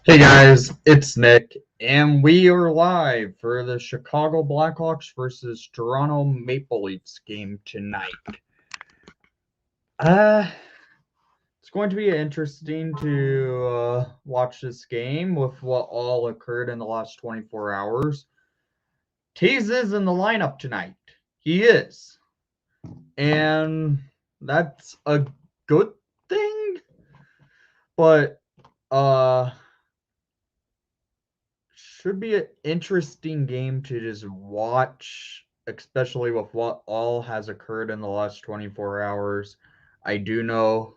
Hey guys, it's Nick, and we are live for the Chicago Blackhawks versus Toronto Maple Leafs game tonight. Uh, it's going to be interesting to watch this game with what all occurred in the last 24 hours. Taze is in the lineup tonight. He is. And that's a good thing, but uh should be an interesting game to just watch, especially with what all has occurred in the last 24 hours. I do know.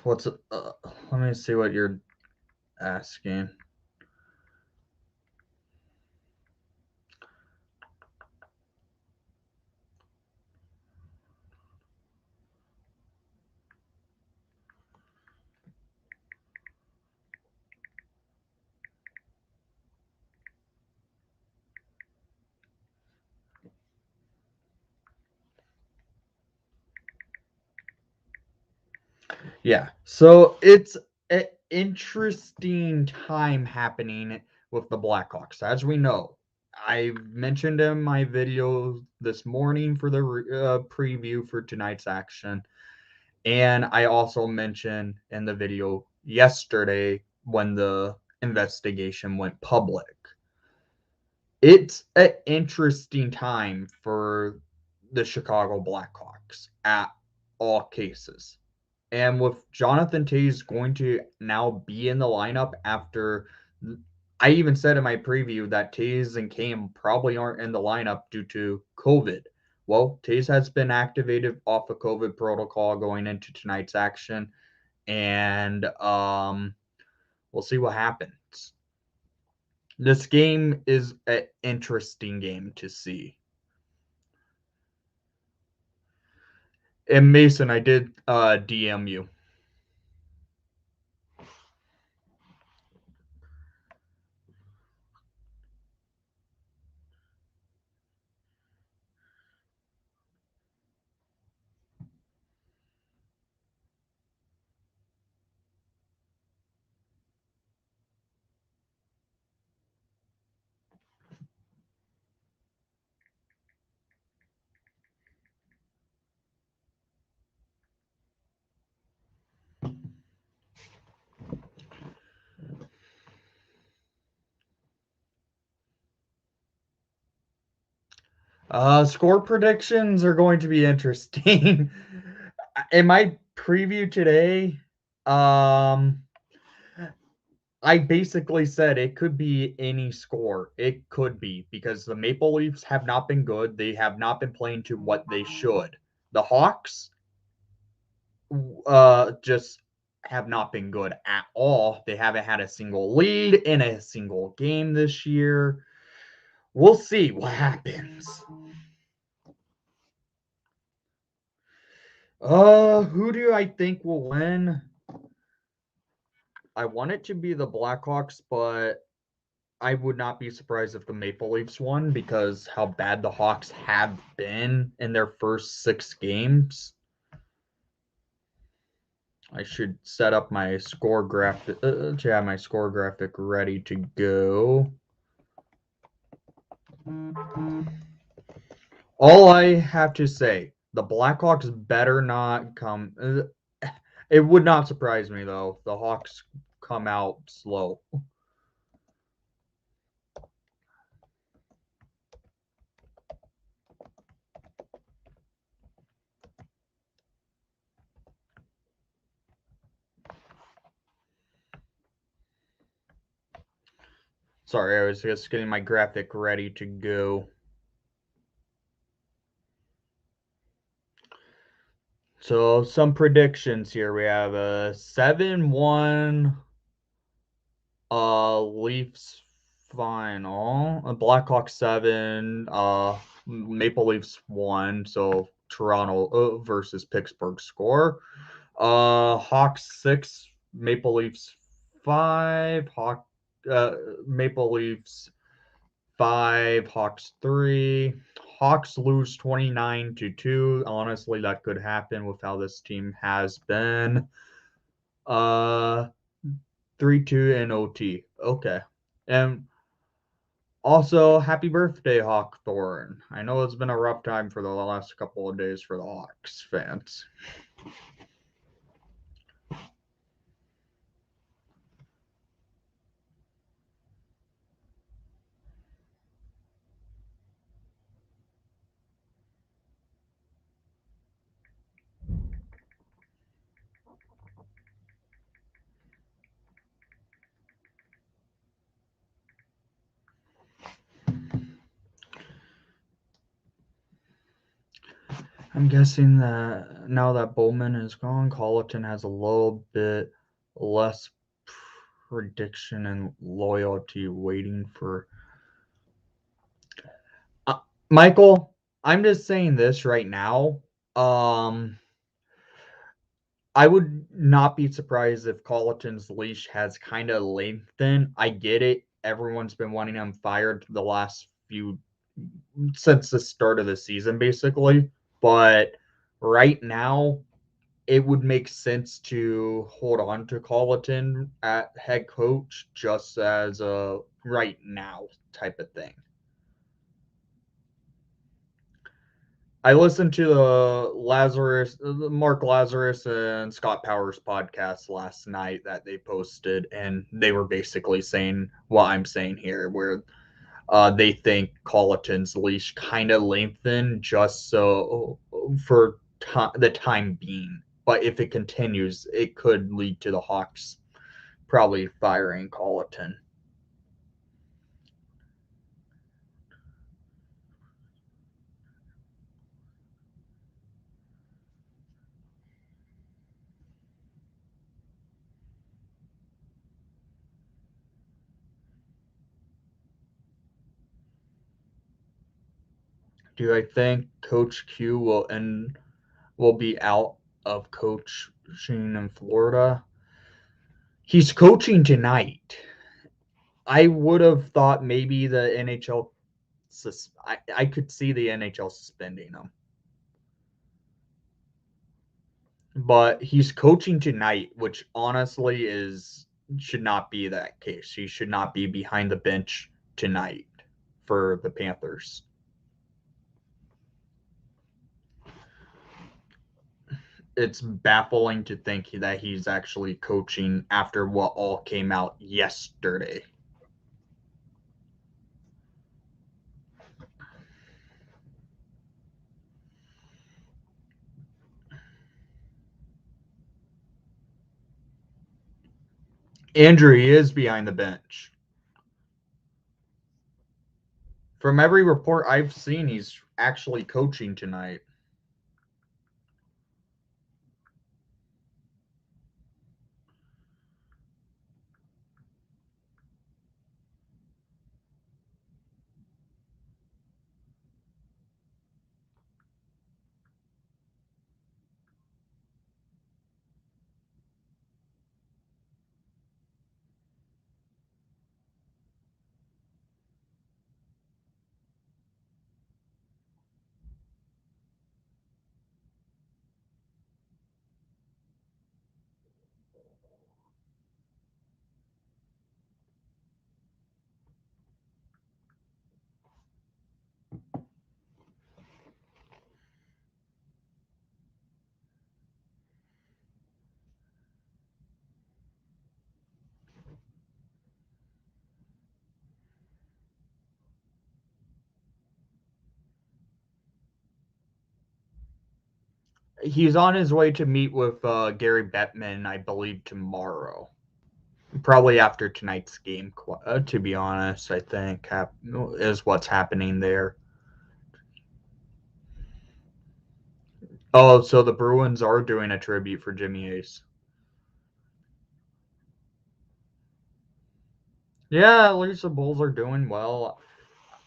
What's let me see what you're asking. Yeah, so it's an interesting time happening with the Blackhawks. As we know, I mentioned in my video this morning for the preview for tonight's action. And I also mentioned in the video yesterday when the investigation went public. It's an interesting time for the Chicago Blackhawks at all cases. And with Jonathan Toews going to now be in the lineup after I even said in my preview that Toews and Cam probably aren't in the lineup due to COVID. Well, Toews has been activated off a COVID protocol going into tonight's action, and we'll see what happens. This game is an interesting game to see. And Mason, I did DM you. Score predictions are going to be interesting. In my preview today, um, I basically said it could be any score. It could be because the Maple Leafs have not been good. They have not been playing to what they should. The Hawks, just have not been good at all. They haven't had a single lead in a single game this year. We'll see what happens. Who do I think will win? I want it to be the Blackhawks, but I would not be surprised if the Maple Leafs won because how bad the Hawks have been in their first 6 games. I should set up my score graphic to have my score graphic ready to go. All I have to say, the Blackhawks better not come. It would not surprise me though. The Hawks come out slow. Sorry, I was just getting my graphic ready to go. So some predictions here. We have a 7-1 Leafs final. A Blackhawks 7, Maple Leafs 1, so Toronto versus Pittsburgh score. Hawks 6, Maple Leafs 5, Maple Leafs 5, Hawks 3. Hawks lose 29-2. Honestly, that could happen with how this team has been. 3-2 in OT. Okay. And also, happy birthday, Hawkthorne. I know it's been a rough time for the last couple of days for the Hawks fans. I'm guessing that now that Bowman is gone, Colleton has a little bit less prediction and loyalty waiting for. Michael, I'm just saying this right now. Um, I would not be surprised if Colleton's leash has kind of lengthened. I get it. Everyone's been wanting him fired the last few since the start of the season, basically. But right now, it would make sense to hold on to Colleton at head coach just as a right now type of thing. I listened to the Mark Lazarus and Scott Powers podcast last night that they posted, and they were basically saying what I'm saying here, where they think Colleton's leash kind of lengthened just so for the time being. But if it continues, it could lead to the Hawks probably firing Colleton. Do I think Coach Q will be out of coaching in Florida? He's coaching tonight. I would have thought maybe the NHL. I could see the NHL suspending him, but he's coaching tonight, which honestly is should not be that case. He should not be behind the bench tonight for the Panthers. It's baffling to think that he's actually coaching after what all came out yesterday. Andrew, he is behind the bench. From every report I've seen, he's actually coaching tonight. He's on his way to meet with Gary Bettman, I believe, tomorrow. Probably after tonight's game, to be honest, I think is what's happening there. Oh, so the Bruins are doing a tribute for Jimmy Ace. Yeah, at least the Bulls are doing well.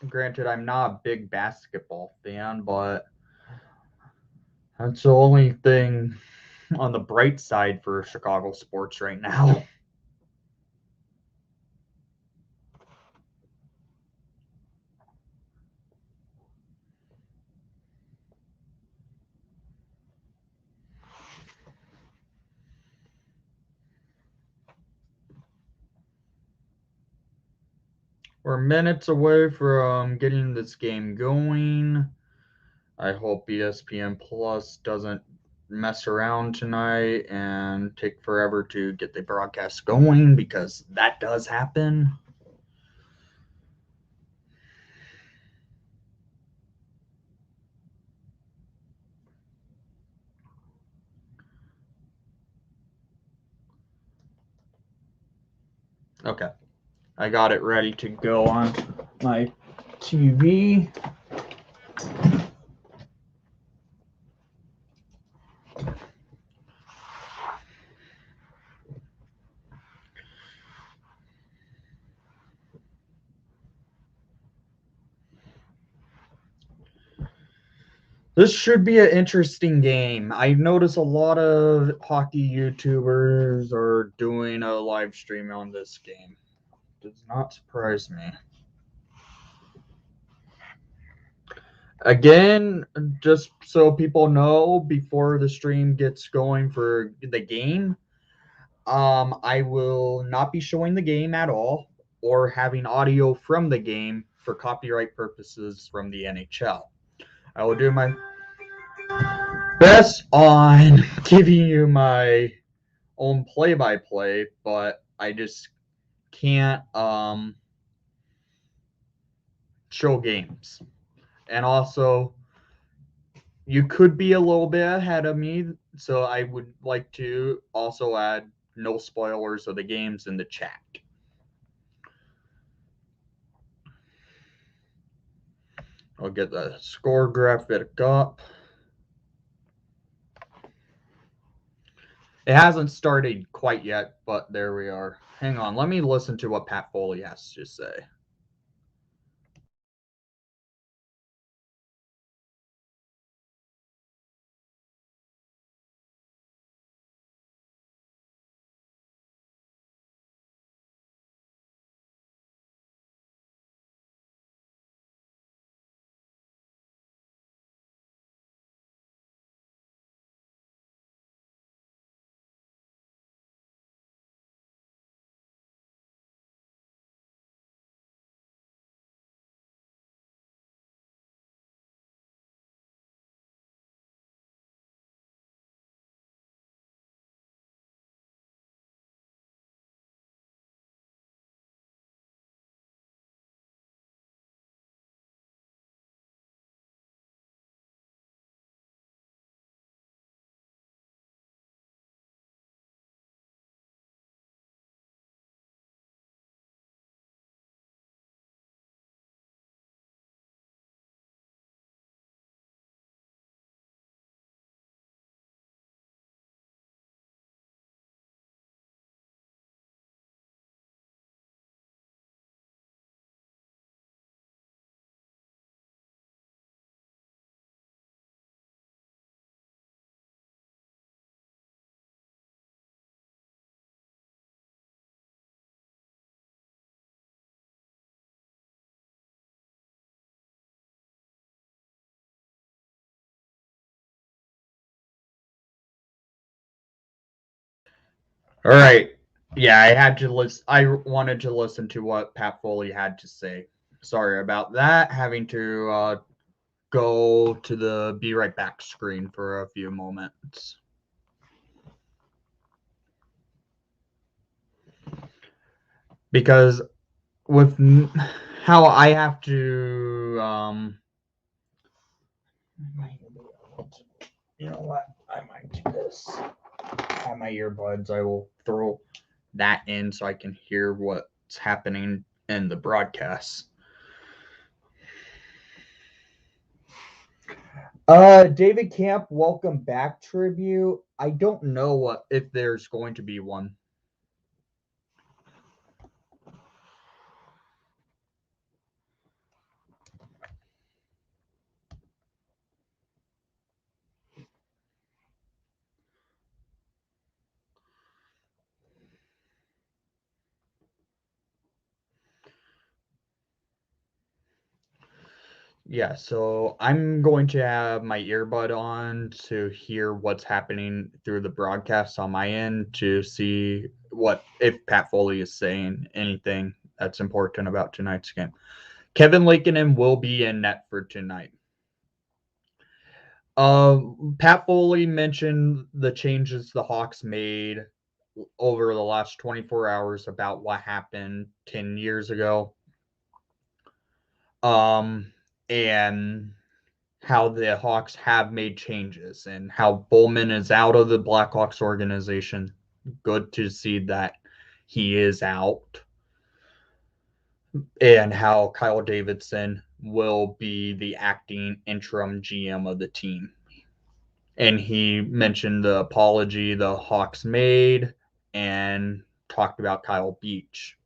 Granted, I'm not a big basketball fan, but that's the only thing on the bright side for Chicago sports right now. We're minutes away from getting this game going. I hope ESPN Plus doesn't mess around tonight and take forever to get the broadcast going, because that does happen. Okay. I got it ready to go on my TV. This should be an interesting game. I notice a lot of hockey YouTubers are doing a live stream on this game. Does not surprise me. Again, just so people know, before the stream gets going for the game, I will not be showing the game at all or having audio from the game for copyright purposes from the NHL. I will do my best on giving you my own play-by-play, but I just can't show games. And also, you could be a little bit ahead of me, so I would like to also add no spoilers of the games in the chat. I'll get the score graphic up. It hasn't started quite yet, but there we are. Hang on, let me listen to what Pat Foley has to say. All right. Yeah, I had to listen. I wanted to listen to what Pat Foley had to say. Sorry about that. Having to go to the be right back screen for a few moments. Because with how I have to, you know what? I might do this. On my earbuds, I will throw that in so I can hear what's happening in the broadcast. David Camp, welcome back tribute. I don't know if there's going to be one. Yeah, so I'm going to have my earbud on to hear what's happening through the broadcast on my end to see what if Pat Foley is saying anything that's important about tonight's game. Kevin Lankinen will be in net for tonight. Pat Foley mentioned the changes the Hawks made over the last 24 hours about what happened 10 years ago. And how the Hawks have made changes and how Bowman is out of the Blackhawks organization. Good to see that he is out. And how Kyle Davidson will be the acting interim GM of the team. And he mentioned the apology the Hawks made and talked about Kyle Beach.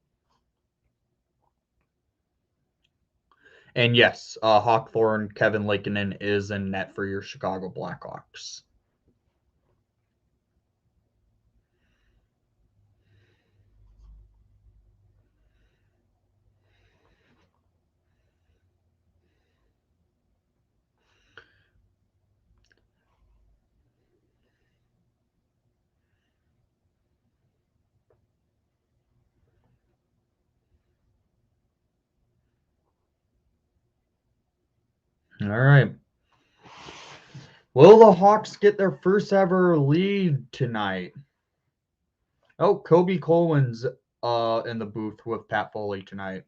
And yes, Hawthorne, Kevin Lankinen is in net for your Chicago Blackhawks. All right. Will the Hawks get their first ever lead tonight? Oh, Kobe Coleman's in the booth with Pat Foley tonight.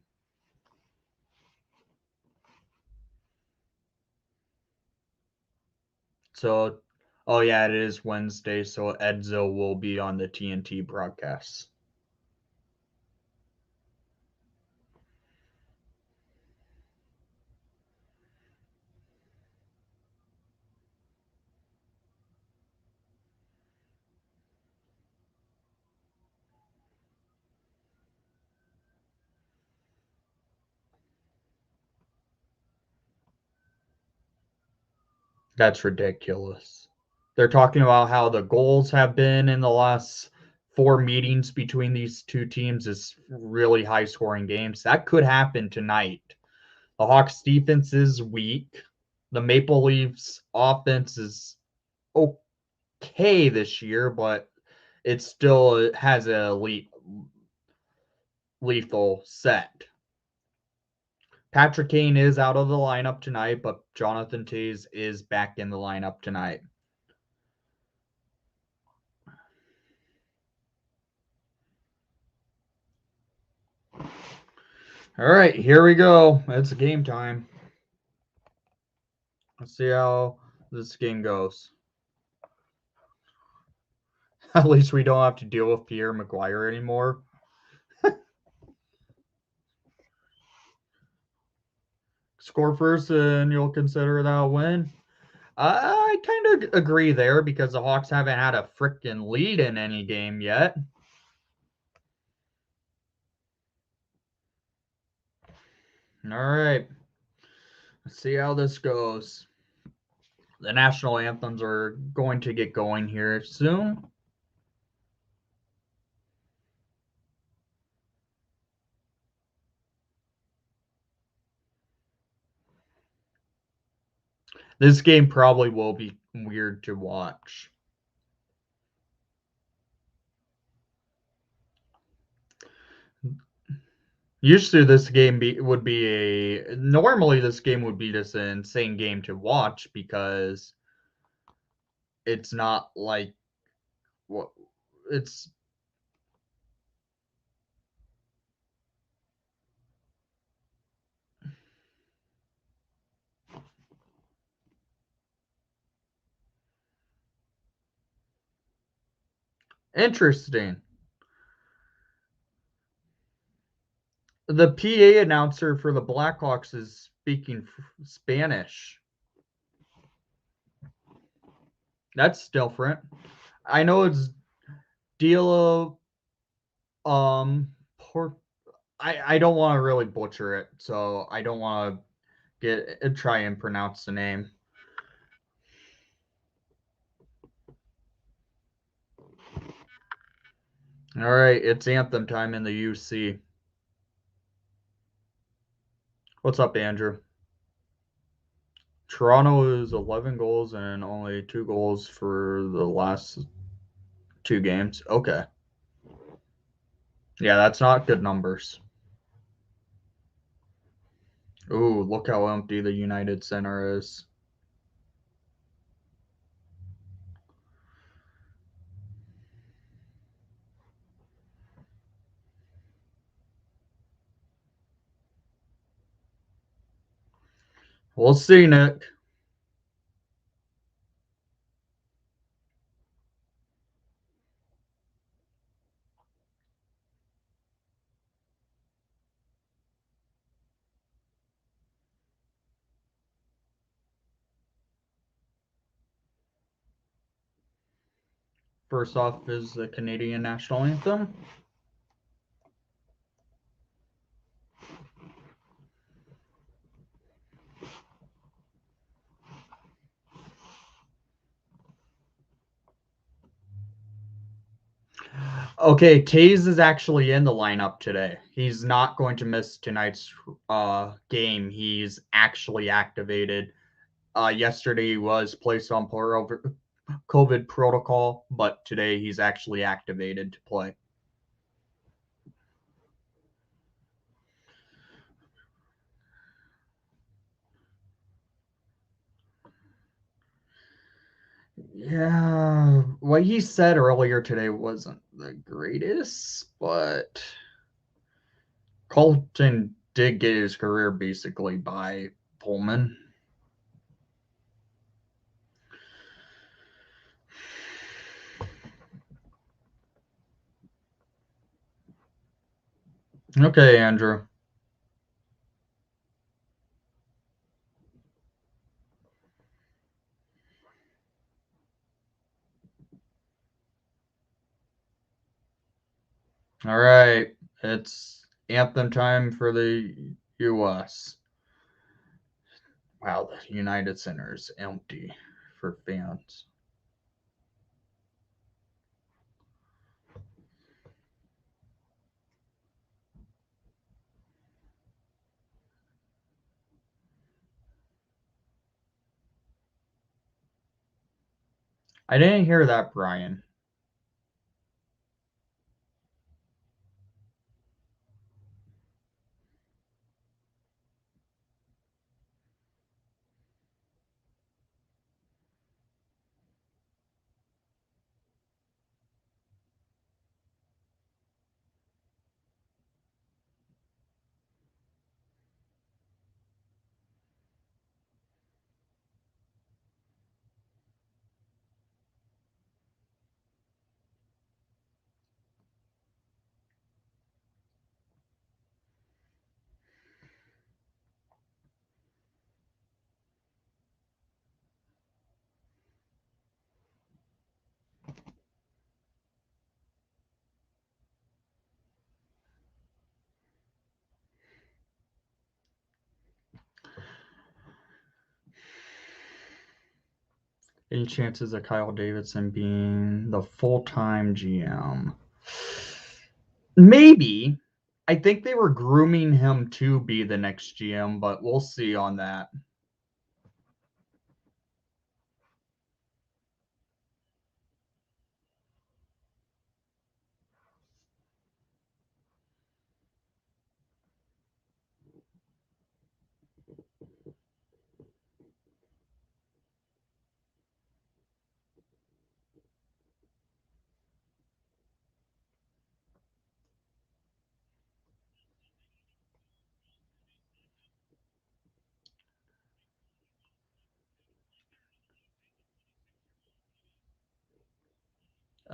So, oh yeah, it is Wednesday, so Edzo will be on the TNT broadcast. That's ridiculous. They're talking about how the goals have been in the last 4 meetings between these two teams is really high scoring games. That could happen tonight. The Hawks defense is weak. The Maple Leafs offense is okay this year, but it still has a lethal set. Patrick Kane is out of the lineup tonight, but Jonathan Toews is back in the lineup tonight. All right, here we go. It's game time. Let's see how this game goes. At least we don't have to deal with Pierre McGuire anymore. Score first, and you'll consider that a win. I kind of agree there because the Hawks haven't had a freaking lead in any game yet. All right. Let's see how this goes. The national anthems are going to get going here soon. This game probably will be weird to watch. Usually this game would be normally this game would be just an insane game to watch because it's not like what it's interesting. The PA announcer for the Blackhawks is speaking Spanish. That's different. I know it's Dilo por I don't want to really butcher it, so I don't want to try and pronounce the name. All right, it's anthem time in the UC. What's up, Andrew? Toronto is 11 goals and only 2 goals for the last 2 games. Okay. Yeah, that's not good numbers. Ooh, look how empty the United Center is. We'll see, Nick. First off is the Canadian national anthem. Okay, Taze is actually in the lineup today. He's not going to miss tonight's game. He's actually activated. Yesterday he was placed on COVID protocol, but today he's actually activated to play. Yeah, what he said earlier today wasn't the greatest, but Colton did get his career basically by Pullman. Okay, Andrew. All right, it's anthem time for the U.S. Wow, the United Center is empty for fans. I didn't hear that, Brian. Any chances of Kyle Davidson being the full-time GM? Maybe. I think they were grooming him to be the next GM, but we'll see on that.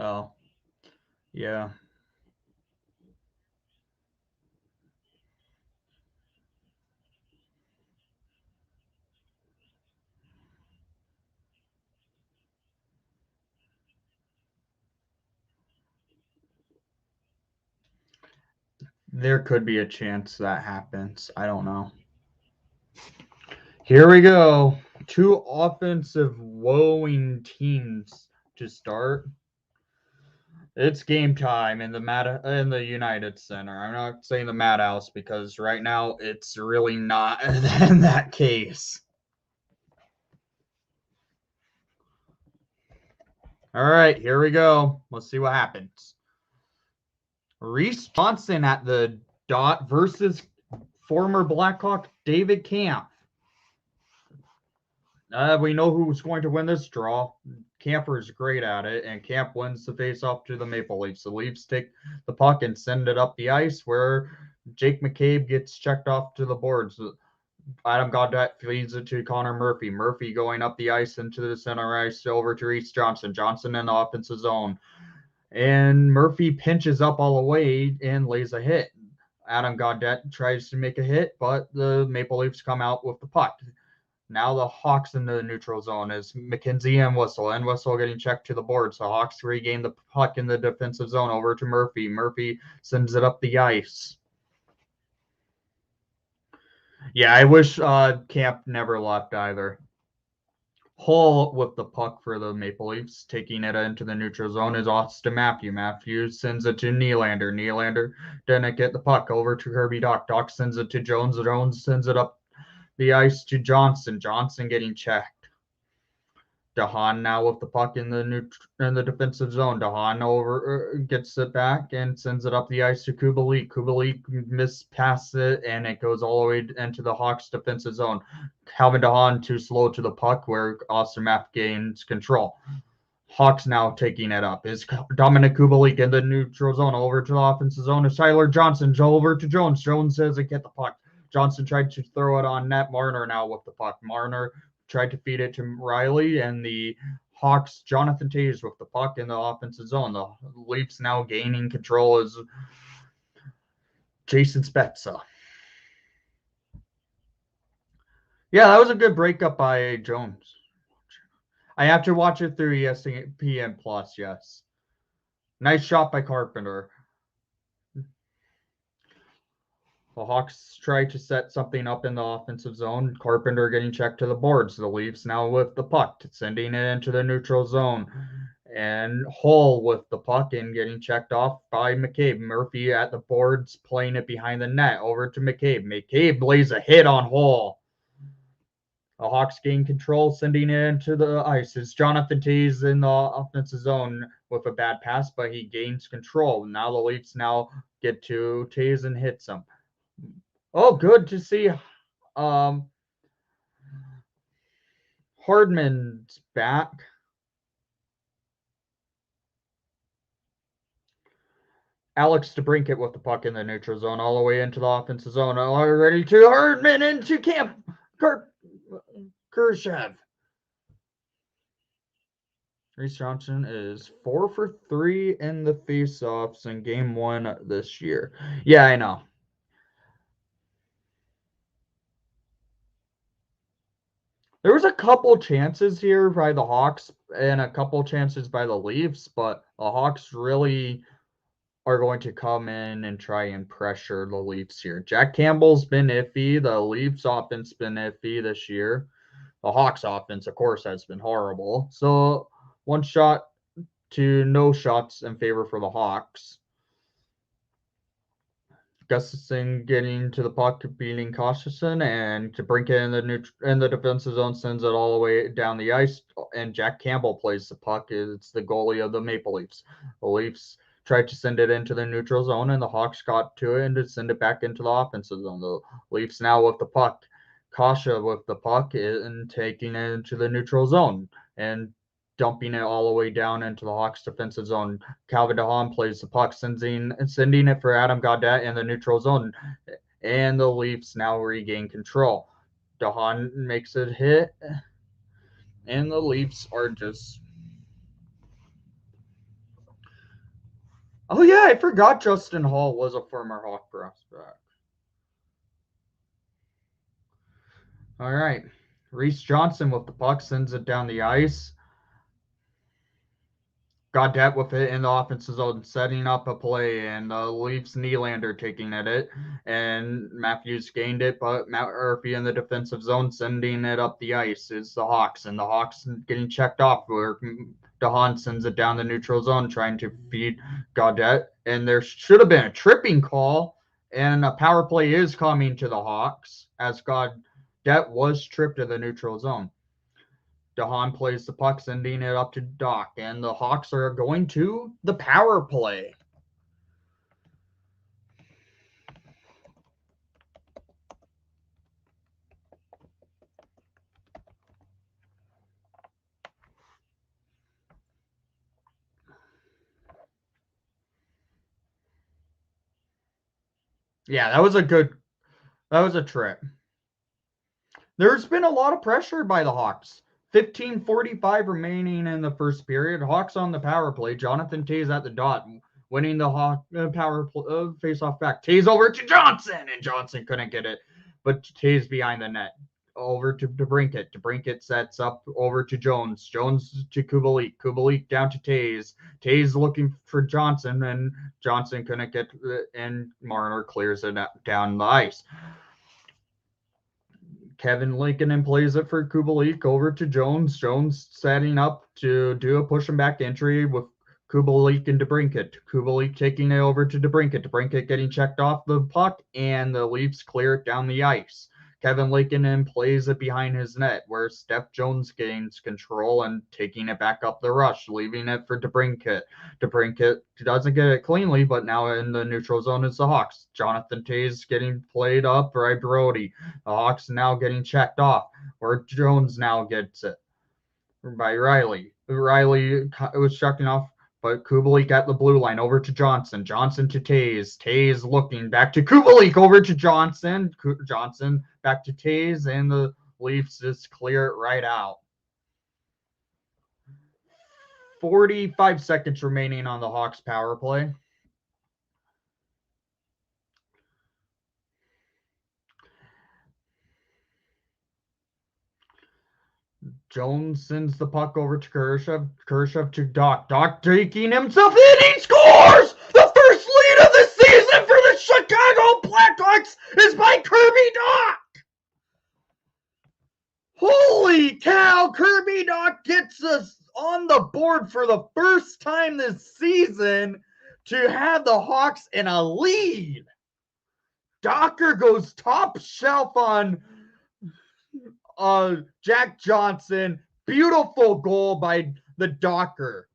Oh, yeah. There could be a chance that happens. I don't know. Here we go. Two offensive woeing teams to start. It's game time in the United Center. I'm not saying the Madhouse because right now it's really not in that case. All right, here we go. Let's see what happens. Reese Johnson at the dot versus former Blackhawk David Kampf. We know who's going to win this draw. Camper's great at it, and Camp wins the face-off to the Maple Leafs. The Leafs take the puck and send it up the ice, where Jake McCabe gets checked off to the boards. Adam Gaudette feeds it to Connor Murphy. Murphy going up the ice into the center ice over to Reese Johnson. Johnson in the offensive zone. And Murphy pinches up all the way and lays a hit. Adam Gaudette tries to make a hit, but the Maple Leafs come out with the puck. Now the Hawks in the neutral zone is McKenzie and Whistle. And Whistle getting checked to the boards. The Hawks regain the puck in the defensive zone over to Murphy. Murphy sends it up the ice. Yeah, I wish Camp never left either. Hull with the puck for the Maple Leafs, taking it into the neutral zone is Austin Matthews. Matthews sends it to Nylander. Nylander didn't get the puck over to Kirby Dach. Dach sends it to Jones. Jones sends it up the ice to Johnson. Johnson getting checked. Dahan now with the puck in the defensive zone. Dahan gets it back and sends it up the ice to Kubalik. Kubalik mispasses it, and it goes all the way into the Hawks defensive zone. Calvin Dahan too slow to the puck, where Austin Mapp gains control. Hawks now taking it up. Is Dominic Kubalik in the neutral zone over to the offensive zone? Is Tyler Johnson over to Jones. Jones doesn't get the puck. Johnson tried to throw it on net. Marner now with the puck. Marner tried to feed it to Riley, and the Hawks, Jonathan Toews with the puck in the offensive zone. The Leafs now gaining control is Jason Spezza. Yeah, that was a good breakup by Jones. I have to watch it through ESPN Plus, yes. Nice shot by Carpenter. The Hawks try to set something up in the offensive zone. Carpenter getting checked to the boards. The Leafs now with the puck, sending it into the neutral zone. And Hull with the puck and getting checked off by McCabe. Murphy at the boards, playing it behind the net. Over to McCabe. McCabe lays a hit on Hull. The Hawks gain control, sending it into the ice. It's Jonathan Toews in the offensive zone with a bad pass, but he gains control. Now the Leafs now get to Toews and hits him. Oh, good to see Hardman's back. Alex DeBrincat with the puck in the neutral zone, all the way into the offensive zone. Already to Hardman into Camp Khrushchev. Reese Johnson is 4 for 3 in the faceoffs in game 1 this year. Yeah, I know. There was a couple chances here by the Hawks and a couple chances by the Leafs, but the Hawks really are going to come in and try and pressure the Leafs here. Jack Campbell's been iffy. The Leafs offense been iffy this year. The Hawks offense, of course, has been horrible. So 1 shot to no shots in favor for the Hawks. Gustafson getting to the puck, beating Koskinen, and to bring it in the defensive zone, sends it all the way down the ice, and Jack Campbell plays the puck. It's the goalie of the Maple Leafs. The Leafs tried to send it into the neutral zone, and the Hawks got to it and to send it back into the offensive zone. The Leafs now with the puck. Kasha with the puck and taking it into the neutral zone and dumping it all the way down into the Hawks defensive zone. Calvin Dahan plays the puck, sending it for Adam Gaudette in the neutral zone. And the Leafs now regain control. Dahan makes a hit, and the Leafs are just... Oh, yeah, I forgot Justin Hall was a former Hawk prospect. All right. Reese Johnson with the puck sends it down the ice. Gaudette with it in the offensive zone, setting up a play, and the Leafs Nylander taking it, and Matthews gained it, but Matt Murphy in the defensive zone sending it up the ice is the Hawks, and the Hawks getting checked off where Dahan sends it down the neutral zone, trying to feed Gaudette, and there should have been a tripping call, and a power play is coming to the Hawks as Gaudette was tripped in the neutral zone. Dahan plays the puck, sending it up to Dach, and the Hawks are going to the power play. Yeah, that was a trip. There's been a lot of pressure by the Hawks. 15:45 remaining in the first period. Hawks on the power play. Jonathan Toews at the dot, winning the Hawk face-off back. Toews over to Johnson, and Johnson couldn't get it, but Toews behind the net. Over to DeBrincat. DeBrincat sets up over to Jones. Jones to Kubalik. Kubalik down to Toews. Toews looking for Johnson, and Johnson couldn't get it, and Marner clears it down the ice. Kevin Lincoln plays it for Kubalik over to Jones. Jones setting up to do a push and back entry with Kubalik and DeBrincat. Kubalik taking it over to DeBrincat. DeBrincat getting checked off the puck, and the Leafs clear it down the ice. Kevin Lincoln plays it behind his net, where Steph Jones gains control and taking it back up the rush, leaving it for DeBrincat. DeBrincat doesn't get it cleanly, but now in the neutral zone is the Hawks. Jonathan Toews getting played up by Brody. The Hawks now getting checked off, where Jones now gets it by Riley. Riley was checking off, but Kubalik at the blue line over to Johnson. Johnson to Toews. Toews looking back to Kubalik over to Johnson. Johnson back to Toews, and the Leafs just clear it right out. 45 seconds remaining on the Hawks power play. Jones sends the puck over to Kershaw. Kershaw to Doc. Doc taking himself in. He scores! The first lead of the season for the Chicago Blackhawks is by Kirby Doc. Holy cow! Kirby Doc gets us on the board for the first time this season to have the Hawks in a lead. Docker goes top shelf on Jack Johnson. Beautiful goal by the Docker.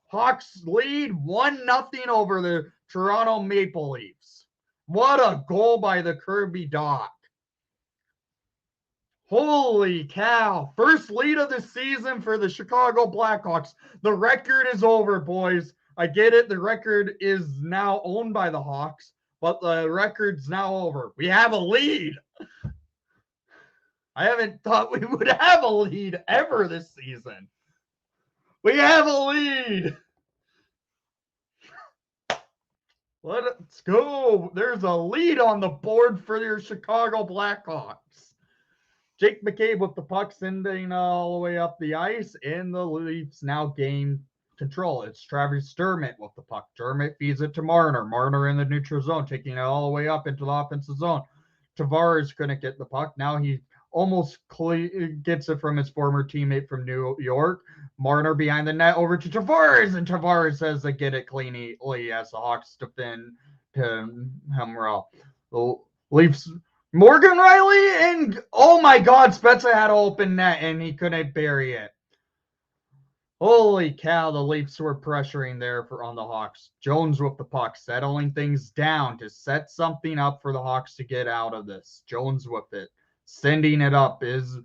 Hawks lead 1-0 over the Toronto Maple Leafs. What a goal by the Kirby Doc. Holy cow. First lead of the season for the Chicago Blackhawks. The record is over, boys. I get it. The record is now owned by the Hawks, but the record's now over. We have a lead. I haven't thought we would have a lead ever this season. We have a lead. Let's go. There's a lead on the board for your Chicago Blackhawks. Jake McCabe with the puck sending all the way up the ice, and the Leafs now gain control. It's Travis Dermott with the puck. Dermott feeds it to Marner. Marner in the neutral zone, taking it all the way up into the offensive zone. Tavares couldn't get the puck. Now he almost gets it from his former teammate from New York. Marner behind the net over to Tavares, and Tavares says to get it cleanly as the Hawks defend him well. The Leafs, Morgan Riley, and oh my God, Spezza had an open net and he couldn't bury it. Holy cow, the Leafs were pressuring there on the Hawks. Jones with the puck, settling things down to set something up for the Hawks to get out of this. Jones with it. Sending it up is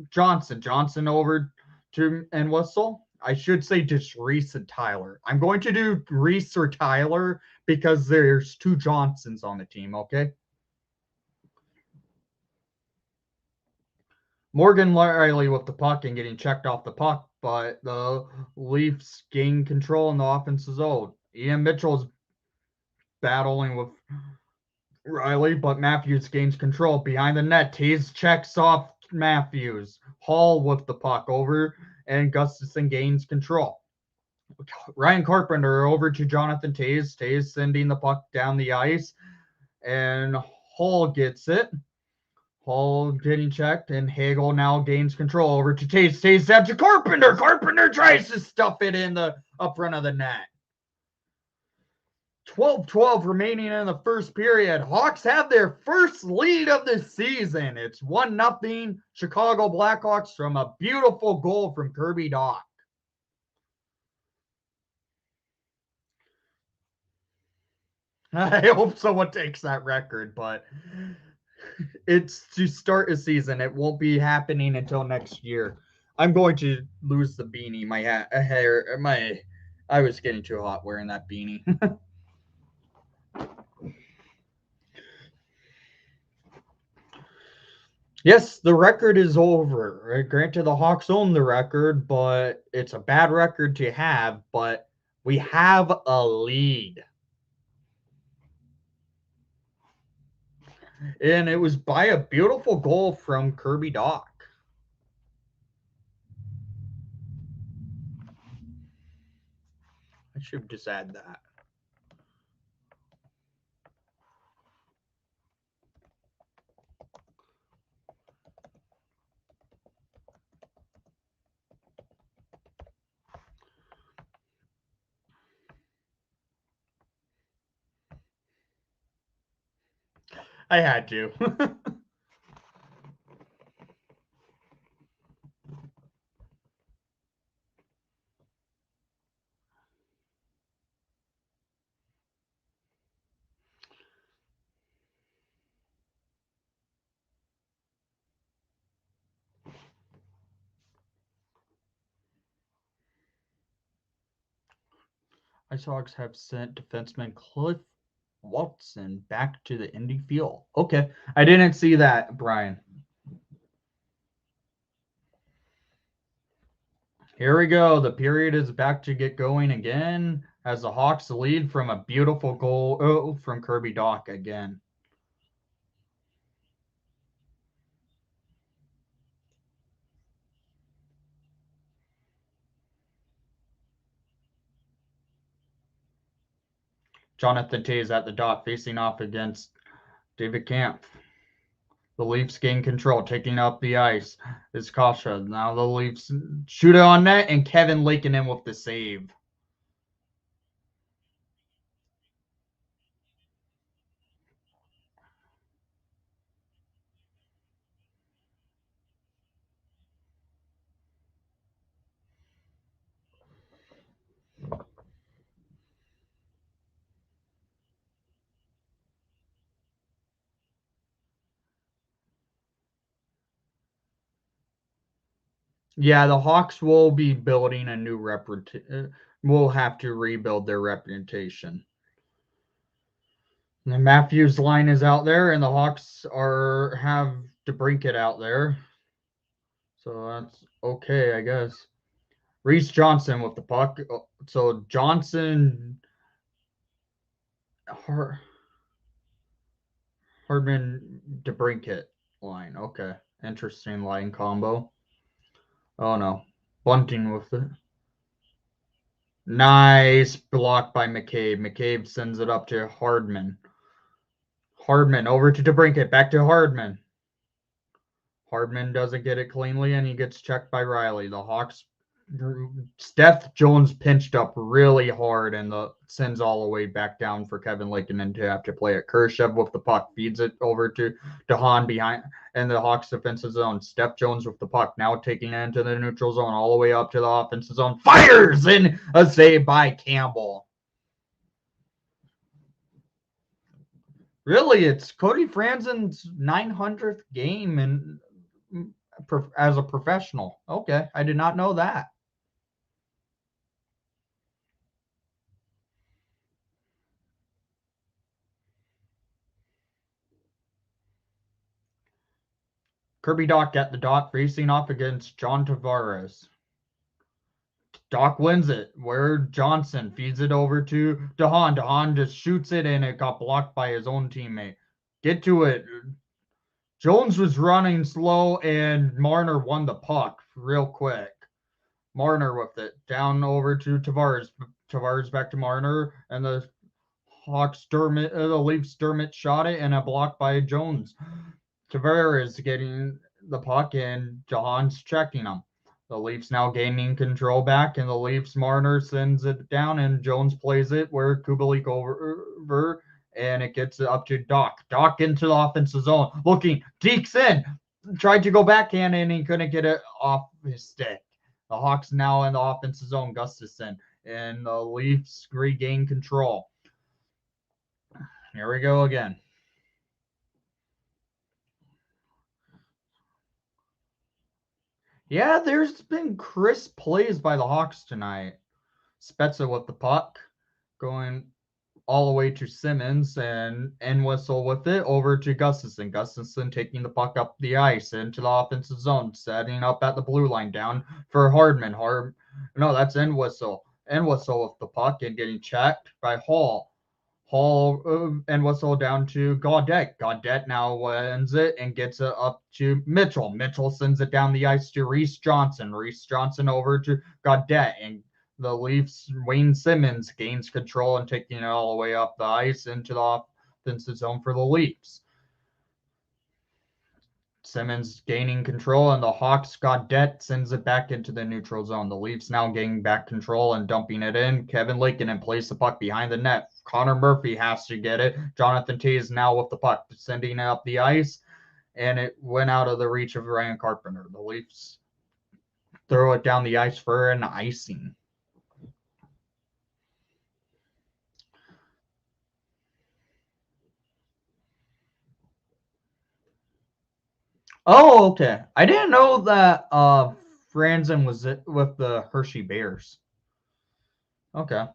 Johnson. Johnson over to and Whistle. I should say just Reese and Tyler. I'm going to do Reese or Tyler because there's two Johnsons on the team, okay? Morgan Riley with the puck and getting checked off the puck, but the Leafs gain control in the offensive zone. Ian Mitchell's battling with Riley, but Matthews gains control behind the net. Toews checks off Matthews. Hall with the puck over, and Gustafson gains control. Ryan Carpenter over to Jonathan Toews. Toews sending the puck down the ice, and Hall gets it. Hall getting checked, and Hagel now gains control over to Toews. Toews down to Carpenter. Carpenter tries to stuff it in the up front of the net. 12-12 remaining in the first period. Hawks have their first lead of the season. It's 1-0 Chicago Blackhawks from a beautiful goal from Kirby Doc. I hope someone takes that record, but it's to start a season. It won't be happening until next year. I'm going to lose the beanie. My hair, I was getting too hot wearing that beanie. Yes, the record is over. Right? Granted, the Hawks own the record, but it's a bad record to have. But we have a lead. And it was by a beautiful goal from Kirby Doc. I should just add that. I had to. Ice Hawks have sent defenseman Cliff Watson back to the Indy field. Okay, I didn't see that, Brian. Here we go. The period is back to get going again as the Hawks lead from a beautiful goal from Kirby Doc again. Jonathan Toews at the dot facing off against David Kampf. The Leafs gain control, taking up the ice. Is Kasha. Now the Leafs shoot it on net, and Kevin Lakeinen with the save. Yeah, the Hawks will be building a new reputation. Will have to rebuild their reputation. The Matthews line is out there, and the Hawks have DeBrincat out there, so that's okay, I guess. Reese Johnson with the puck. So Johnson, Hardman, DeBrincat line. Okay, interesting line combo. Oh no, Bunting with it. Nice block by McCabe. McCabe sends it up to Hardman. Hardman over to DeBrincat. Back to Hardman. Hardman doesn't get it cleanly, and he gets checked by Riley. The Hawks, Steph Jones pinched up really hard, and the sends all the way back down for Kevin Lakeinen to have to play it. Kershev with the puck feeds it over to DeHaan behind, and the Hawks defensive zone. Steph Jones with the puck now taking it into the neutral zone, all the way up to the offensive zone. Fires in a save by Campbell. Really, it's Cody Franzen's 900th game and as a professional. Okay, I did not know that. Kirby Doc at the dot facing off against John Tavares. Doc wins it where Johnson feeds it over to DeHaan. DeHaan just shoots it and it got blocked by his own teammate. Get to it. Jones was running slow and Marner won the puck real quick. Marner with it down over to Tavares. Tavares back to Marner and the Hawks Dermott, the Leafs Dermott shot it and a block by Jones. Tavares getting the puck and John's checking him. The Leafs now gaining control back, and the Leafs Marner sends it down, and Jones plays it where Kubalik over, and it gets up to Doc. Doc into the offensive zone, looking, dekes in, tried to go backhand, and he couldn't get it off his stick. The Hawks now in the offensive zone, Gustafson, and the Leafs regain control. Here we go again. Yeah, there's been crisp plays by the Hawks tonight. Spezza with the puck, going all the way to Simmons and whistle with it over to Gustafson. Gustafson taking the puck up the ice into the offensive zone, setting up at the blue line down for Hardman. No, that's Entwistle. Entwistle with the puck and getting checked by Hall. Hall and whistle down to Gaudette. Gaudette now wins it and gets it up to Mitchell. Mitchell sends it down the ice to Reese Johnson. Reese Johnson over to Gaudette, and the Leafs, Wayne Simmons gains control and taking it all the way up the ice into the offensive zone for the Leafs. Simmons gaining control, and the Hawks Gaudette sends it back into the neutral zone. The Leafs now gaining back control and dumping it in. Kevin Lankinen plays the puck behind the net. Connor Murphy has to get it. Jonathan Toews now with the puck, sending it up the ice, and it went out of the reach of Ryan Carpenter. The Leafs throw it down the ice for an icing. Oh, okay. I didn't know that Franzen was with the Hershey Bears. Okay.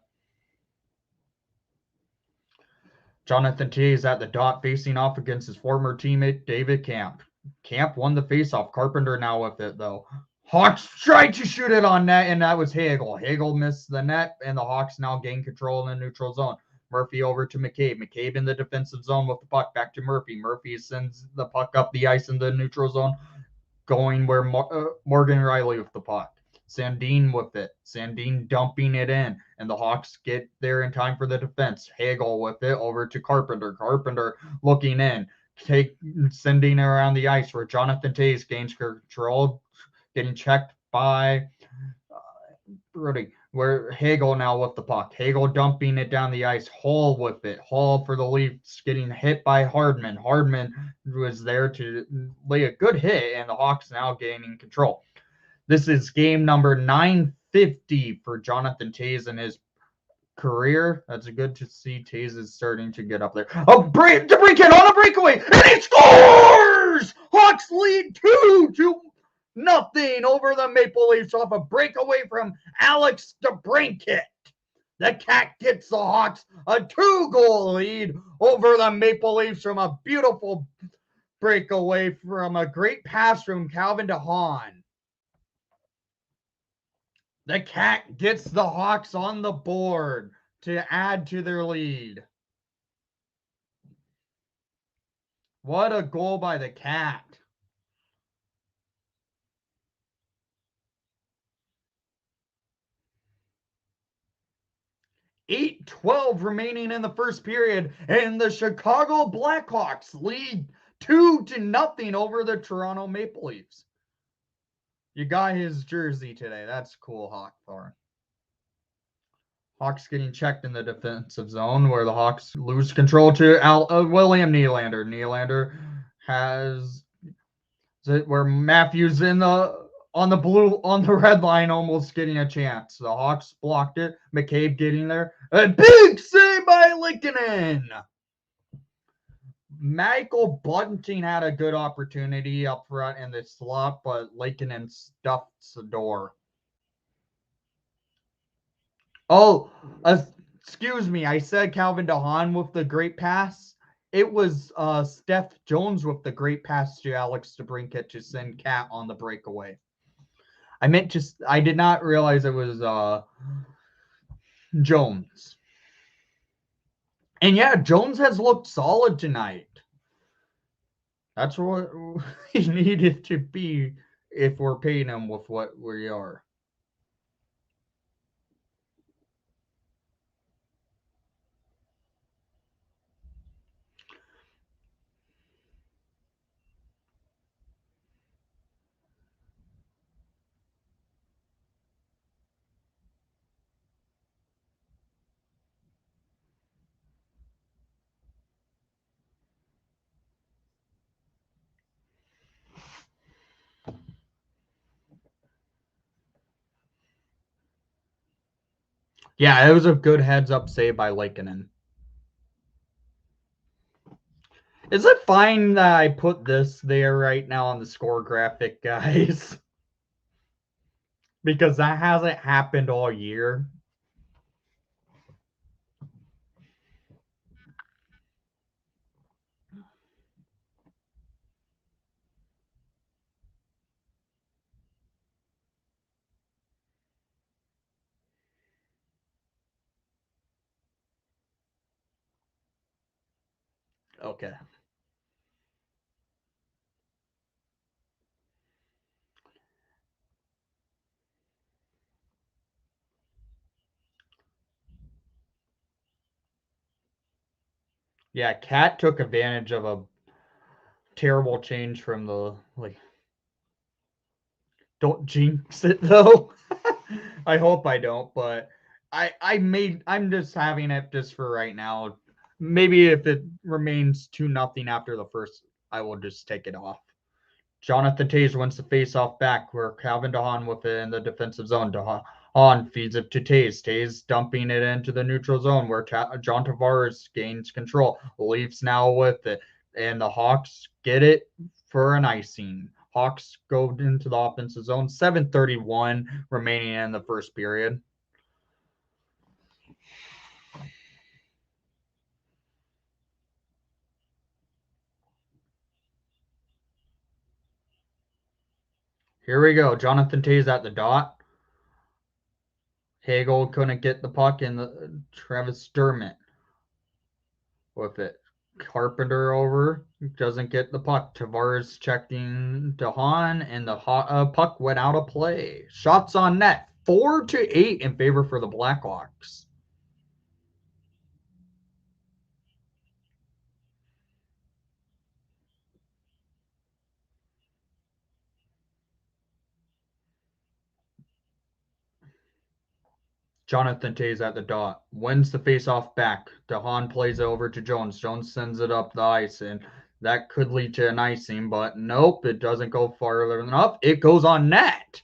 Jonathan Toews at the dot facing off against his former teammate David Camp. Camp won the faceoff. Carpenter now with it though. Hawks tried to shoot it on net, and that was Hagel. Hagel missed the net, and the Hawks now gain control in the neutral zone. Murphy over to McCabe. McCabe in the defensive zone with the puck back to Murphy. Murphy sends the puck up the ice in the neutral zone, going where Morgan Riley with the puck. Sandin with it. Sandin dumping it in, and the Hawks get there in time for the defense. Hagel with it over to Carpenter. Carpenter looking in, sending it around the ice where Jonathan Toews gains control, getting checked by Rudy. Where Hagel now with the puck. Hagel dumping it down the ice. Hall with it. Hall for the Leafs getting hit by Hardman. Hardman was there to lay a good hit, and the Hawks now gaining control. This is game number 950 for Jonathan Toews in his career. That's good to see. Toews is starting to get up there. To break it on a breakaway, and he scores! Hawks lead 2-0 over the Maple Leafs off a breakaway from Alex DeBrincat. The Cat gets the Hawks a 2-goal lead over the Maple Leafs from a beautiful breakaway from a great pass from Calvin DeHaan. The Cat gets the Hawks on the board to add to their lead. What a goal by the Cat. .8:12 remaining in the first period, and the Chicago Blackhawks lead 2-0 over the Toronto Maple Leafs. You got his jersey today. That's cool, Hawkthorne. Hawks getting checked in the defensive zone where the Hawks lose control to William Nylander. Nylander has it where Matthews on the red line almost getting a chance. The Hawks blocked it. McCabe getting there. A big save by Lankinen. Michael Bunting had a good opportunity up front in the slot, but Lankinen stuffed the door. Oh, excuse me. I said Calvin DeHaan with the great pass. It was Steph Jones with the great pass to Alex DeBrincat to send Cat on the breakaway. I did not realize it was Jones. And yeah, Jones has looked solid tonight. That's what he needed to be if we're paying him with what we are. Yeah, it was a good heads-up save by Lankinen. Is it fine that I put this there right now on the score graphic, guys? Because that hasn't happened all year. Okay. Yeah, Cat took advantage of a terrible change from the like. Don't jinx it though. I hope I don't, but I'm just having it just for right now. Maybe if it remains 2-0 after the first, I will just take it off. Jonathan Tays wins the face-off back where Calvin DeHaan with it in the defensive zone. DeHaan feeds it to Tays. Tays dumping it into the neutral zone where John Tavares gains control. Leafs now with it. And the Hawks get it for an icing. Hawks go into the offensive zone. 7:31 remaining in the first period. Here we go. Jonathan Tays at the dot. Hagel couldn't get the puck, and Travis Dermott with it. Carpenter over, doesn't get the puck. Tavares checking DeHaan, and the puck went out of play. Shots on net, 4-8 in favor for the Blackhawks. Jonathan Tays at the dot, wins the faceoff back. DeHaan plays it over to Jones. Jones sends it up the ice, and that could lead to an icing, but nope, it doesn't go farther enough. It goes on net.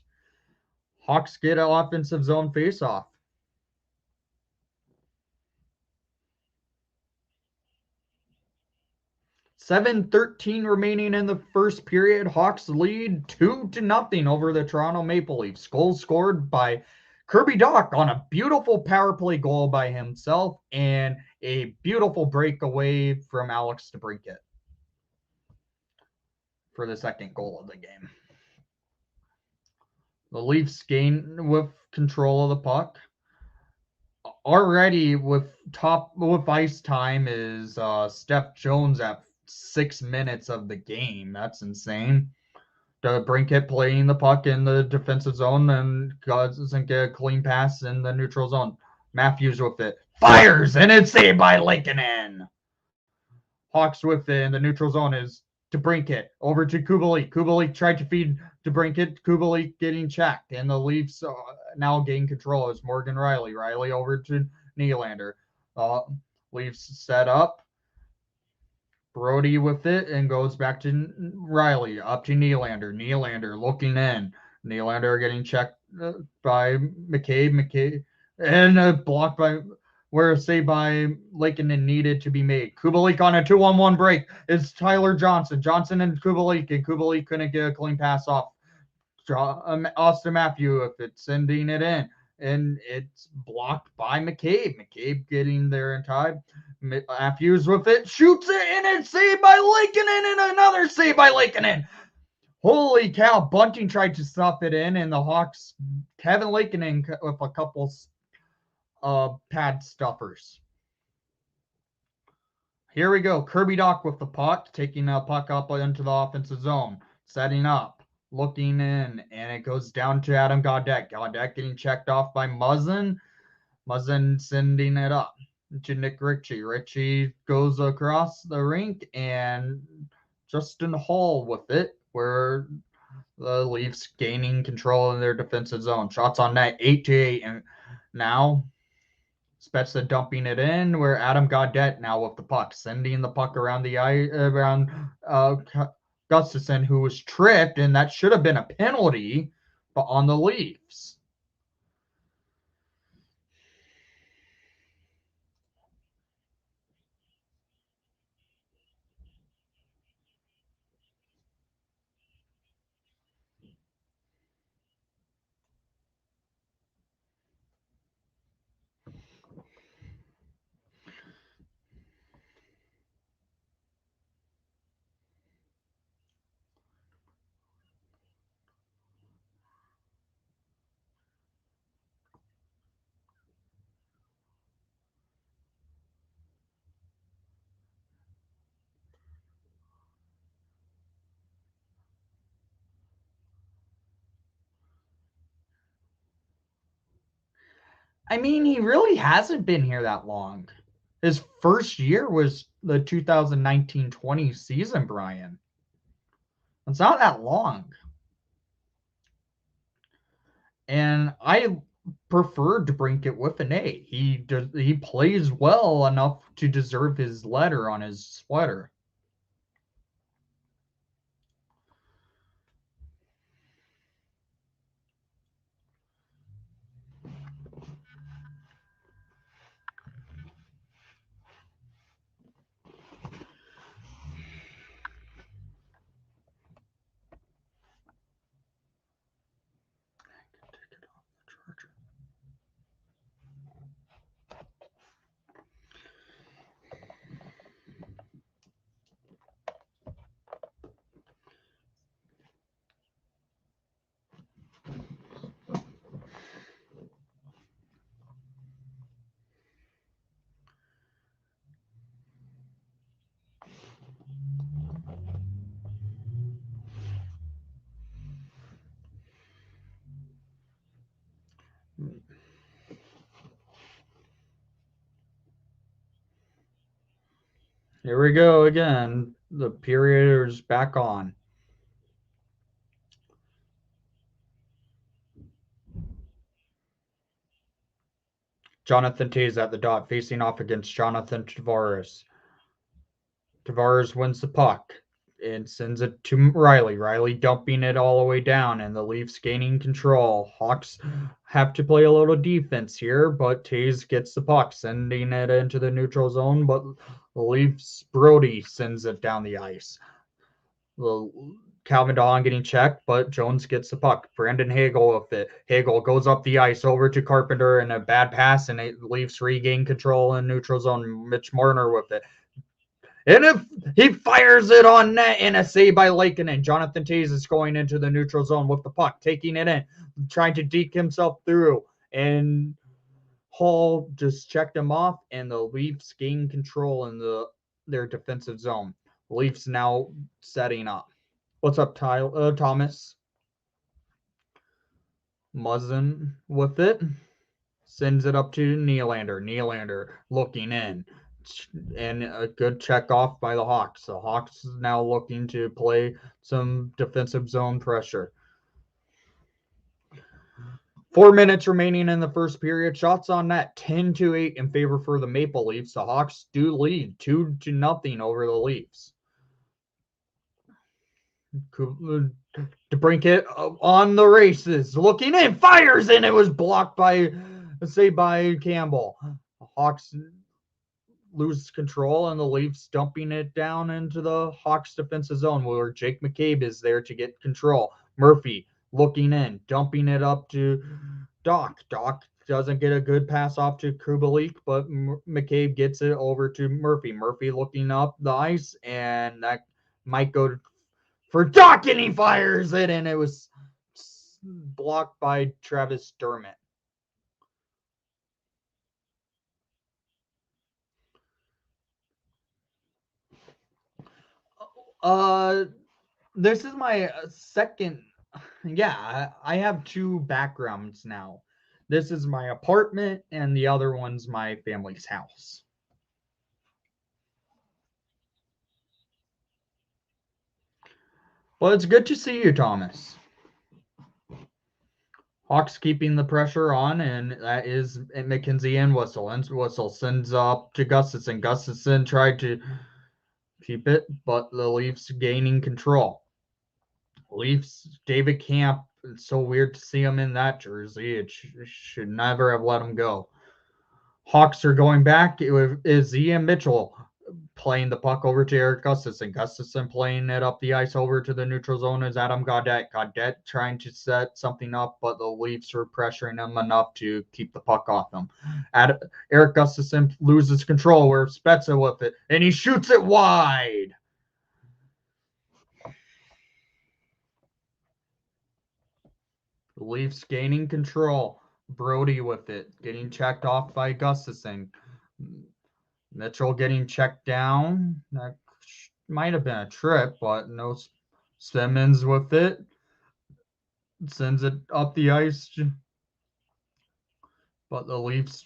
Hawks get an offensive zone faceoff. 7:13 remaining in the first period. Hawks lead 2-0 over the Toronto Maple Leafs. Goal scored by Kirby Dach on a beautiful power play goal by himself and a beautiful breakaway from Alex DeBrincat for the second goal of the game. The Leafs gain with control of the puck. Already with ice time is Steph Jones at 6 minutes of the game. That's insane. Brinkett playing the puck in the defensive zone and doesn't get a clean pass in the neutral zone. Matthews with it. Fires, and it's saved by Lankinen. Hawks with it in the neutral zone is DeBrincat over to Kubalik. Kubalik tried to feed DeBrincat. Kubalik getting checked, and the Leafs now gain control as Morgan Riley. Riley over to Nylander. Leafs set up. Brody with it and goes back to Riley, up to Nylander. Nylander looking in. Nylander getting checked by McCabe. McCabe and blocked by where a save by Lankinen needed to be made. Kubalik on a 2-on-1 break. It's Tyler Johnson. Johnson and Kubalik couldn't get a clean pass off. Austin Matthew if it's sending it in. And it's blocked by McCabe. McCabe getting there in time. Matthews with it, shoots it, and it's saved by Lankinen, and another save by Lankinen. Holy cow, Bunting tried to stuff it in, and the Hawks, Kevin Lankinen with a couple pad stuffers. Here we go. Kirby Dach with the puck, taking the puck up into the offensive zone, setting up, looking in, and it goes down to Adam Gaudette. Gaudette getting checked off by Muzzin. Muzzin sending it up to Nick Ritchie. Ritchie goes across the rink, and Justin Hall with it, where the Leafs gaining control in their defensive zone. Shots on net, 8-8, and now Spezza dumping it in, where Adam Gaudette now with the puck, sending the puck around the eye around Gustafson, who was tripped, and that should have been a penalty, but on the Leafs. I mean, he really hasn't been here that long. His first year was the 2019-20 season, Brian. It's not that long. And I prefer DeBrincat with an A. He plays well enough to deserve his letter on his sweater. Here we go again. The period is back on. Jonathan Tays at the dot, facing off against Jonathan Tavares. Tavares wins the puck and sends it to Riley. Riley dumping it all the way down, and the Leafs gaining control. Hawks have to play a little defense here, but Tays gets the puck, sending it into the neutral zone, but the Leafs Brody sends it down the ice. Calvin Dawn getting checked, but Jones gets the puck. Brandon Hagel with it. Hagel goes up the ice over to Carpenter and a bad pass, and it Leafs regain control in neutral zone. Mitch Marner with it. And if he fires it on net in a save by Laken, and Jonathan Tays is going into the neutral zone with the puck, taking it in, trying to deke himself through, and Hall just checked him off, and the Leafs gain control in their defensive zone. Leafs now setting up. What's up, Thomas? Muzzin with it. Sends it up to Nylander. Nylander looking in. And a good check off by the Hawks. The Hawks now looking to play some defensive zone pressure. 4 minutes remaining in the first period. Shots on net 10-8 in favor for the Maple Leafs. The Hawks do lead 2-0 over the Leafs. DeBrincat on the races, looking in, fires, and it was blocked by Campbell. The Hawks lose control, and the Leafs dumping it down into the Hawks defensive zone where Jake McCabe is there to get control. Murphy looking in, dumping it up to Doc. Doc doesn't get a good pass off to Kubalik, but McCabe gets it over to Murphy. Murphy looking up the ice, and that might go for Doc, and he fires it, and it was blocked by Travis Dermott. This is my second. Yeah, I have two backgrounds now. This is my apartment, and the other one's my family's house. Well, it's good to see you, Thomas. Hawks keeping the pressure on, and that is McKenzie and Whistle. And Whistle sends up to Gustafson. Gustafson tried to keep it, but the Leafs gaining control. Leafs, David Camp, it's so weird to see him in that jersey. It should never have let him go. Hawks are going back. It is Ian Mitchell playing the puck over to Eric Gustafson. Gustafson playing it up the ice over to the neutral zone is Adam Gaudette. Gaudette trying to set something up, but the Leafs are pressuring him enough to keep the puck off him. Eric Gustafson loses control where Spezza with it, and he shoots it wide. The Leafs gaining control. Brody with it, getting checked off by Gustafson. Mitchell getting checked down. That might have been a trip, but no. Simmons with it. Sends it up the ice. But the Leafs,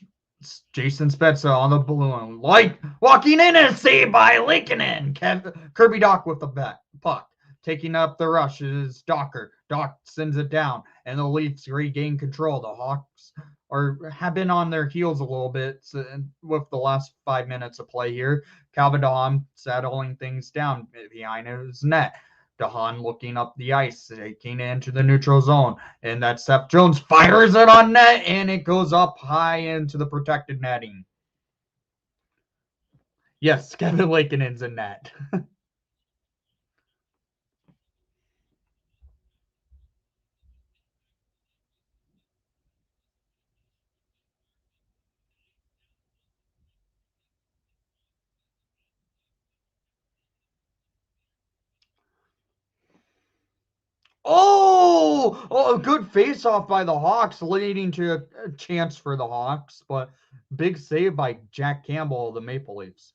Jason Spezza on the balloon, like walking in and saved by Lincoln. Kirby Dach with the puck. Taking up the rush is Docker. Doc sends it down, and the Leafs regain control. The Hawks have been on their heels a little bit with the last 5 minutes of play here. Calvin Dom settling things down behind his net. DeHaan looking up the ice, taking it into the neutral zone, and that Seth Jones fires it on net, and it goes up high into the protected netting. Yes, Kevin Lakinen's in net. Oh, a good face-off by the Hawks, leading to a chance for the Hawks, but big save by Jack Campbell of the Maple Leafs.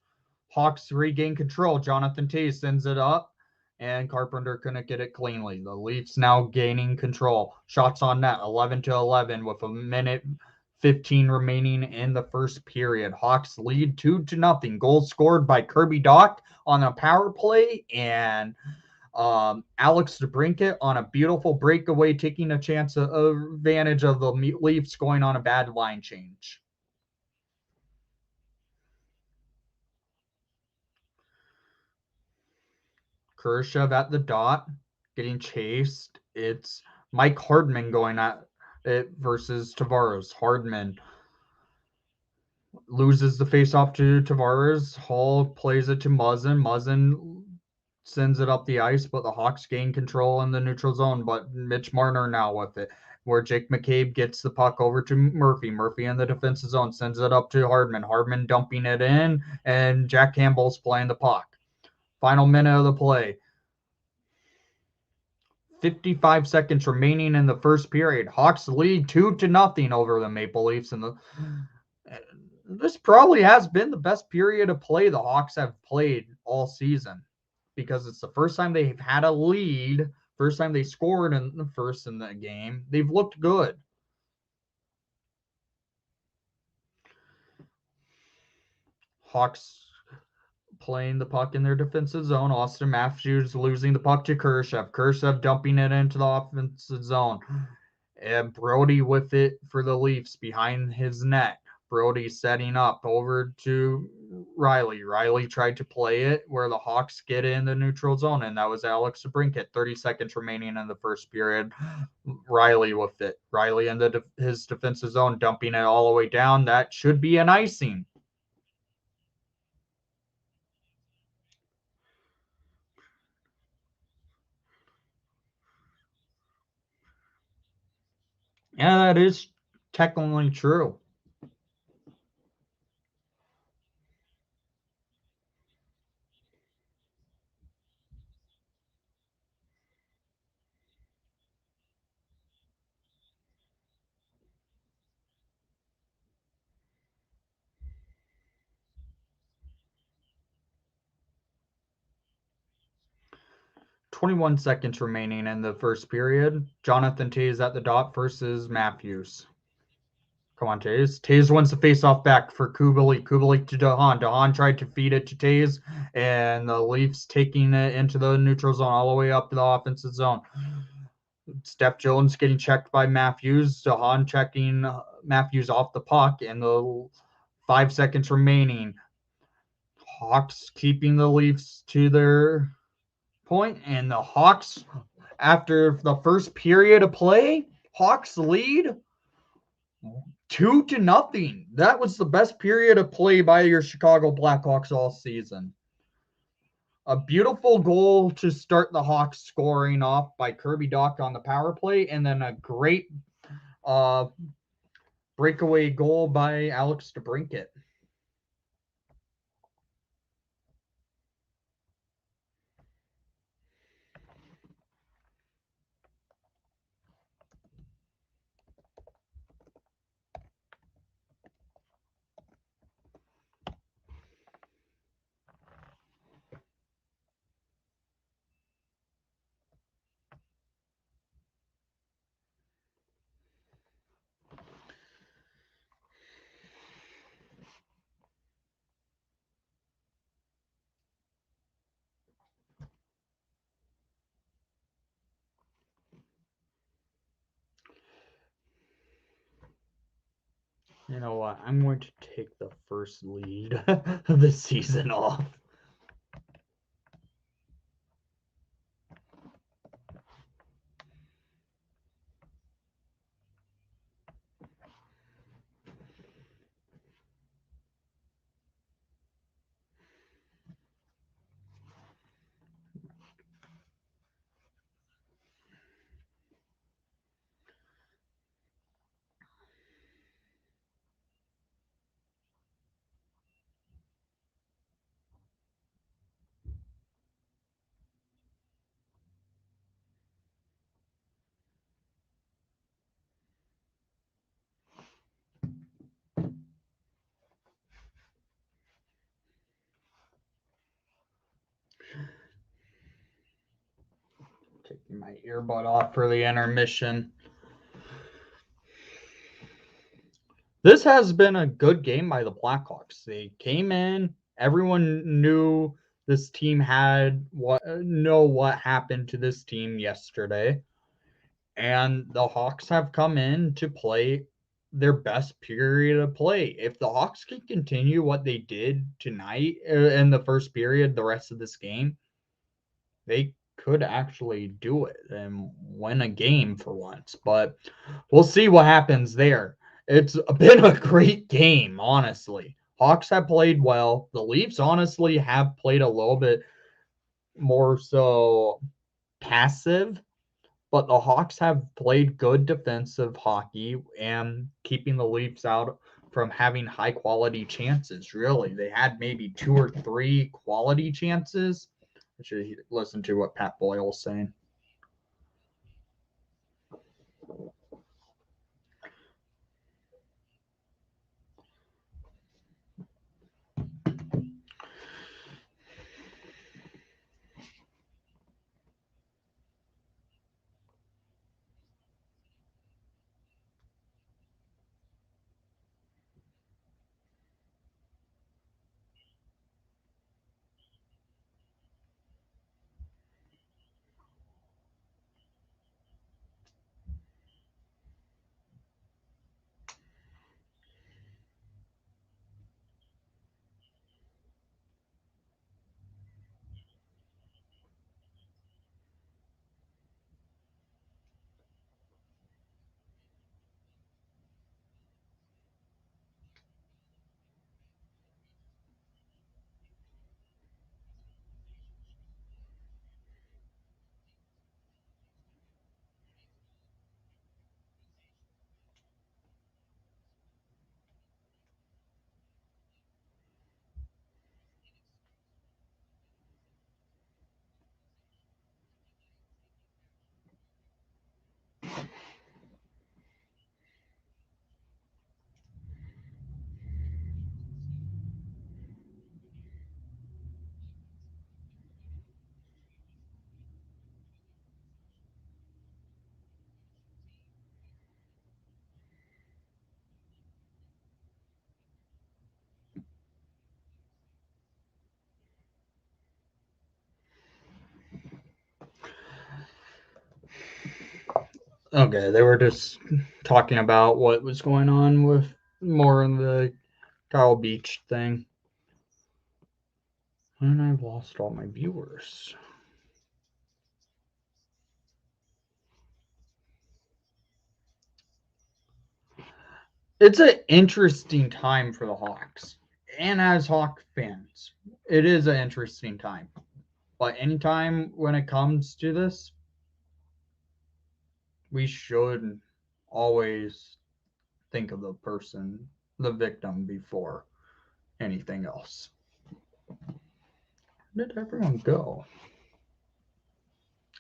Hawks regain control. Jonathan Toews sends it up, and Carpenter couldn't get it cleanly. The Leafs now gaining control. Shots on net, 11-11, with a minute 15 remaining in the first period. Hawks lead 2-0. Goals scored by Kirby Dach on a power play, and Alex DeBrincat on a beautiful breakaway, taking a chance advantage of the Leafs going on a bad line change. Khrushchev at the dot, getting chased. It's Mike Hardman going at it versus Tavares. Hardman loses the faceoff to Tavares. Hall plays it to Muzzin. Muzzin sends it up the ice, but the Hawks gain control in the neutral zone. But Mitch Marner now with it, where Jake McCabe gets the puck over to Murphy. Murphy in the defensive zone sends it up to Hardman. Hardman dumping it in, and Jack Campbell's playing the puck. Final minute of the play. 55 seconds remaining in the first period. Hawks lead 2-0 over the Maple Leafs, and this probably has been the best period of play the Hawks have played all season, because it's the first time they've had a lead, first time they scored in the game. They've looked good. Hawks playing the puck in their defensive zone. Austin Matthews losing the puck to Khrushchev. Khrushchev dumping it into the offensive zone. And Brody with it for the Leafs behind his net. Brody setting up over to Riley. Riley tried to play it where the Hawks get in the neutral zone, and that was Alex DeBrincat. 30 seconds remaining in the first period. Riley with it. Riley in his defensive zone, dumping it all the way down. That should be an icing. Yeah, that is technically true. "21 seconds remaining in the first period. Jonathan Toews at the dot versus Matthews. Come on, Toews. Toews wins the faceoff back for Kubalik. Kubalik to DeHaan. DeHaan tried to feed it to Toews, and the Leafs taking it into the neutral zone all the way up to the offensive zone. Steph Jones getting checked by Matthews. DeHaan checking Matthews off the puck, and the 5 seconds remaining. Hawks keeping the Leafs to their point, and the Hawks, after the first period of play, Hawks lead 2-0. That was the best period of play by your Chicago Blackhawks all season. A beautiful goal to start the Hawks scoring off by Kirby Dach on the power play, and then a great breakaway goal by Alex DeBrincat. You know what? I'm going to take the first lead of the season off. Taking my earbud off for the intermission. This has been a good game by the Blackhawks. They came in, everyone knew this team had what happened to this team yesterday. And the Hawks have come in to play their best period of play. If the Hawks can continue what they did tonight in the first period, the rest of this game, they could actually do it and win a game for once. But we'll see what happens there. It's been a great game, honestly. Hawks have played well. The Leafs honestly have played a little bit more so passive, but the Hawks have played good defensive hockey and keeping the Leafs out from having high quality chances. Really, they had maybe 2 or 3 quality chances. I should listen to what Pat Boyle's saying. Okay, they were just talking about what was going on with more of the Kyle Beach thing. And I've lost all my viewers. It's an interesting time for the Hawks. And as Hawk fans, it is an interesting time. But anytime when it comes to this, we should always think of the person, the victim, before anything else. Where did everyone go?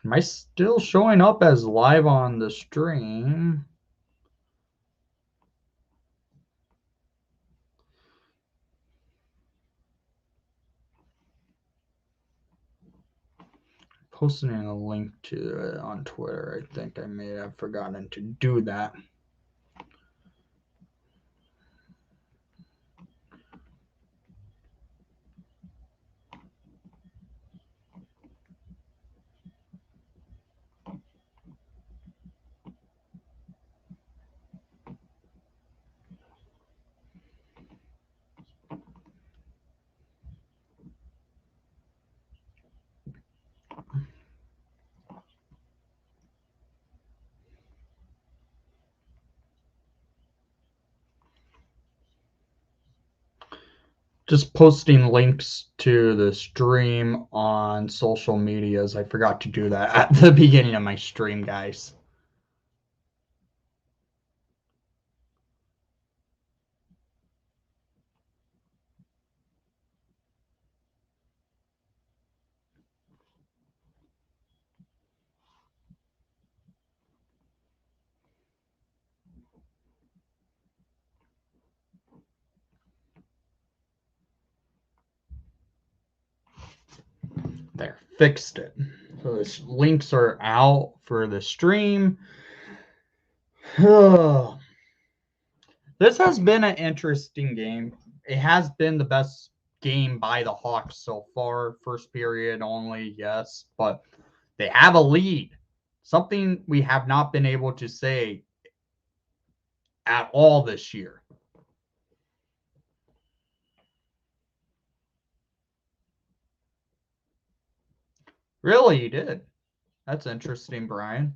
Am I still showing up as live on the stream? Posting a link to it on Twitter. I think I may have forgotten to do that. just posting links to the stream on social medias. I forgot to do that at the beginning of my stream, guys. There, fixed it. So the links are out for the stream. This has been an interesting game. It has been the best game by the Hawks so far. First period only, yes, but they have a lead. Something we have not been able to say at all this year. Really, you did. That's interesting, Brian.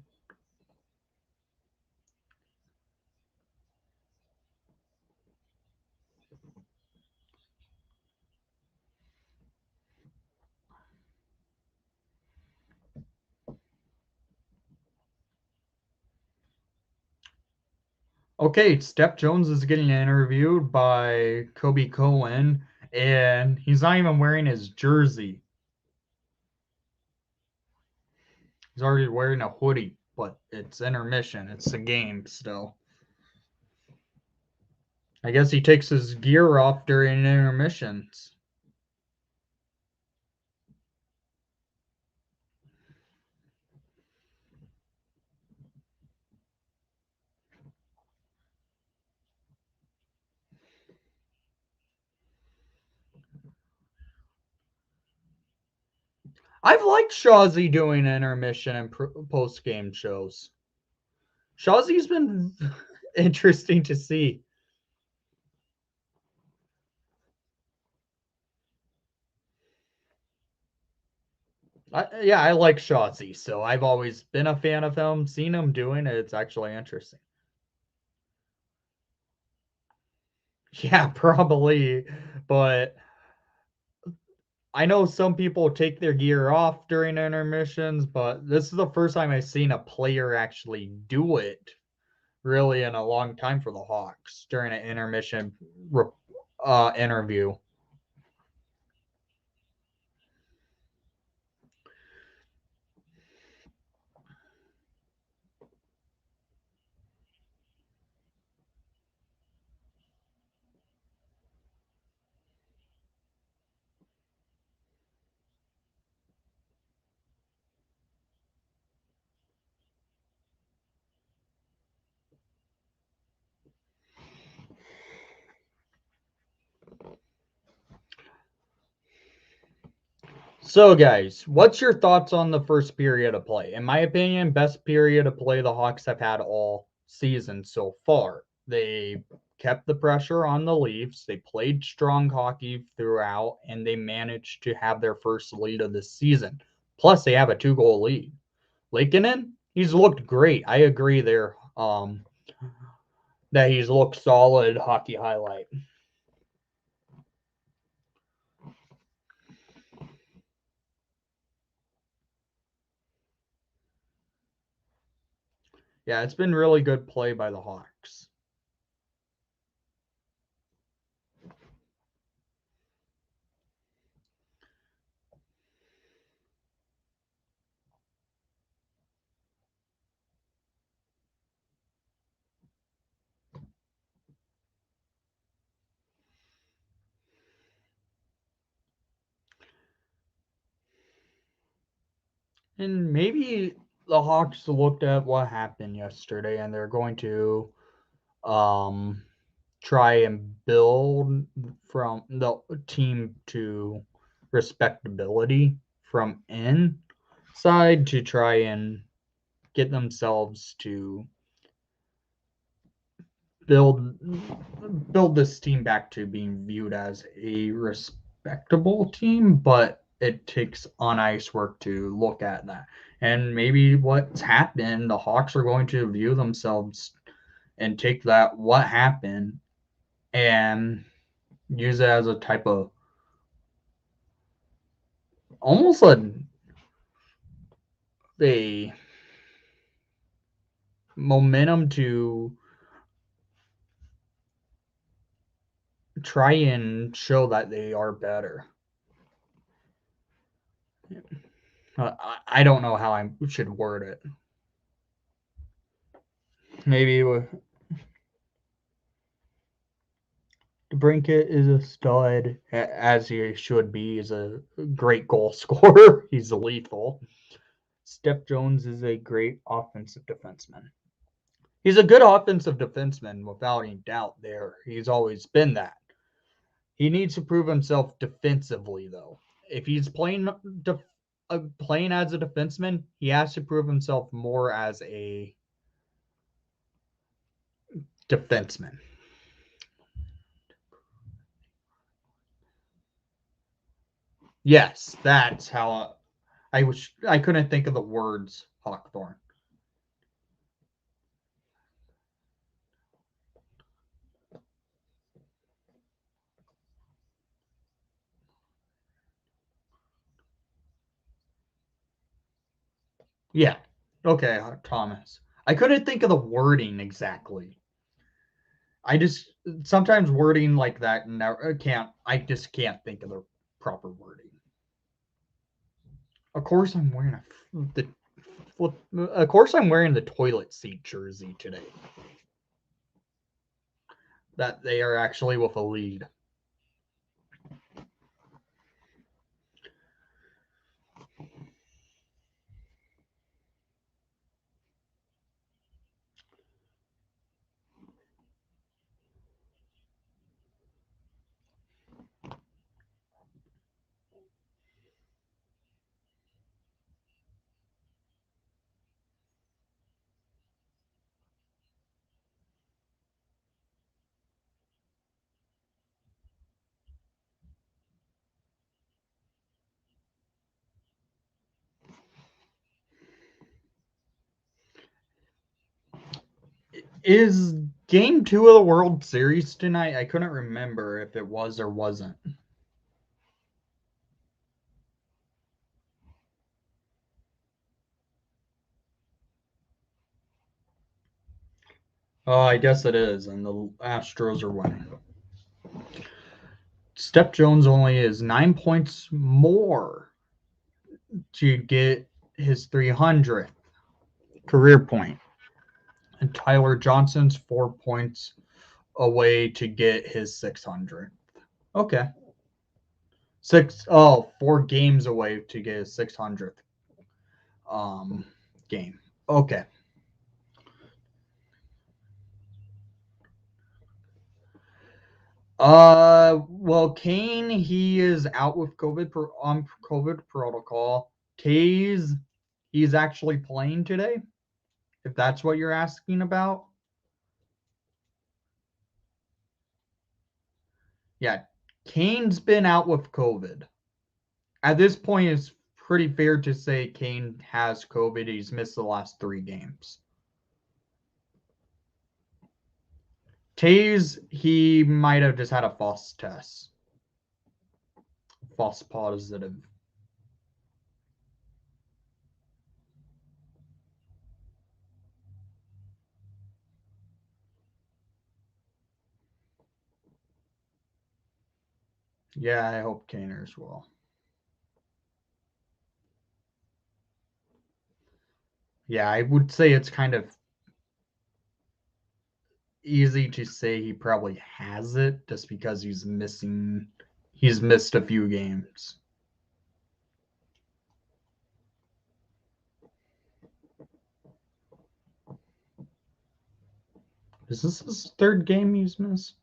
Okay, Steph Jones is getting interviewed by Kobe Cohen, and he's not even wearing his jersey. He's already wearing a hoodie, but it's intermission. It's a game still. I guess he takes his gear off during intermissions. I've liked Shawzy doing intermission and post game shows. Shawzy's been interesting to see. I like Shawzy, so I've always been a fan of him. Seen him doing it, it's actually interesting. Yeah, probably, but I know some people take their gear off during intermissions, but this is the first time I've seen a player actually do it really in a long time for the Hawks during an intermission interview. So, guys, what's your thoughts on the first period of play? In my opinion, best period of play the Hawks have had all season so far. They kept the pressure on the Leafs. They played strong hockey throughout, and they managed to have their first lead of the season. Plus, they have a 2-goal lead. Lakeinen, he's looked great. I agree there. That he's looked solid hockey highlight. Yeah, it's been really good play by the Hawks. And maybe the Hawks looked at what happened yesterday and they're going to um, try and build from the team to respectability from inside to try and get themselves to build this team back to being viewed as a respectable team, but it takes on ice work to look at that. And maybe what's happened, the Hawks are going to view themselves and take that what happened and use it as a type of almost a momentum to try and show that they are better. I don't know how I should word it. Maybe Brinkett is a stud, as he should be. He's a great goal scorer. He's lethal. Steph Jones is a great offensive defenseman. He's a good offensive defenseman without any doubt there. He's always been that. He needs to prove himself defensively, though. If he's playing as a defenseman, he has to prove himself more as a defenseman. Yes, that's how I couldn't think of the words, Hawkthorne. Yeah. Okay, Thomas. I couldn't think of the wording exactly. I just sometimes wording like that I just can't think of the proper wording. Of course I'm wearing the toilet seat jersey today. That they are actually with a lead. Is game 2 of the World Series tonight? I couldn't remember if it was or wasn't. Oh, I guess it is, and the Astros are winning. Steph Jones only is 9 points more to get his 300th career point. And Tyler Johnson's 4 points away to get his 600th. Okay. 4 games away to get his 600th game. Okay. Well, Kane, he is out with on COVID protocol. Taze, he's actually playing today, if that's what you're asking about. Yeah, Kane's been out with COVID. At this point, it's pretty fair to say Kane has COVID. He's missed the last 3 games. Taze, he might have just had a false test. False positive. Yeah, I hope Kaner's will. Yeah, I would say it's kind of easy to say he probably has it just because he's missed a few games. Is this his 3rd game he's missed?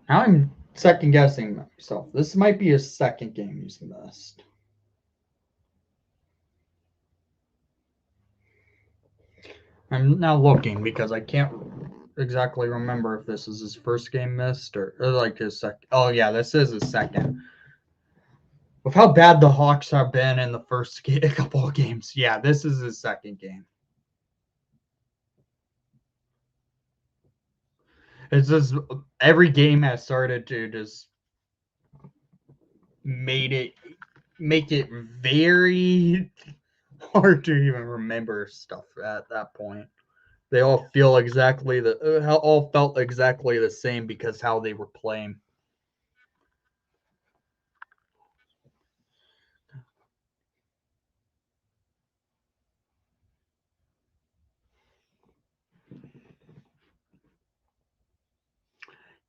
Now I'm second guessing myself. This might be his 2nd game he's missed. I'm now looking because I can't exactly remember if this is his 1st game missed or like his second. Oh yeah, this is his 2nd. With how bad the Hawks have been in the first couple of games, yeah, this is his 2nd game. It's just every game has started to just make it very hard to even remember stuff at that point. They all feel exactly all felt exactly the same because how they were playing.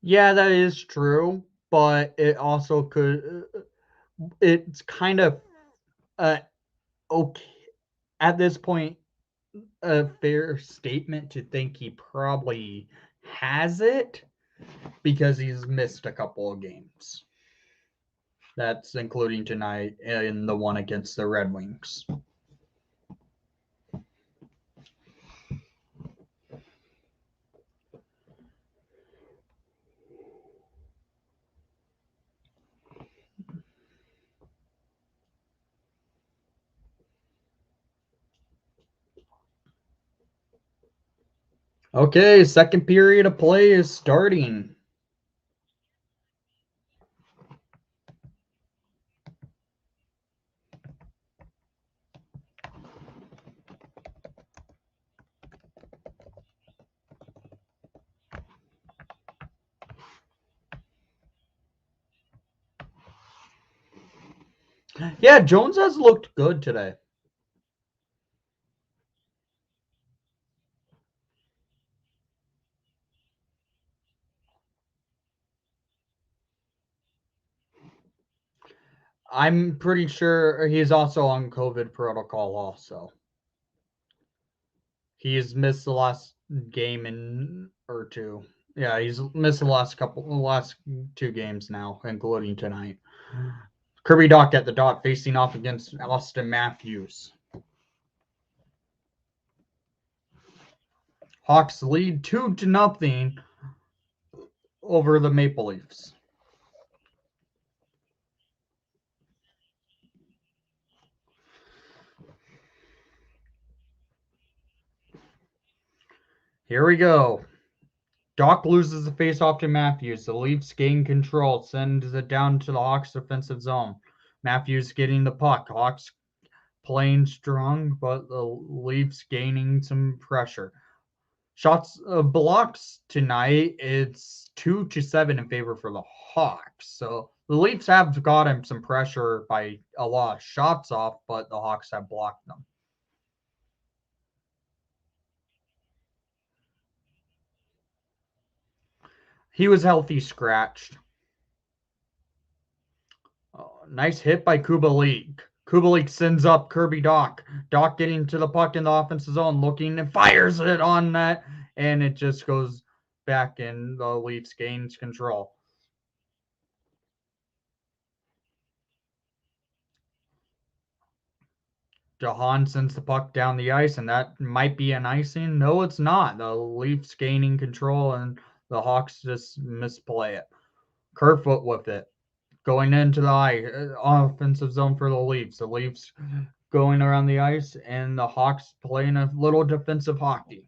Yeah, that is true, but it also could. It's kind of uh, okay at this point. A fair statement to think he probably has it because he's missed a couple of games. That's including tonight and the one against the Red Wings. Okay, second period of play is starting. Yeah, Jones has looked good today. I'm pretty sure he's also on COVID protocol also. He's missed the last game in or two. Yeah, he's missed the last two games now, including tonight. Kirby Doc at the dot facing off against Austin Matthews. Hawks lead 2-0 over the Maple Leafs. Here we go. Doc loses the faceoff to Matthews. The Leafs gain control, sends it down to the Hawks defensive zone. Matthews getting the puck. Hawks playing strong, but the Leafs gaining some pressure. Shots blocks tonight. It's 2-7 in favor for the Hawks. So the Leafs have gotten some pressure by a lot of shots off, but the Hawks have blocked them. He was healthy scratched. Oh, nice hit by Kubalik. Kubalik sends up Kirby Doc. Doc getting to the puck in the offensive zone, looking and fires it on that, and it just goes back in. The Leafs gains control. Jahan sends the puck down the ice, and that might be an icing. No, it's not. The Leafs gaining control, and the Hawks just misplay it. Kerfoot with it. Going into the offensive zone for the Leafs. The Leafs going around the ice, and the Hawks playing a little defensive hockey.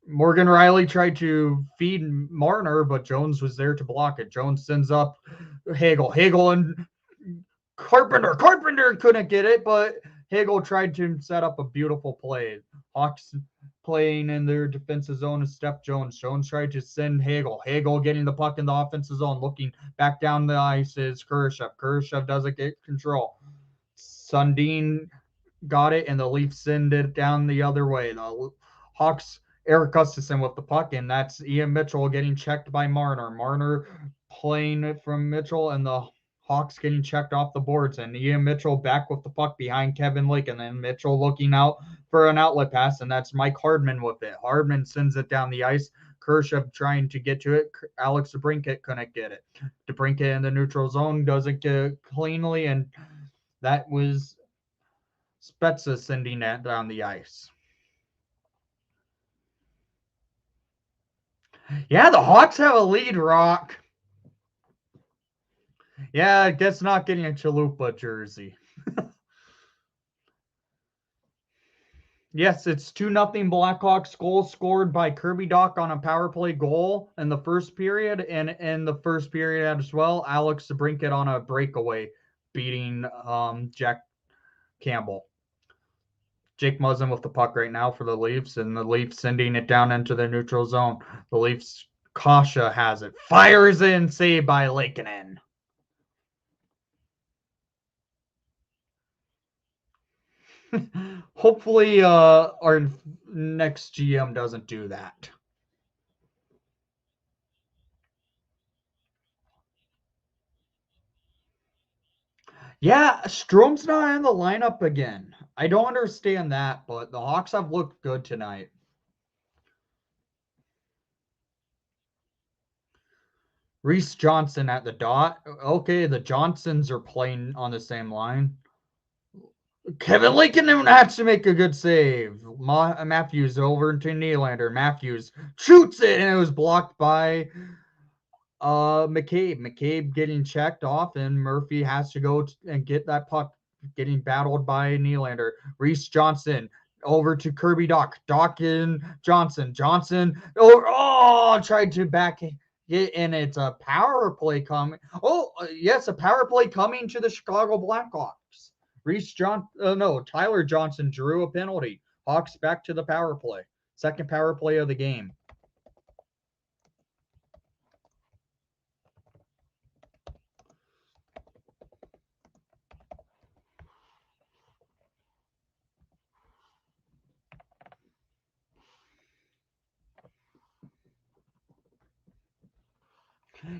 Morgan Riley tried to feed Marner, but Jones was there to block it. Jones sends up Hagel. Hagel and Carpenter. Carpenter couldn't get it, but Hagel tried to set up a beautiful play. Hawks playing in their defensive zone is Steph Jones. Jones tried to send Hagel. Hagel getting the puck in the offensive zone, looking back down the ice is Kurashev. Kurashev doesn't get control. Sundin got it, and the Leafs send it down the other way. The Hawks, Eric Gustafson with the puck, and that's Ian Mitchell getting checked by Marner. Marner playing it from Mitchell, and the Hawks getting checked off the boards, and Ian Mitchell back with the puck behind Kevin Lake, and then Mitchell looking out for an outlet pass, and that's Mike Hardman with it. Hardman sends it down the ice. Kershaw trying to get to it. Alex DeBrincat couldn't get it. DeBrincat in the neutral zone doesn't get it cleanly, and that was Spezza sending that down the ice. Yeah, the Hawks have a lead, Rock. Yeah, I guess not getting a Chalupa jersey. Yes, it's 2-0 Blackhawks. Goal scored by Kirby Dach on a power play goal in the first period, and in the first period as well, Alex DeBrincat on a breakaway, beating Jack Campbell. Jake Muzzin with the puck right now for the Leafs, and the Leafs sending it down into the neutral zone. The Leafs, Kasha has it, fires in, saved by Lakeinen. Hopefully, our next GM doesn't do that. Yeah, Strom's not in the lineup again. I don't understand that, but the Hawks have looked good tonight. Reese Johnson at the dot. Okay, the Johnsons are playing on the same line. Kevin Lincoln has to make a good save. Matthews over to Nylander. Matthews shoots it, and it was blocked by McCabe. McCabe getting checked off, and Murphy has to go and get that puck, getting battled by Nylander. Reese Johnson over to Kirby Dach. Dach and Johnson. Johnson tried to back it, and it's a power play coming. Oh, yes, a power play coming to the Chicago Blackhawks. Tyler Johnson drew a penalty. Hawks back to the power play. Second power play of the game.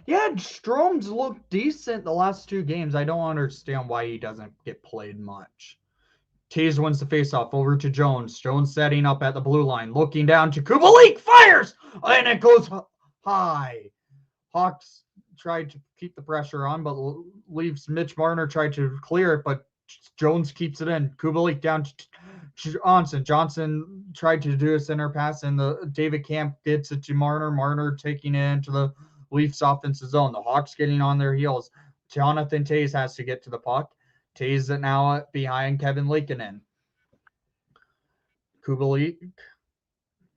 Yeah, Strome's looked decent the last two games. I don't understand why he doesn't get played much. Taves wins the faceoff over to Jones. Jones setting up at the blue line, looking down to Kubalik, fires, and it goes high. Hawks tried to keep the pressure on, but leaves Mitch Marner tried to clear it, but Jones keeps it in. Kubalik down to Johnson. Johnson tried to do a center pass, and the David Camp gets it to Marner. Marner taking it into the Leafs offensive zone. The Hawks getting on their heels. Jonathan Taves has to get to the puck. Taves it now behind Kevin Lankinen. Kubalik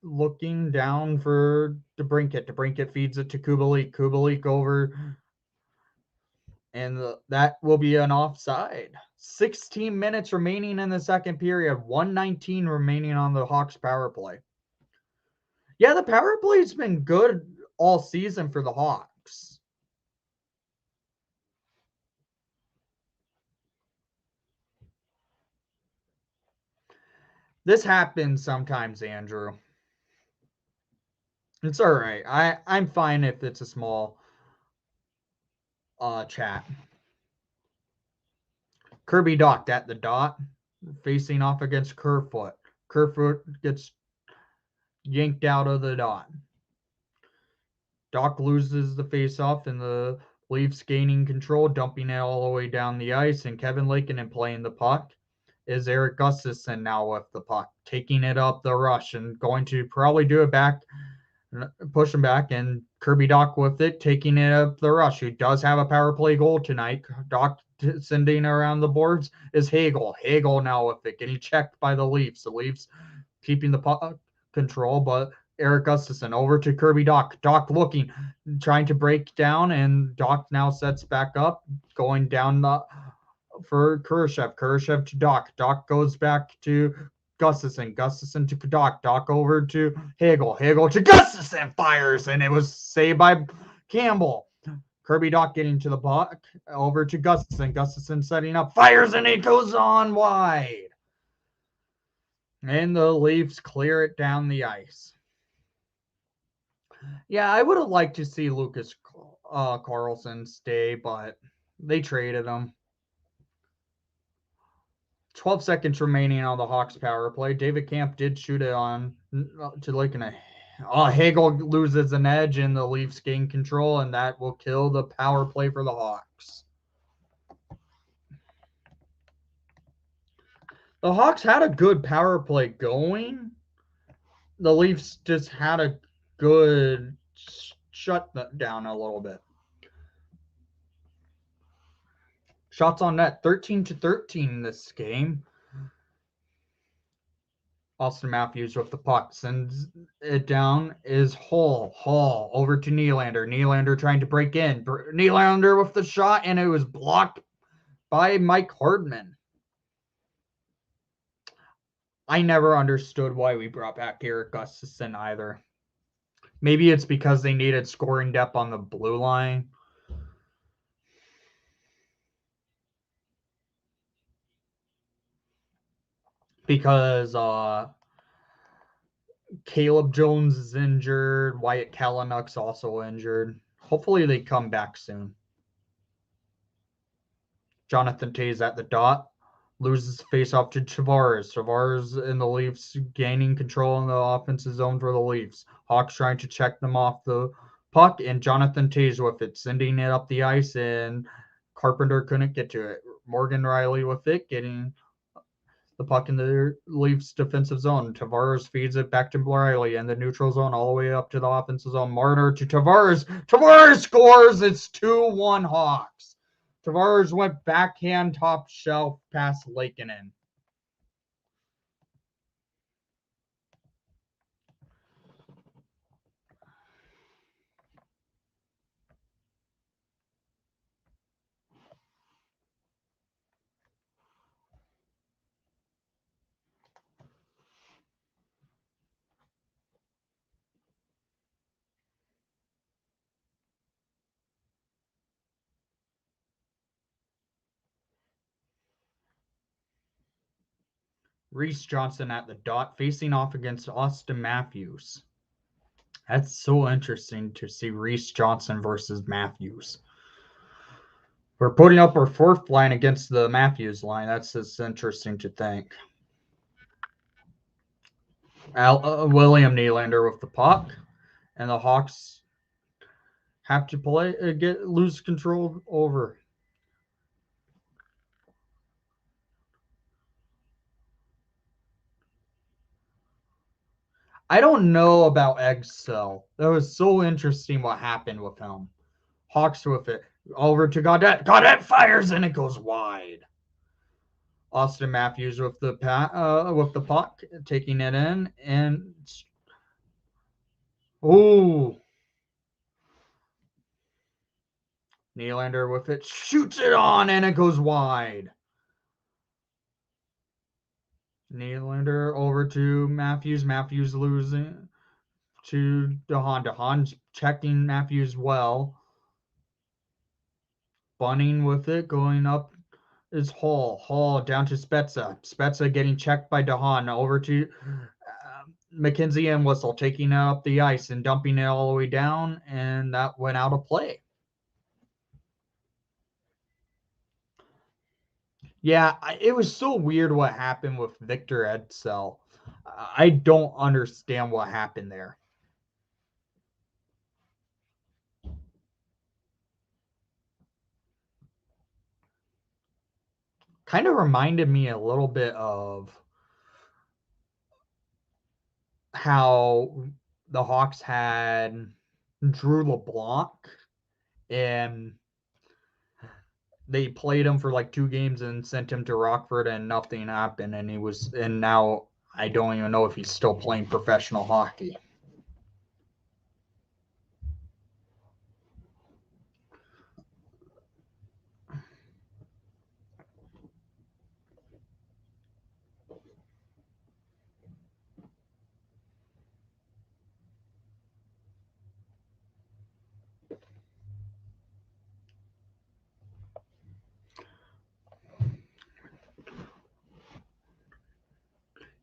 looking down for DeBrincat. DeBrincat feeds it to Kubalik. Kubalik over, and that will be an offside. 16 minutes remaining in the second period. 119 remaining on the Hawks power play. Yeah, the power play's been good all season for the Hawks. This happens sometimes, Andrew. It's all right. I'm fine if it's a small chat. Kirby Dach at the dot, facing off against Kerfoot. Kerfoot gets yanked out of the dot. Dach loses the faceoff, and the Leafs gaining control, dumping it all the way down the ice, and Kevin Lankinen playing the puck. Is Eric Gustafsson now with the puck, taking it up the rush and going to probably do it back, push him back, and Kirby Dach with it, taking it up the rush, who does have a power play goal tonight. Dach sending around the boards is Hagel. Hagel now with it, getting checked by the Leafs. The Leafs keeping the puck control, but Eric Gustafsson over to Kirby Dach. Dach looking, trying to break down, and Dach now sets back up, going down for Kurashev. Kurashev to Dach. Dach goes back to Gustafsson. Gustafsson to Dach. Dach over to Hagel. Hagel to Gustafsson. Fires, and it was saved by Campbell. Kirby Dach getting to the puck. Over to Gustafsson. Gustafsson setting up. Fires, and it goes on wide. And the Leafs clear it down the ice. Yeah, I would have liked to see Lucas Carlson stay, but they traded him. 12 seconds remaining on the Hawks power play. David Camp did shoot it on to Lankinen. Hagel loses an edge, and the Leafs gain control, and that will kill the power play for the Hawks. The Hawks had a good power play going. The Leafs just had a good shut down a little bit. Shots on net, 13-13 in this game. Austin Matthews with the puck sends it down. Is Hall over to Nylander. Nylander trying to break in. Nylander with the shot, and it was blocked by Mike Hardman. I never understood why we brought back Eric Gustafsson either. Maybe it's because they needed scoring depth on the blue line. Because Caleb Jones is injured. Wyatt Kalynuk's also injured. Hopefully they come back soon. Jonathan Toews at the dot. Loses face off to Tavares. Tavares in the Leafs gaining control in the offensive zone for the Leafs. Hawks trying to check them off the puck, and Jonathan Toews with it, sending it up the ice, and Carpenter couldn't get to it. Morgan Riley with it, getting the puck in the Leafs defensive zone. Tavares feeds it back to Riley in the neutral zone all the way up to the offensive zone. Marner to Tavares. Tavares scores. It's 2-1 Hawks. Tavares went backhand top shelf past Lakeinen. Reese Johnson at the dot, facing off against Austin Matthews. That's so interesting to see Reese Johnson versus Matthews. We're putting up our fourth line against the Matthews line. That's just interesting to think. William Nylander with the puck, and the Hawks have to lose control over. I don't know about Eggcell. That was so interesting what happened with him. Hawks with it. Over to Gaudette. Gaudette fires and it goes wide. Austin Matthews with the puck, taking it in, and Nylander with it, shoots it on, and it goes wide. Nylander over to Matthews. Matthews losing to DeHaan. DeHaan's checking Matthews well. Bunning with it, going up is Hall. Hall down to Spezza. Spezza getting checked by DeHaan. Over to McKenzie and Whistle, taking it up the ice and dumping it all the way down, and that went out of play. Yeah, it was so weird what happened with Victor Edsel. I don't understand what happened there. Kind of reminded me a little bit of how the Hawks had Drew LeBlanc, and they played him for like 2 games and sent him to Rockford, and nothing happened. And now I don't even know if he's still playing professional hockey.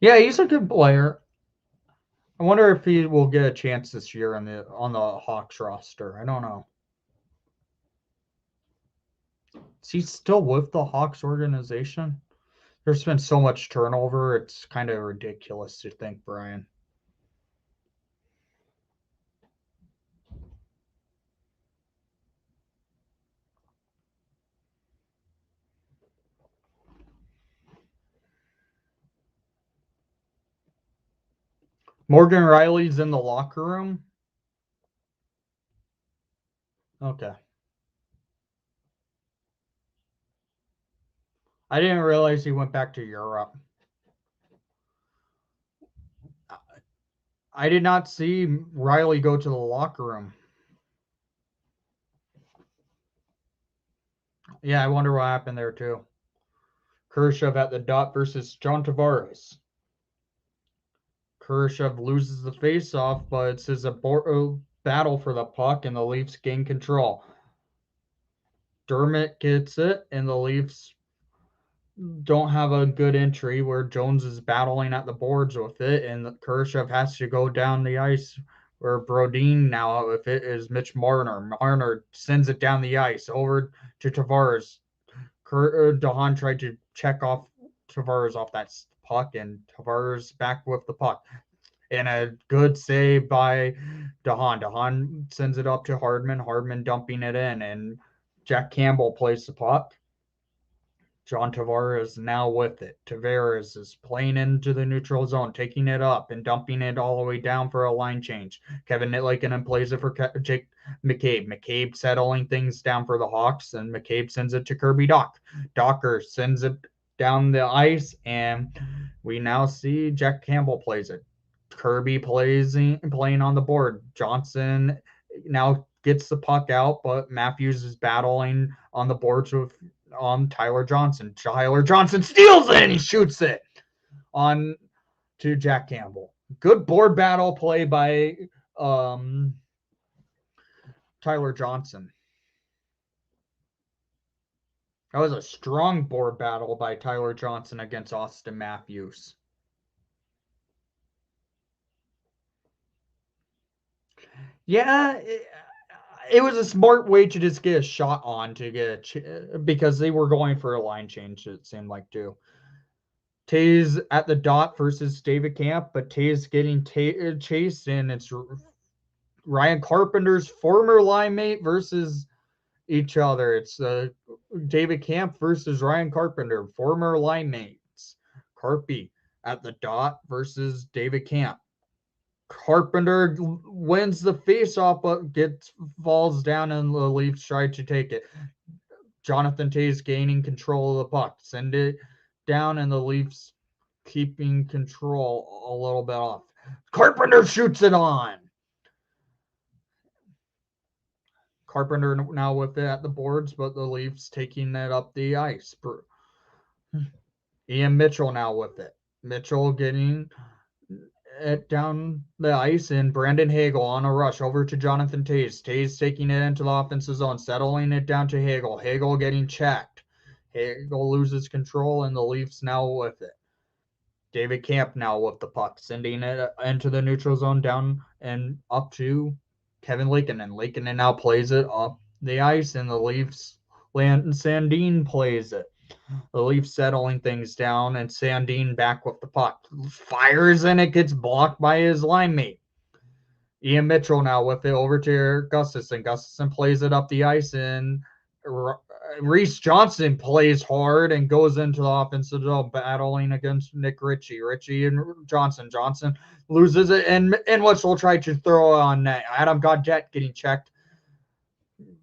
Yeah, he's a good player. I wonder if he will get a chance this year on the Hawks roster. I don't know. Is he still with the Hawks organization? There's been so much turnover. It's kind of ridiculous to think, Brian. Morgan Riley's in the locker room. Okay. I didn't realize he went back to Europe. I did not see Riley go to the locker room. Yeah, I wonder what happened there too. Khrushchev at the dot versus John Tavares. Khrushchev loses the faceoff, but it's his battle for the puck, and the Leafs gain control. Dermott gets it, and the Leafs don't have a good entry where Jones is battling at the boards with it, and Khrushchev has to go down the ice. Where Brodin now with it is Mitch Marner. Marner sends it down the ice over to Tavares. Dahan tried to check off Tavares off that puck, and Tavares back with the puck. And a good save by Dahan. Dahan sends it up to Hardman. Hardman dumping it in, and Jack Campbell plays the puck. John Tavares now with it. Tavares is playing into the neutral zone, taking it up and dumping it all the way down for a line change. Kevin Nitlaken plays it for Jake McCabe. McCabe settling things down for the Hawks, and McCabe sends it to Kirby Dach. Docker sends it down the ice, and we now see Jack Campbell plays it. Kirby playing on the board. Johnson now gets the puck out, but Matthews is battling on the boards with Tyler Johnson. Tyler Johnson steals it and he shoots it on to Jack Campbell. Good board battle play by Tyler Johnson. That was a strong board battle by Tyler Johnson against Austin Matthews. Yeah, it was a smart way to just get a shot on to get because they were going for a line change, it seemed like, too. Tays at the dot versus David Camp, but Tays getting chased, and it's Ryan Carpenter's former line mate versus each other. It's David Camp versus Ryan Carpenter, former line mates. Carpy at the dot versus David Camp. Carpenter wins the faceoff, but falls down, and the Leafs try to take it. Jonathan Tays gaining control of the puck, send it down, and the Leafs keeping control a little bit off. Carpenter shoots it on. Carpenter now with it at the boards, but the Leafs taking it up the ice. Ian Mitchell now with it. Mitchell getting it down the ice, and Brandon Hagel on a rush over to Jonathan Tays. Tays taking it into the offensive zone, settling it down to Hagel. Hagel getting checked. Hagel loses control, and the Leafs now with it. David Camp now with the puck, sending it into the neutral zone down and up to Kevin Lakeinen. Lakeinen now plays it up the ice, and the Leafs, Landon Sandin plays it. The Leafs settling things down, and Sandin back with the puck. Fires, and it gets blocked by his line mate. Ian Mitchell now with it over to Gustafson. Gustafson plays it up the ice, and Reese Johnson plays hard and goes into the offensive zone, battling against Nick Ritchie. Ritchie and Johnson. Johnson loses it, and Mitchell tried to throw it on net. Adam Gaudette getting checked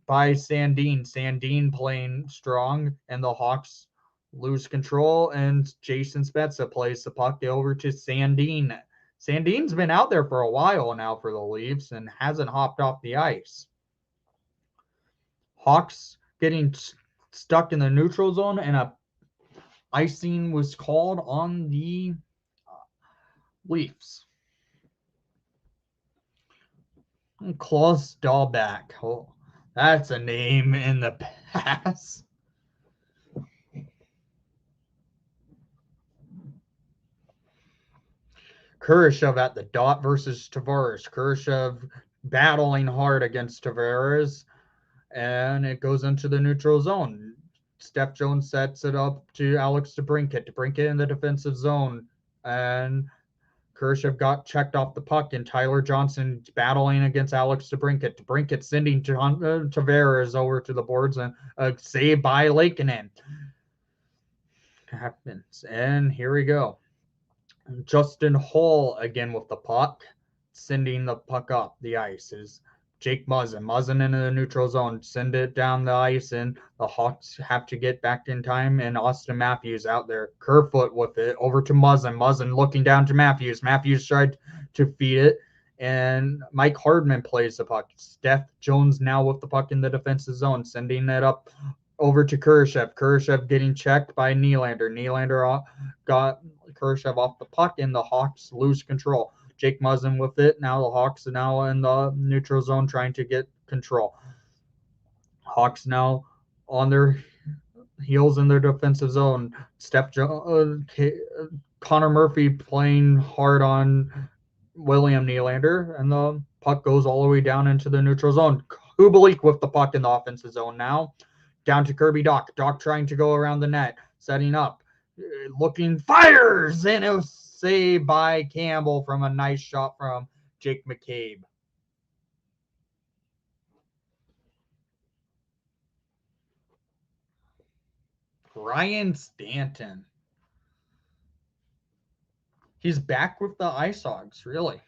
by Sandin. Sandin playing strong, and the Hawks lose control, and Jason Spezza plays the puck over to Sandin. Sandin's been out there for a while now for the Leafs and hasn't hopped off the ice. Hawks getting stuck in the neutral zone, and a icing was called on the Leafs. Klaus Dahlback. Oh, that's a name in the past. Khrushchev at the dot versus Tavares. Khrushchev battling hard against Tavares, and it goes into the neutral zone. Steph Jones sets it up to Alex DeBrincat. DeBrincat in the defensive zone, and Khrushchev got checked off the puck, and Tyler Johnson battling against Alex DeBrincat. DeBrincat sending Tavares over to the boards, and a save by Lakeinen happens. And here we go. Justin Hall again with the puck, sending the puck up the ice. Is Jake Muzzin into the neutral zone, send it down the ice, and the Hawks have to get back in time. And Austin Matthews out there, Kerfoot with it over to Muzzin looking down to Matthews. Matthews tried to feed it, and Mike Hardman plays the puck. Steph Jones now with the puck in the defensive zone, sending it up over to Kurashev. Kurashev getting checked by Nylander. Nylander got Kurashev off the puck, and the Hawks lose control. Jake Muzzin with it. Now the Hawks are now in the neutral zone trying to get control. Hawks now on their heels in their defensive zone. Connor Murphy playing hard on William Nylander, and the puck goes all the way down into the neutral zone. Kubalik with the puck in the offensive zone now. Down to Kirby Dach. Dach trying to go around the net, setting up, looking, fires, and it was saved by Campbell from a nice shot from Jake McCabe. Ryan Stanton. He's back with the Ice Hogs, really.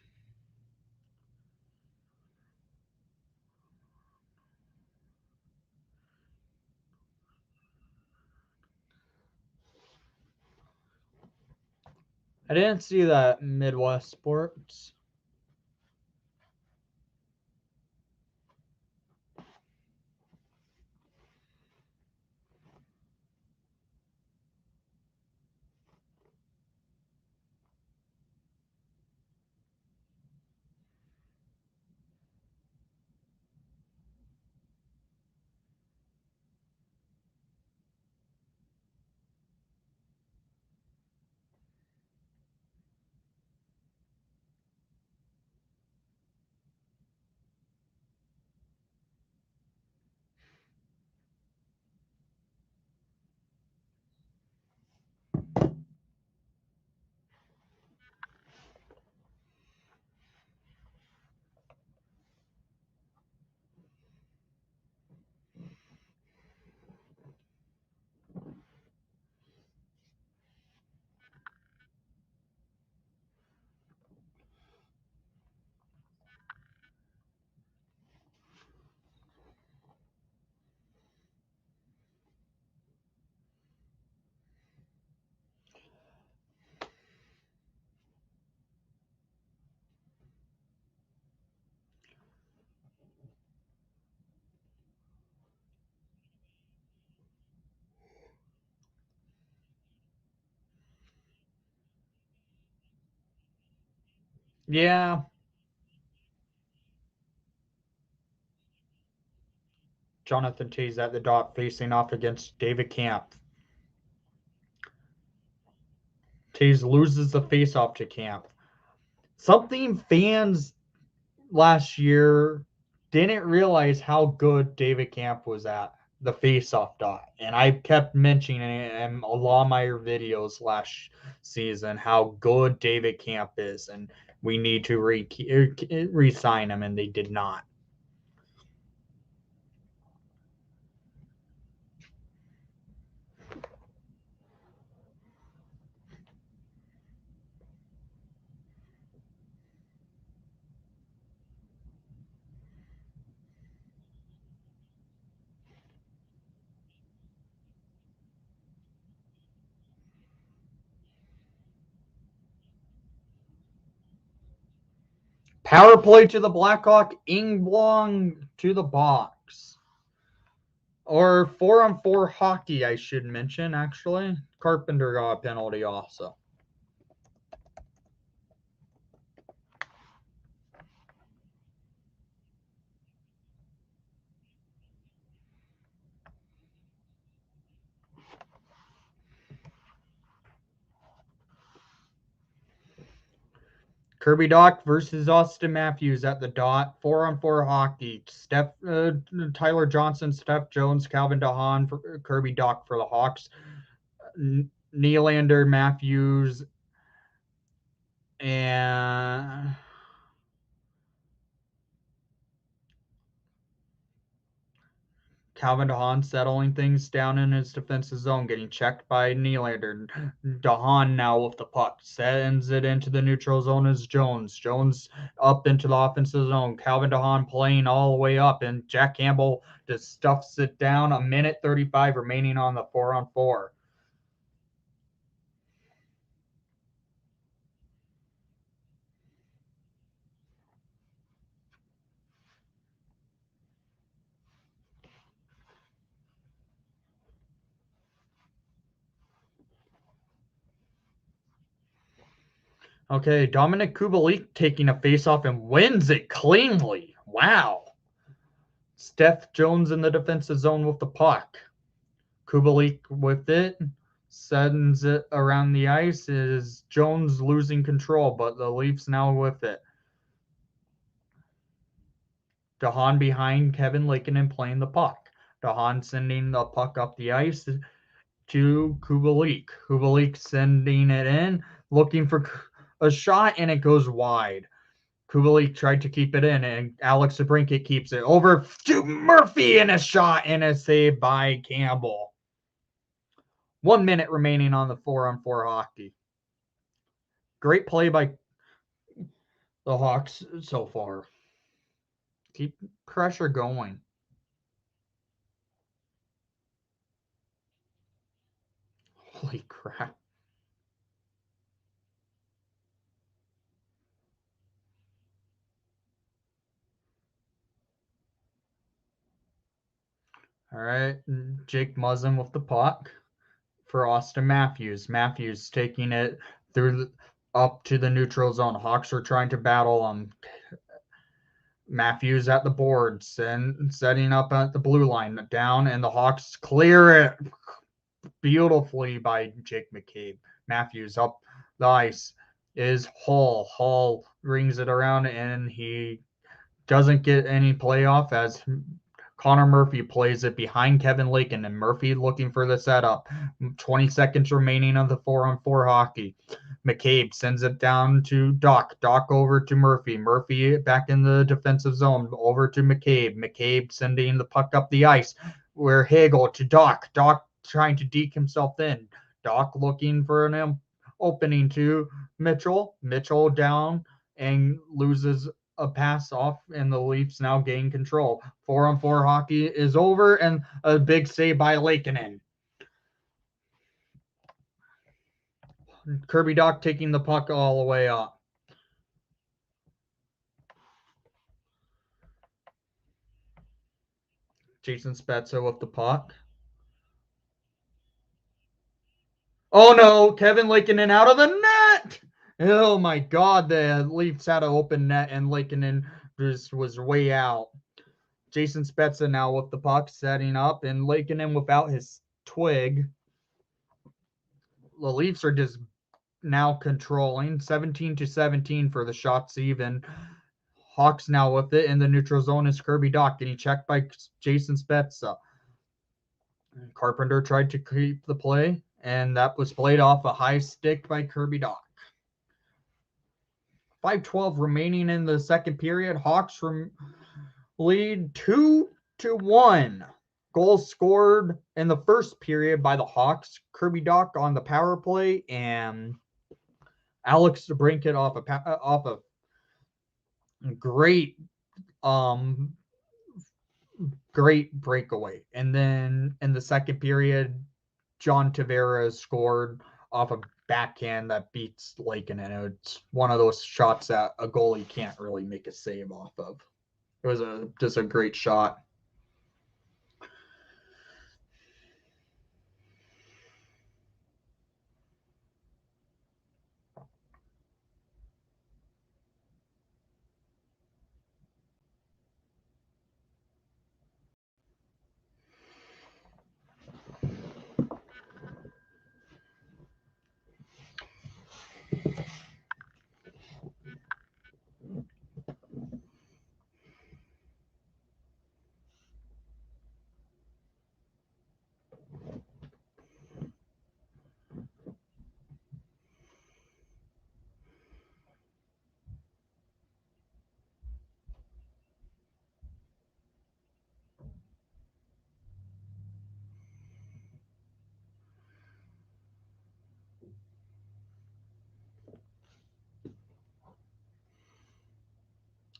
I didn't see that Midwest Sports. Yeah. Jonathan Tays at the dot facing off against David Camp. Tays loses the face-off to Camp. Something fans last year didn't realize how good David Camp was at the face-off dot. And I kept mentioning it in a lot of my videos last season how good David Camp is, and we need to re-sign him, and they did not. Power play to the Blackhawk, Ingblong to the box. Or 4-on-4 hockey, I should mention, actually. Carpenter got a penalty also. Kirby Dach versus Austin Matthews at the dot. 4-on-4 hockey. Tyler Johnson, Steph Jones, Calvin DeHaan, for Kirby Dach for the Hawks. Nylander, Matthews, and Calvin DeHaan settling things down in his defensive zone, getting checked by Nylander. DeHaan now with the puck, sends it into the neutral zone as Jones. Jones up into the offensive zone. Calvin DeHaan playing all the way up, and Jack Campbell just stuffs it down. A minute 35 remaining on the 4-on-4. Okay, Dominic Kubalik taking a faceoff and wins it cleanly. Wow. Steph Jones in the defensive zone with the puck. Kubalik with it, sends it around the ice. Is Jones losing control, but the Leafs now with it. DeHaan behind Kevin Lankinen playing the puck. DeHaan sending the puck up the ice to Kubalik. Kubalik sending it in, looking for a shot, and it goes wide. Kubalik tried to keep it in, and Alex DeBrincat keeps it over to Murphy, and a shot and a save by Campbell. 1 minute remaining on the 4-on-4 hockey. Great play by the Hawks so far. Keep pressure going. Holy crap. All right, Jake Muzzin with the puck for Austin Matthews. Matthews taking it through up to the neutral zone. Hawks are trying to battle him. Matthews at the boards and setting up at the blue line down, and the Hawks clear it beautifully by Jake McCabe. Matthews up the ice is Hall. Hall rings it around, and he doesn't get any playoff as Connor Murphy plays it behind Kevin Lakin, and Murphy looking for the setup. 20 seconds remaining of the 4-on-4 hockey. McCabe sends it down to Doc. Doc over to Murphy. Murphy back in the defensive zone. Over to McCabe. McCabe sending the puck up the ice. Where Hagel to Doc. Doc trying to deke himself in. Doc looking for an opening to Mitchell. Mitchell down and loses a pass off, and the Leafs now gain control. 4-on-4 hockey is over, and a big save by Lankinen. Kirby Doc taking the puck all the way up. Jason Spezza with the puck. Oh no, Kevin Lankinen out of the net! Oh my god, the Leafs had an open net, and Lankinen just was way out. Jason Spezza now with the puck setting up, and Lankinen without his twig. The Leafs are just now controlling 17-17 for the shots even. Hawks now with it in the neutral zone is Kirby Doc getting checked by Jason Spezza. Carpenter tried to keep the play, and that was played off a high stick by Kirby Doc. 5:12 remaining in the second period. Hawks lead 2-1. Goals scored in the first period by the Hawks. Kirby Doc on the power play, and Alex DeBrincat off a great great breakaway. And then in the second period, John Tavares scored off a backhand that beats Lakin, and it's one of those shots that a goalie can't really make a save off of. It was just a great shot.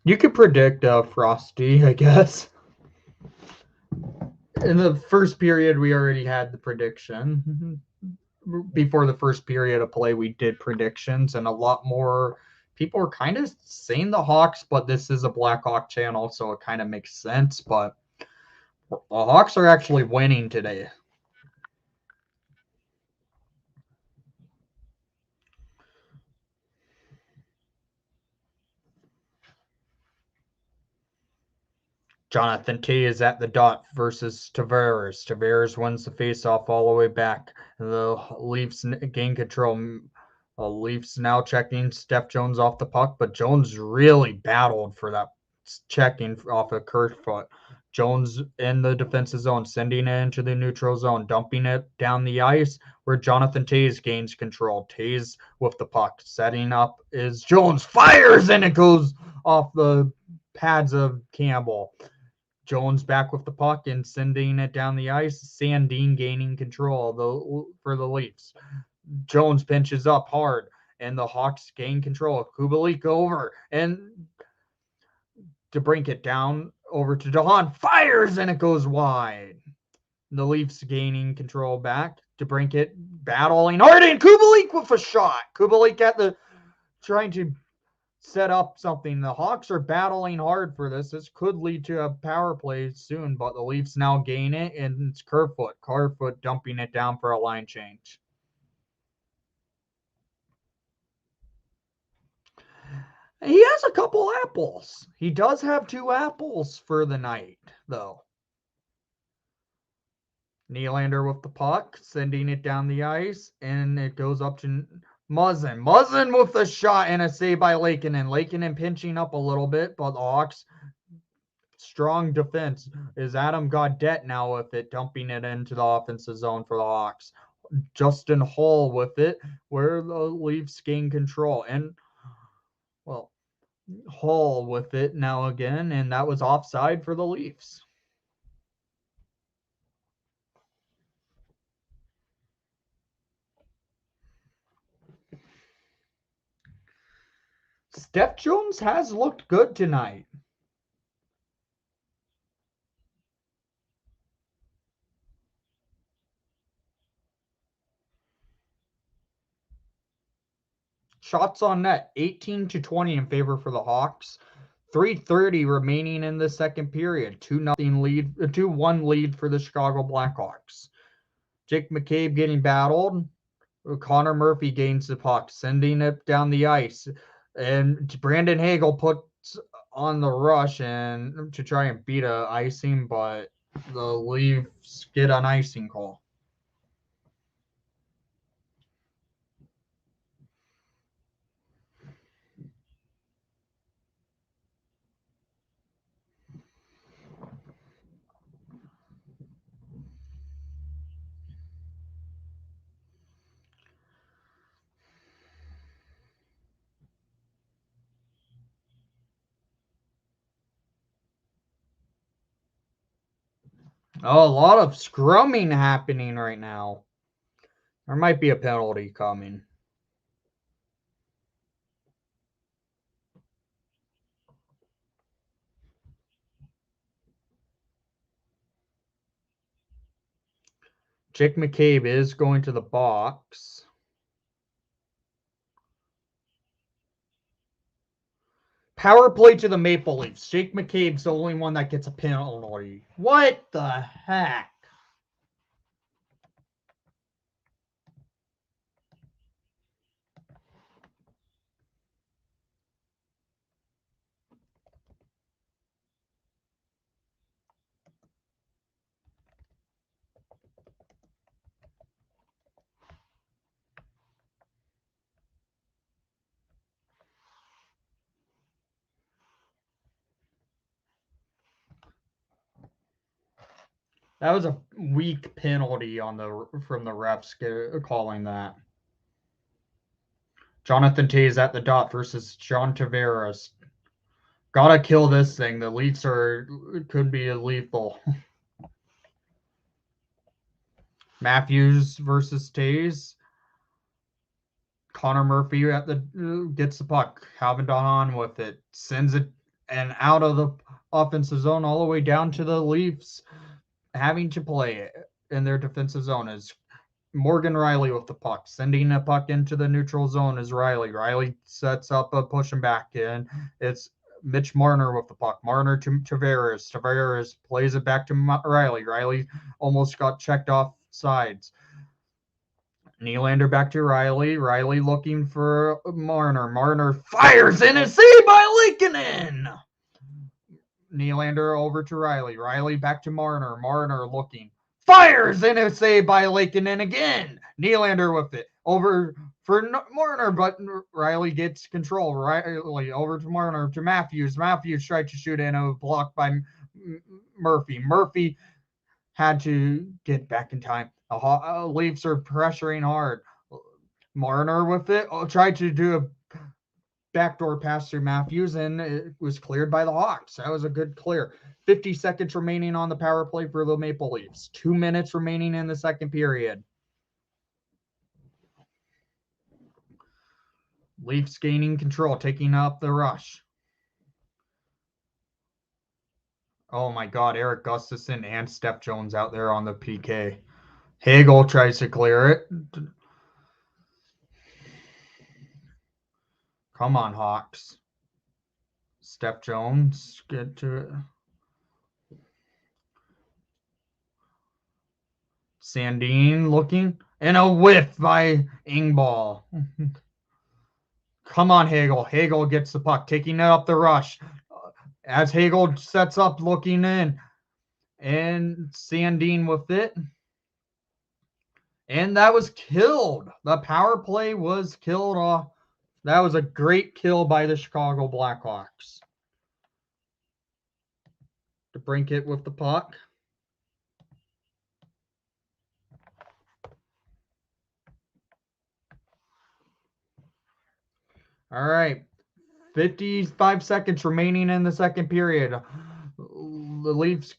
You could predict Frosty, I guess. In the first period, we already had the prediction. Before the first period of play, we did predictions, and a lot more people are kind of saying the Hawks, but this is a Blackhawk channel, so it kind of makes sense. But the Hawks are actually winning today. Jonathan T is at the dot versus Tavares. Tavares wins the faceoff all the way back. The Leafs gain control. Leafs now checking Steph Jones off the puck, but Jones really battled for that checking off of Kerfoot. Jones in the defensive zone, sending it into the neutral zone, dumping it down the ice where Jonathan Toews gains control. Toews with the puck, setting up is Jones, fires, and it goes off the pads of Campbell. Jones back with the puck and sending it down the ice. Sandin gaining control for the Leafs. Jones pinches up hard, and the Hawks gain control. Kubalik over, and to bring it down over to DeHaan. Fires, and it goes wide. The Leafs gaining control back. To bring it, battling hard, and Kubalik with a shot. Kubalik at the trying to set up something. The Hawks are battling hard for this. This could lead to a power play soon, but the Leafs now gain it, and it's Kerfoot. Kerfoot dumping it down for a line change. He has a couple apples. He does have 2 apples for the night, though. Nylander with the puck, sending it down the ice, and it goes up to Muzzin. Muzzin with the shot and a save by Lakeinen. Lakeinen pinching up a little bit, but the Hawks strong defense is Adam Gaudette now with it, dumping it into the offensive zone for the Hawks. Justin Hall with it, where the Leafs gain control. And, well, Hall with it now again, and that was offside for the Leafs. Steph Jones has looked good tonight. Shots on net, 18-20 in favor for the Hawks. 3:30 remaining in the second period. 2-0 lead, 2-1 lead for the Chicago Blackhawks. Jake McCabe getting battled. Connor Murphy gains the puck, sending it down the ice. And Brandon Hagel puts on the rush and to try and beat a icing, but the Leafs get an icing call. Oh, a lot of scrumming happening right now. There might be a penalty coming. Jake McCabe is going to the box. Power play to the Maple Leafs. Jake McCabe's the only one that gets a penalty. What the heck? That was a weak penalty on from the refs calling that. Jonathan Toews at the dot versus John Tavares. Gotta kill this thing. The Leafs could be lethal. Matthews versus Toews. Connor Murphy gets the puck. Calvin DeHaan with it. Sends it and out of the offensive zone all the way down to the Leafs having to play it in their defensive zone is Morgan Riley with the puck, sending a puck into the neutral zone is Riley. Riley sets up a push him back in. It's Mitch Marner with the puck. Marner to Tavares. Tavares plays it back to Riley. Riley almost got checked off sides. Nylander back to Riley. Riley looking for Marner. Marner fires in a save by Linkinen. Nylander over to Riley. Riley back to Marner. Marner looking. Fires in a save by Linkinen again. Nylander with it. Over for Marner, but Riley gets control. Riley over to Marner to Matthews. Matthews tried to shoot in a block by Murphy. Murphy had to get back in time. The Leafs are pressuring hard. Marner with it. Tried to do a backdoor pass through Matthews, and it was cleared by the Hawks. That was a good clear. 50 seconds remaining on the power play for the Maple Leafs. 2 minutes remaining in the second period. Leafs gaining control, taking up the rush. Oh my God, Eric Gustafsson and Steph Jones out there on the PK. Hagel tries to clear it. Come on, Hawks. Steph Jones, get to it. Sandin looking, and a whiff by Engvall. Come on, Hagel. Hagel gets the puck, taking it up the rush. As Hagel sets up, looking in, and Sandin with it. And that was killed. The power play was killed off. That was a great kill by the Chicago Blackhawks. DeBrincat with the puck. All right. 55 seconds remaining in the second period. The Leafs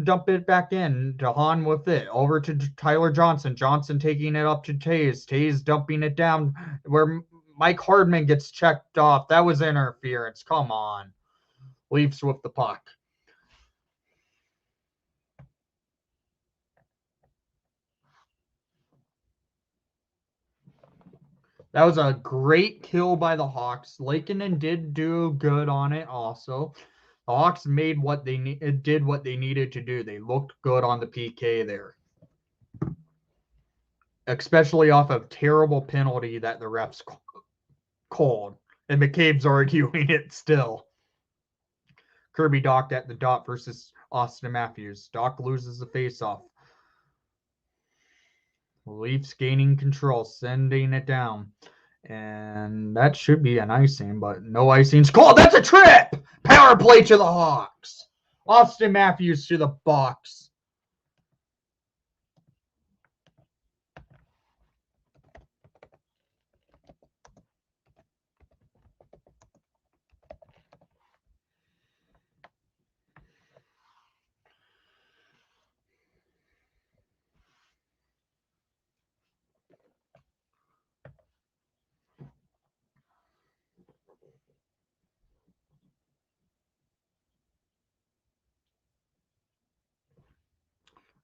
dump it back in. DeHaan with it. Over to Tyler Johnson. Johnson taking it up to Taves. Taves dumping it down where Mike Hardman gets checked off. That was interference. Come on. Leafs with the puck. That was a great kill by the Hawks. Lakeinen did do good on it also. The Hawks made what they did what they needed to do. They looked good on the PK there. Especially off a terrible penalty that the refs called. And McCabe's arguing it still. Kirby Dach at the dot versus Austin Matthews. Dach loses the faceoff. Leafs gaining control, sending it down. And that should be an icing, but no icing's called. That's a trip! Power play to the Hawks. Austin Matthews to the box.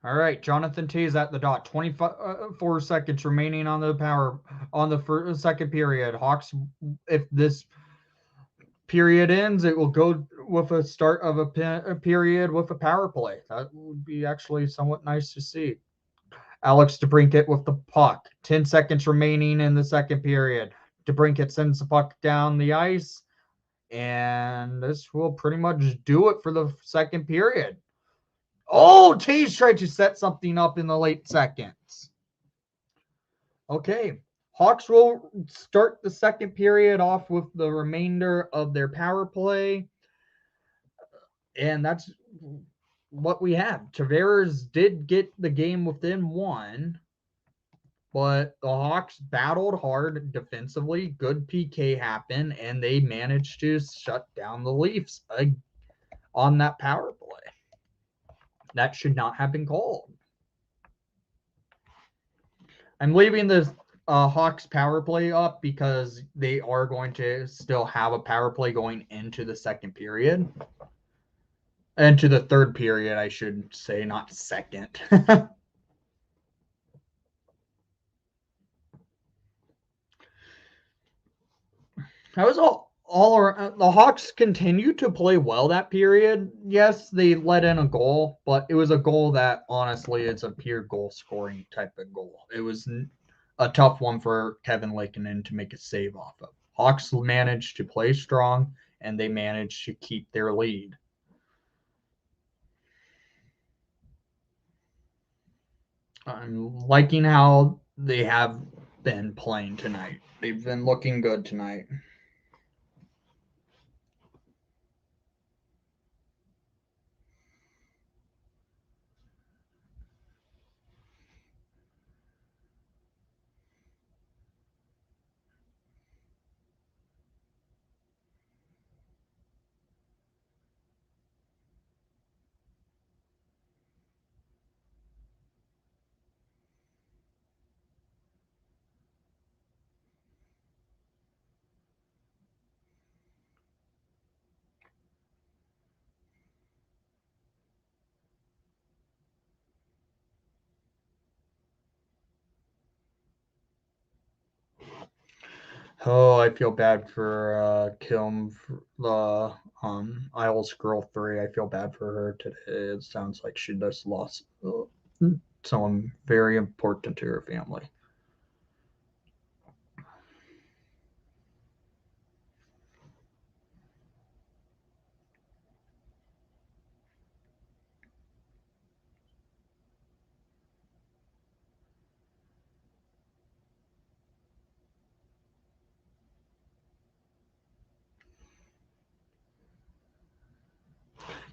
All right, Jonathan Toews at the dot. 24 seconds remaining on the second period. Hawks, if this period ends, it will go with a start of a period with a power play. That would be actually somewhat nice to see. Alex DeBrincat with the puck. 10 seconds remaining in the second period. DeBrincat sends the puck down the ice, and this will pretty much do it for the second period. Oh, Toews tried to set something up in the late seconds. Okay, Hawks will start the second period off with the remainder of their power play. And that's what we have. Tavares did get the game within one, but the Hawks battled hard defensively. Good PK happened, and they managed to shut down the Leafs on that power play. That should not have been called. I'm leaving the Hawks power play up because they are going to still have a power play going into the second period. Into the third period, I should say, not second. That was all around. The Hawks continued to play well that period. Yes, they let in a goal, but it was a goal that honestly it's a pure goal scoring type of goal. It was a tough one for Kevin Lakeinen to make a save off of. Hawks managed to play strong and they managed to keep their lead. I'm liking how they have been playing tonight. They've been looking good tonight. Oh, I feel bad for Kim, the Isles Girl 3. I feel bad for her today. It sounds like she just lost someone very important to her family.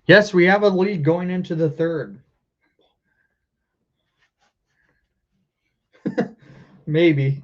Yes, we have a lead going into the third. Maybe.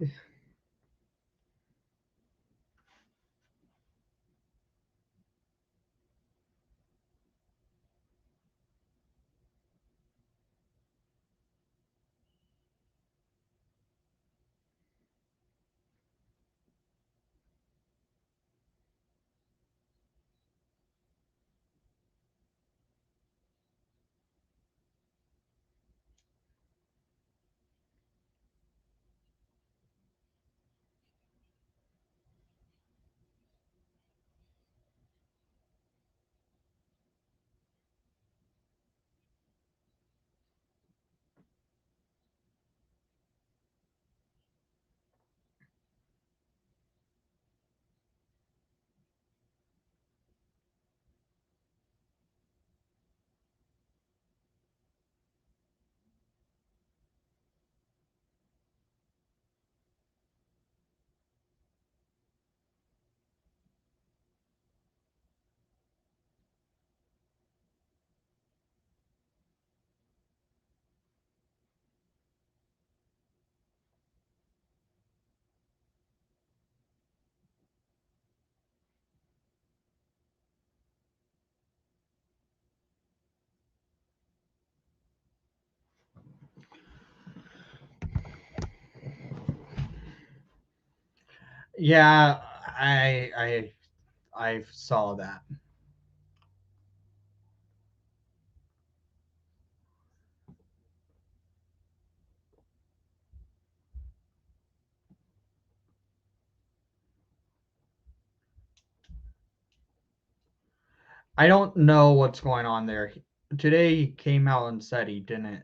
Yeah, I saw that. I don't know what's going on there. Today he came out and said he didn't.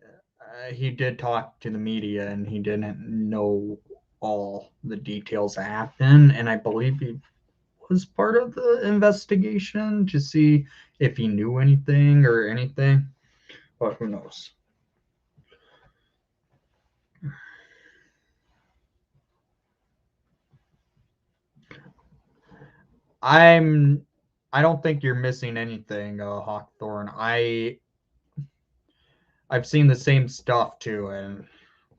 He did talk to the media and he didn't know all the details that happened. And I believe he was part of the investigation to see if he knew anything or anything. But who knows? I'm. I don't think you're missing anything, Hawthorne. I've seen the same stuff too, and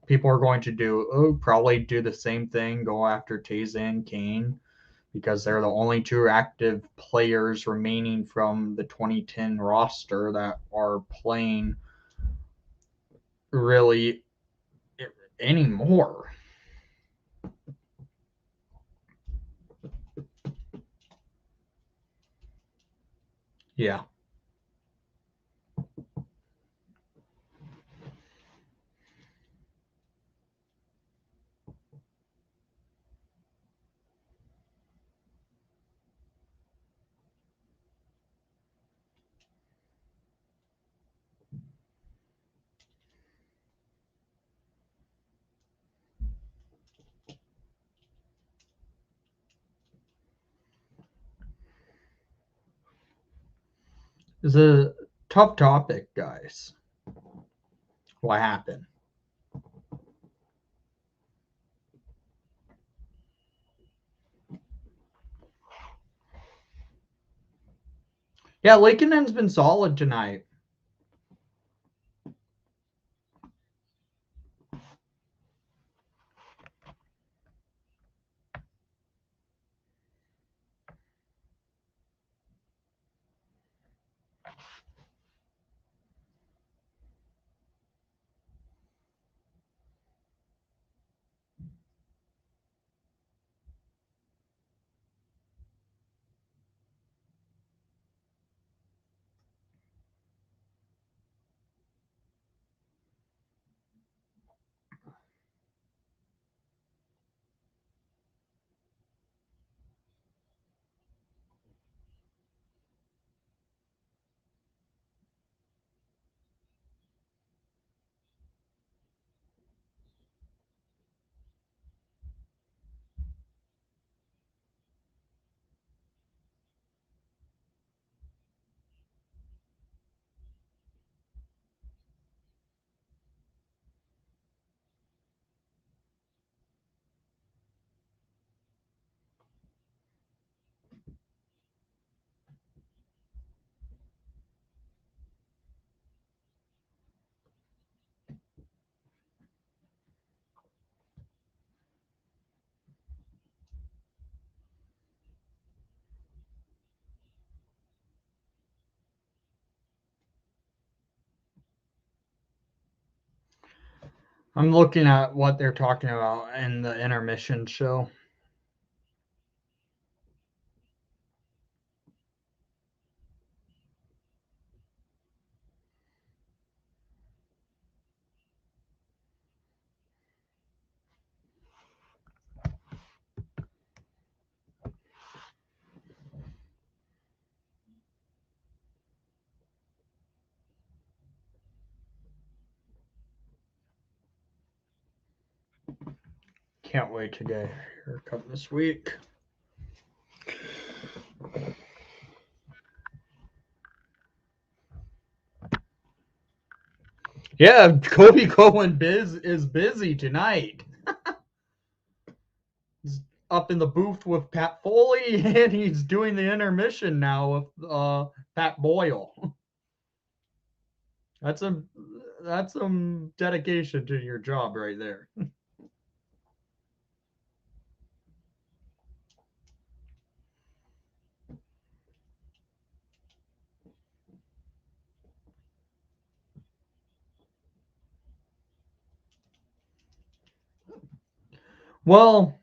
people are going to probably do the same thing, go after Taze and Kane because they're the only two active players remaining from the 2010 roster that are playing really anymore. Yeah. It's a tough topic, guys. What happened? Yeah, Lakenen's been solid tonight. I'm looking at what they're talking about in the intermission show. Can't wait to get a haircut this week. Yeah, Kobe Cohen is busy tonight. He's up in the booth with Pat Foley, and he's doing the intermission now with Pat Boyle. That's some dedication to your job right there. Well,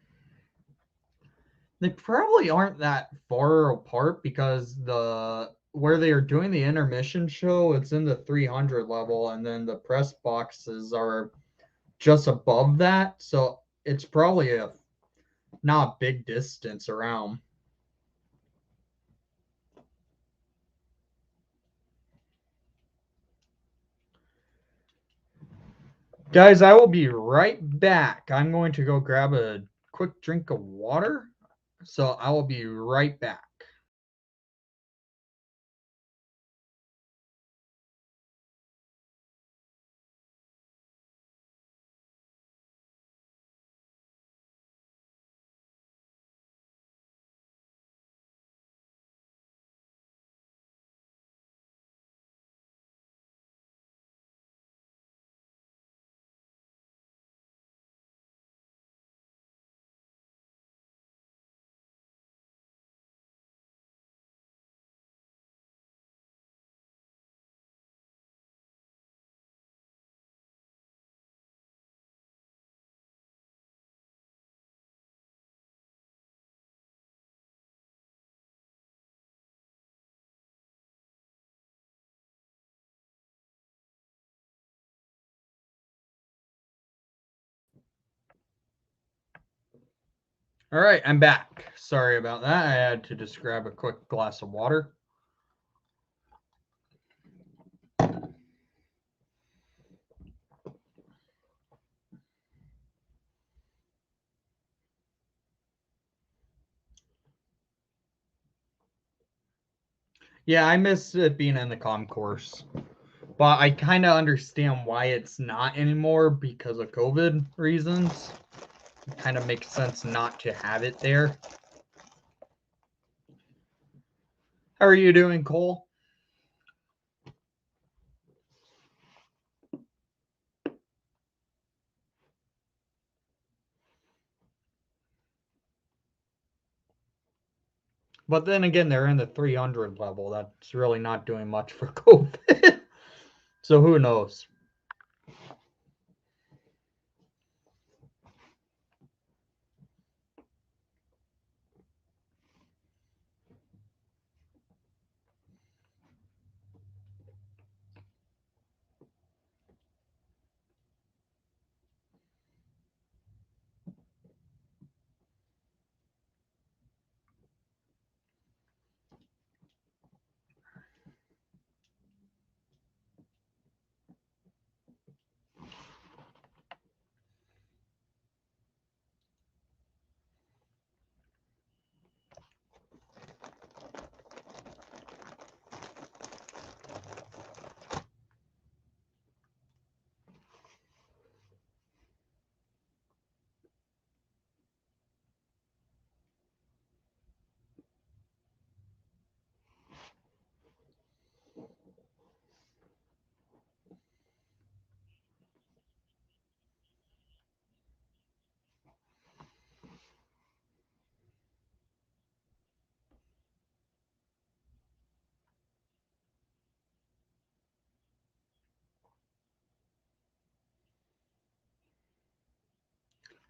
they probably aren't that far apart because the where they are doing the intermission show, it's in the 300 level, and then the press boxes are just above that, so it's probably a not a big distance around. Guys, I will be right back. I'm going to go grab a quick drink of water, so I will be right back. All right, I'm back. Sorry about that. I had to just grab a quick glass of water. Yeah, I miss it being in the concourse. But I kind of understand why it's not anymore because of COVID reasons. It kind of makes sense not to have it there. How are you doing, Cole? But then again, they're in the 300 level. That's really not doing much for COVID. So who knows?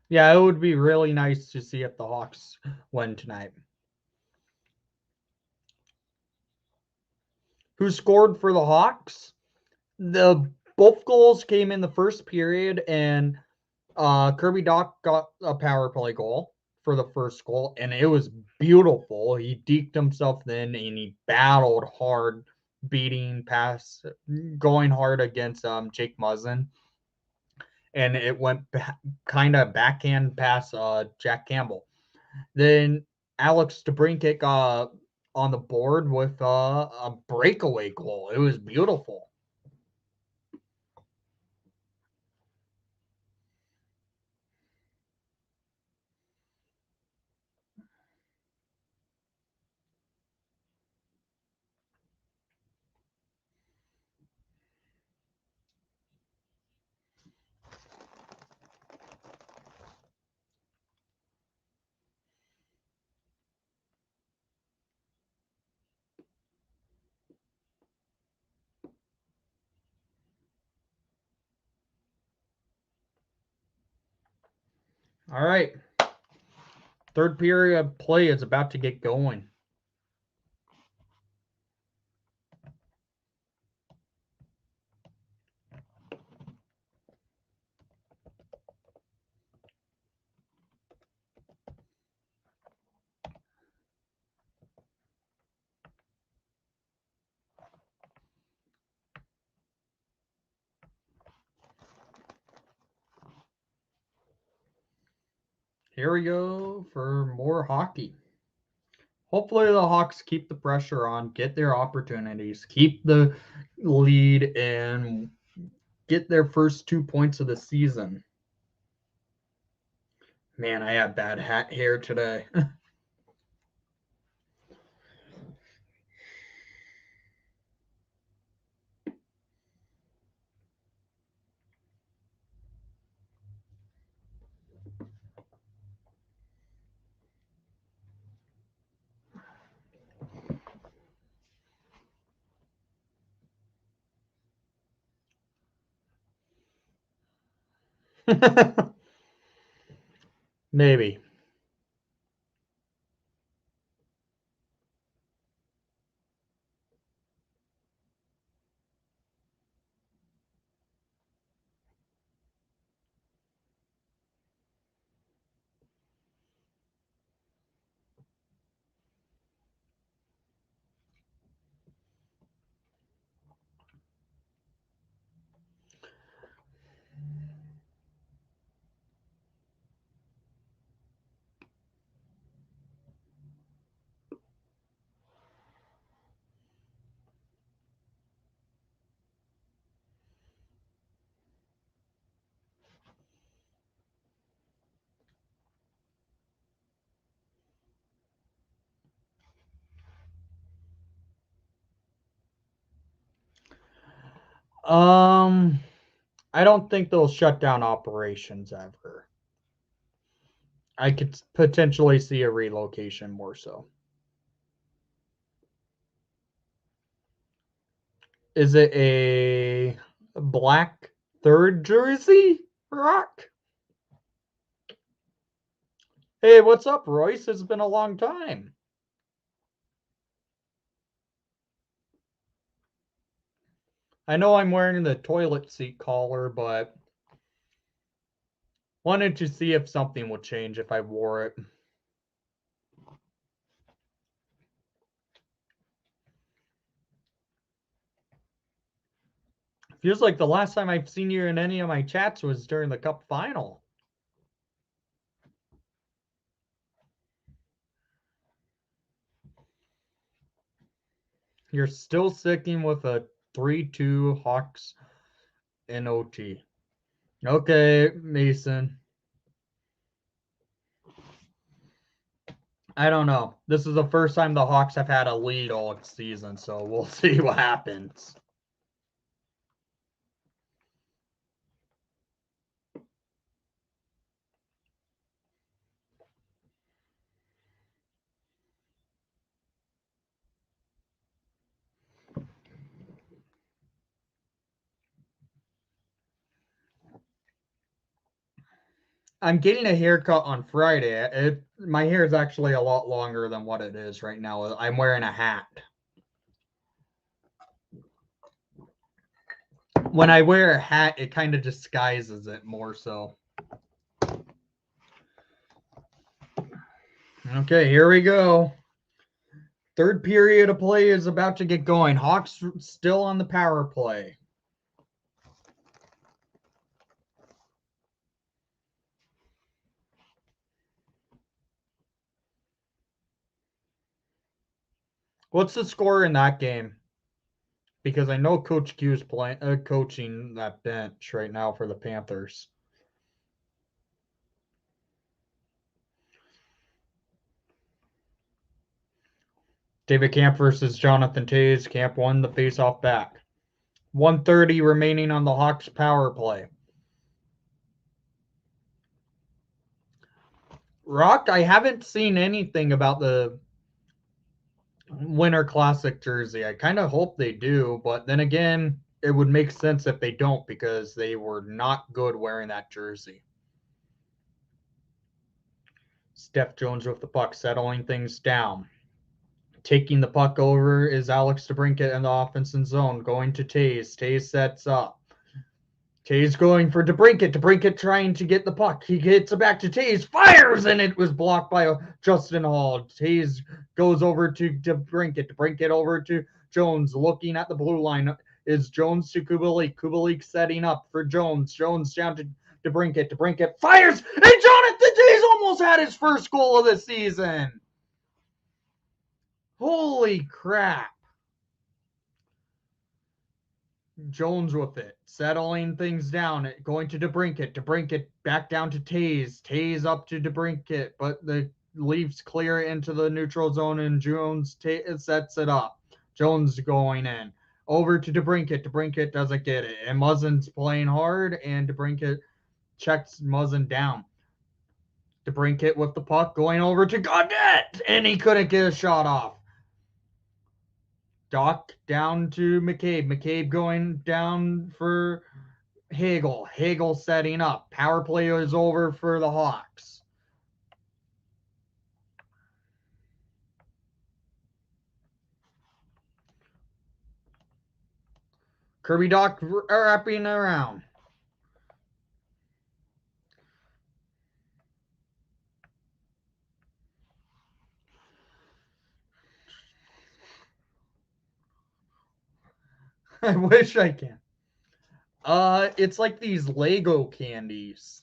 Yeah, it would be really nice to see if the Hawks win tonight. Who scored for the Hawks? The both goals came in the first period, and Kirby Doc got a power play goal for the first goal, and it was beautiful. He deked himself then, and he battled hard, beating past, going hard against Jake Muzzin, and it went kind of backhand past Jack Campbell. Then Alex DeBrincat got on the board with a breakaway goal. It was beautiful. All right. Third period play is about to get going. Here we go for more hockey. Hopefully, the Hawks keep the pressure on, get their opportunities, keep the lead, and get their first 2 points of the season. Man, I have bad hat hair today. Maybe. I don't think they'll shut down operations ever. I could potentially see a relocation more so. Is it a black third jersey, Rock? Hey, what's up, Royce? It's been a long time. I know I'm wearing the toilet seat collar, but wanted to see if something would change if I wore it. Feels like the last time I've seen you in any of my chats was during the Cup final. You're still sticking with a 3-2 Hawks in OT. Okay, Mason. I don't know. This is the first time the Hawks have had a lead all season, so we'll see what happens. I'm getting a haircut on Friday. My hair is actually a lot longer than what it is right now. I'm wearing a hat. When I wear a hat, it kind of disguises it more so. Okay, here we go. Third period of play is about to get going. Hawks still on the power play. What's the score in that game? Because I know Coach Q is coaching that bench right now for the Panthers. David Camp versus Jonathan Toews. Camp won the faceoff back. 1:30 remaining on the Hawks power play. Rock, I haven't seen anything about the Winter Classic jersey. I kind of hope they do, but then again, it would make sense if they don't because they were not good wearing that jersey. Steph Jones with the puck, settling things down. Taking the puck over is Alex DeBrincat in the offensive zone, going to Toews. Toews sets up. Toews going for DeBrincat. DeBrincat trying to get the puck. He gets it back to Toews, fires, and it was blocked by Justin Hall. Toews goes over to DeBrincat. DeBrincat over to Jones, looking at the blue line. Is Jones to Kubalik. Kubalik setting up for Jones. Jones down to DeBrincat. DeBrincat fires, and Jonathan Toews almost had his first goal of the season. Holy crap. Jones with it, settling things down, going to DeBrincat. DeBrincat back down to Toews. Toews up to DeBrincat, but the Leafs clear into the neutral zone, and Jones sets it up. Jones going in. Over to DeBrincat. DeBrincat doesn't get it, and Muzzin's playing hard, and DeBrincat checks Muzzin down. DeBrincat with the puck, going over to Gaudette, and he couldn't get a shot off. Doc down to McCabe. McCabe going down for Hagel. Hagel setting up. Power play is over for the Hawks. Kirby Doc wrapping around. I wish I can. It's like these Lego candies.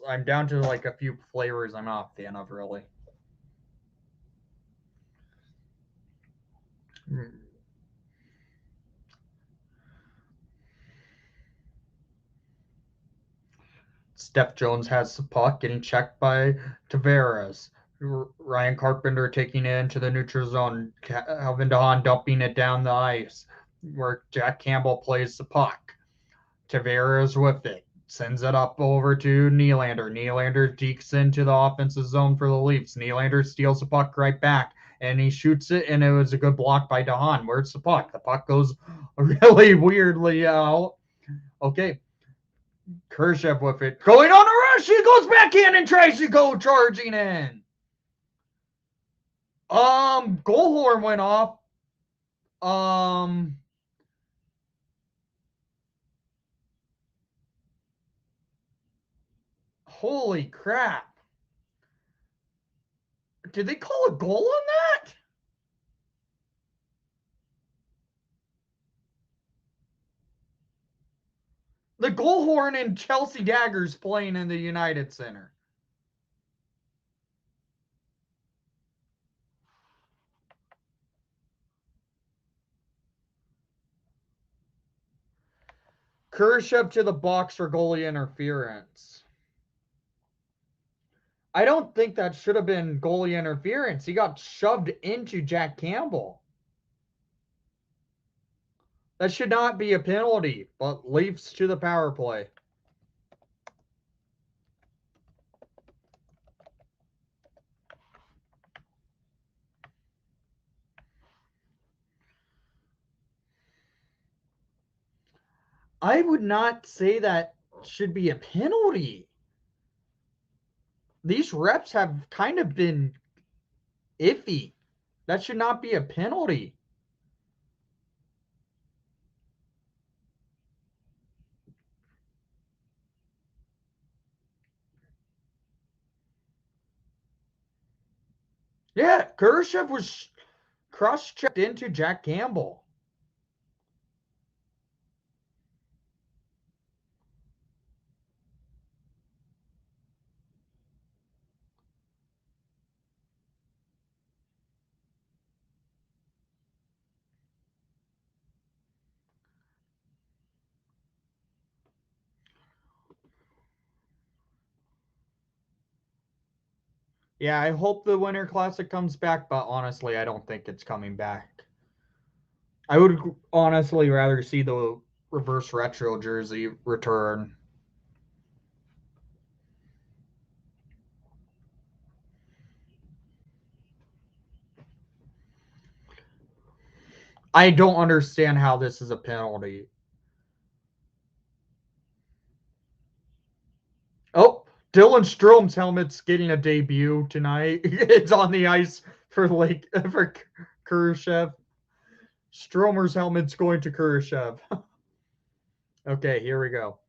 I'm down to like a few flavors I'm not a fan of really. Steph Jones has the puck, getting checked by Tavares. Ryan Carpenter taking it into the neutral zone. Calvin DeHaan dumping it down the ice. where Jack Campbell plays the puck. Tavares with it. Sends it up over to Nylander. Nylander dekes into the offensive zone for the Leafs. Nylander steals the puck right back, and he shoots it, and it was a good block by DeHaan. Where's the puck? The puck goes really weirdly out. Okay. Khrushchev with it. Going on a rush. He goes back in and tries to go charging in. Goal horn went off. Holy crap. Did they call a goal on that? The goal horn and Chelsea Daggers playing in the United Center. Khrushchev to the box for goalie interference. I don't think that should have been goalie interference. He got shoved into Jack Campbell. That should not be a penalty, but Leafs to the power play. I would not say that should be a penalty. These reps have kind of been iffy. That should not be a penalty. Yeah, Khrushchev was cross-checked into Jack Campbell. Yeah, I hope the Winter Classic comes back, but honestly, I don't think it's coming back. I would honestly rather see the reverse retro jersey return. I don't understand how this is a penalty. Oh, Dylan Strome's helmet's getting a debut tonight. It's on the ice for Khrushchev. Stromer's helmet's going to Khrushchev. Okay, here we go.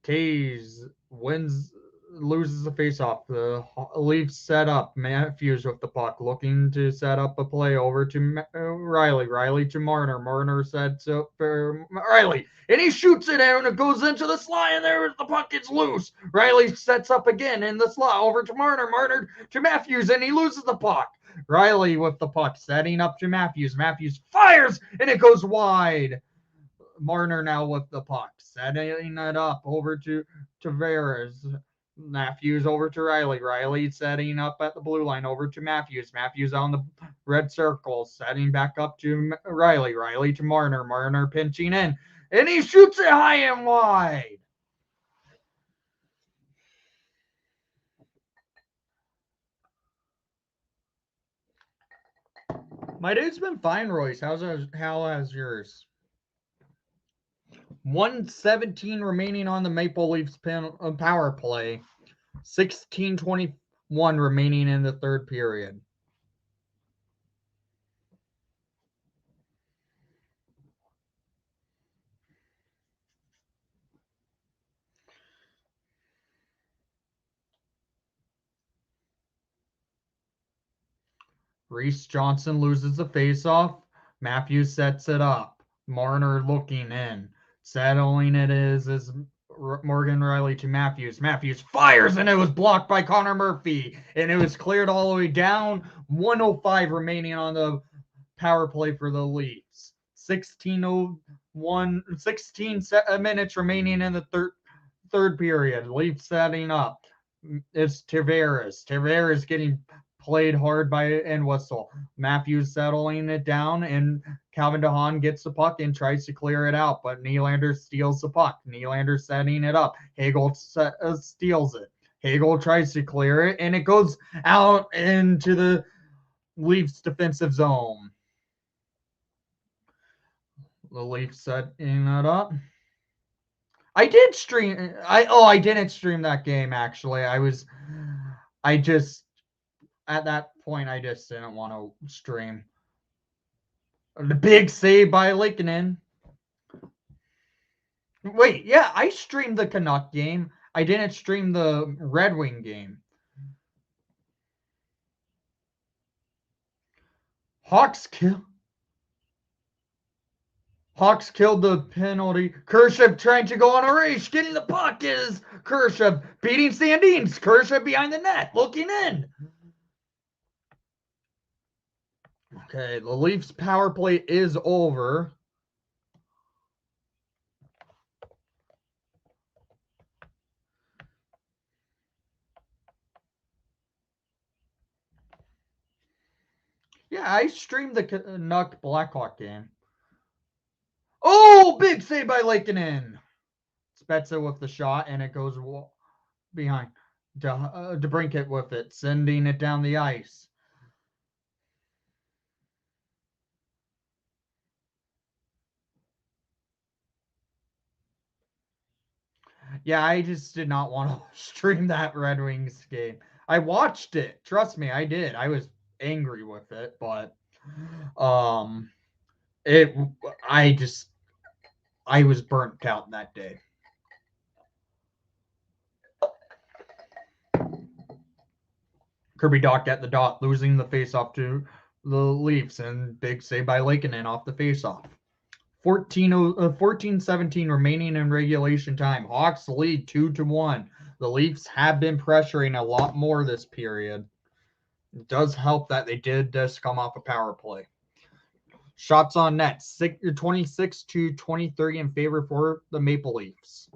Taze loses the faceoff. The Leafs set up. Matthews with the puck, looking to set up a play over to Riley. Riley to Marner. Marner sets up for Riley, and he shoots it out, and it goes into the slot, and there the puck gets loose. Riley sets up again in the slot over to Marner. Marner to Matthews, and he loses the puck. Riley with the puck, setting up to Matthews. Matthews fires, and it goes wide. Marner now with the puck, setting it up over to Tavares. Matthews over to Riley. Riley setting up at the blue line over to Matthews. Matthews on the red circle, setting back up to Riley. Riley to Marner. Marner pinching in, and he shoots it high and wide. My day's been fine, Royce. How has yours? 1:17 remaining on the Maple Leafs power play. 16:21 remaining in the third period. Reese Johnson loses the faceoff. Matthews sets it up. Marner looking in. Settling it is Morgan Riley to Matthews. Matthews fires, and it was blocked by Connor Murphy. And it was cleared all the way down. 1:05 remaining on the power play for the Leafs. 16 minutes remaining in the third period. Leafs setting up. It's Tavares. Tavares getting played hard by and Whistle. Matthews settling it down, and Calvin DeHaan gets the puck and tries to clear it out, but Nylander steals the puck. Nylander setting it up. Hagel steals it. Hagel tries to clear it, and it goes out into the Leafs defensive zone. The Leafs setting it up. I did stream. I didn't stream that game actually. I just at that point I just didn't want to stream. The big save by Lakeinen. Wait, yeah, I streamed the Canuck game. I didn't stream the Red Wing game. Hawks killed the penalty. Kershaw trying to go on a race. Getting the puck is Kershaw beating Sandins. Kershaw behind the net, looking in. Okay, the Leafs power play is over. Yeah, I streamed the Canuck Blackhawk game. Oh, big save by Lakeinen. Spezza with the shot, and it goes behind. DeBrincat with it, sending it down the ice. Yeah, I just did not want to stream that Red Wings game. I watched it. Trust me, I did. I was angry with it, but it I was burnt out that day. Kirby Dach at the dot, losing the faceoff to the Leafs, and big save by Lakeinen off the faceoff. 14-17 remaining in regulation time. Hawks lead 2-1. The Leafs have been pressuring a lot more this period. It does help that they did just come off a power play. Shots on net, 26-23 in favor for the Maple Leafs.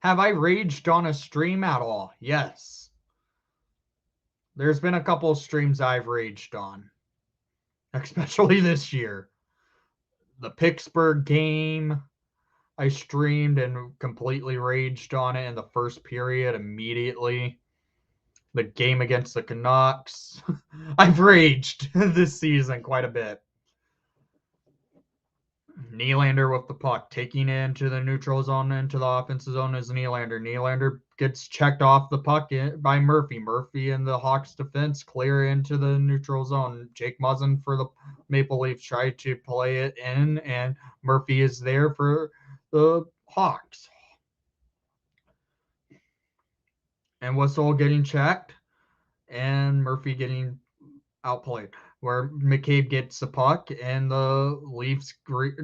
Have I raged on a stream at all? Yes. There's been a couple of streams I've raged on, especially this year. The Pittsburgh game, I streamed and completely raged on it in the first period immediately. The game against the Canucks, I've raged this season quite a bit. Nylander with the puck, taking it into the neutral zone, into the offensive zone is Nylander. Nylander gets checked off the puck by Murphy. Murphy and the Hawks defense clear into the neutral zone. Jake Muzzin for the Maple Leafs tried to play it in, and Murphy is there for the Hawks. And Whistle getting checked, and Murphy getting outplayed. Where McCabe gets the puck, and the Leafs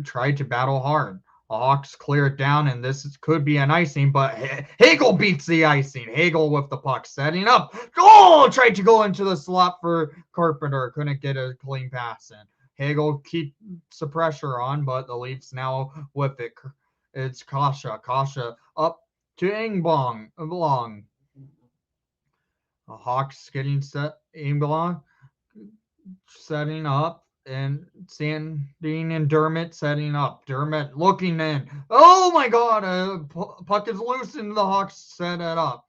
tried to battle hard. The Hawks clear it down, and this could be an icing, but Hagel beats the icing. Hagel with the puck, setting up. Oh, tried to go into the slot for Carpenter. Couldn't get a clean pass in. Hagel keeps the pressure on, but the Leafs now with it. It's Kasha. Kasha up to Engblom. The Hawks getting set. Engblom setting up, and Sandin and Dermott setting up. Dermott looking in. Oh my God! Puck is loose, and the Hawks set it up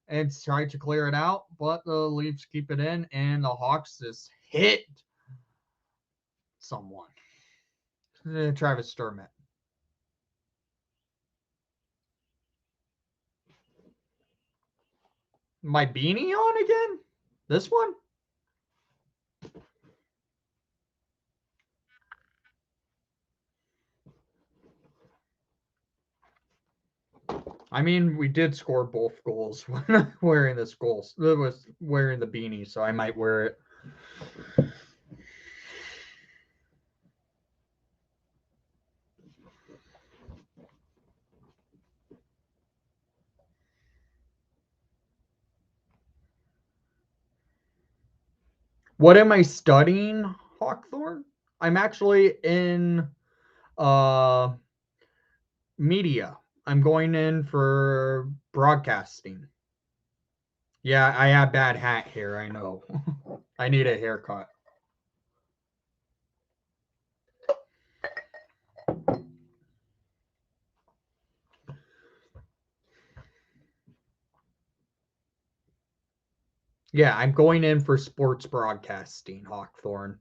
and try to clear it out, but the Leafs keep it in, and the Hawks just hit someone. Travis Dermott. My beanie on again? This one? I mean, we did score both goals when wearing this goal. It was wearing the beanie, so I might wear it. What am I studying, Hawkthorne? I'm actually in media. I'm going in for broadcasting. Yeah, I have bad hat hair, I know. I need a haircut. Yeah, I'm going in for sports broadcasting, Hawkthorne.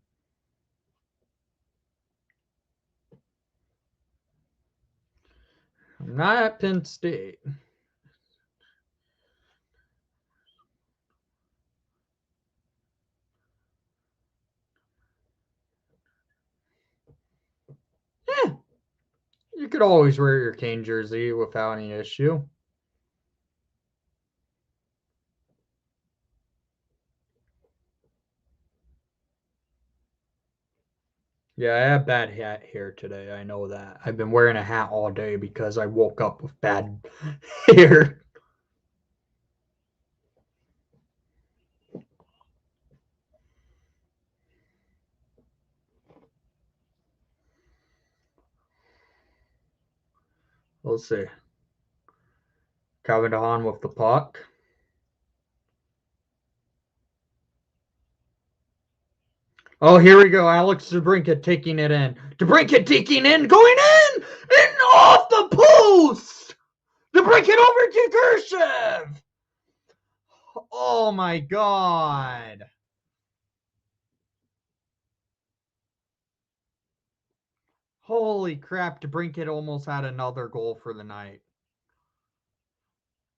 I'm not at Penn State. Yeah, you could always wear your Cane jersey without any issue. Yeah, I have bad hat hair today. I know that. I've been wearing a hat all day because I woke up with bad hair. Let's see. Calvin DeHaan with the puck. Oh, here we go. Alex DeBrincat taking it in. DeBrincat taking in, going in, and off the post. DeBrincat over to Gershev. Oh my God. Holy crap, DeBrincat almost had another goal for the night.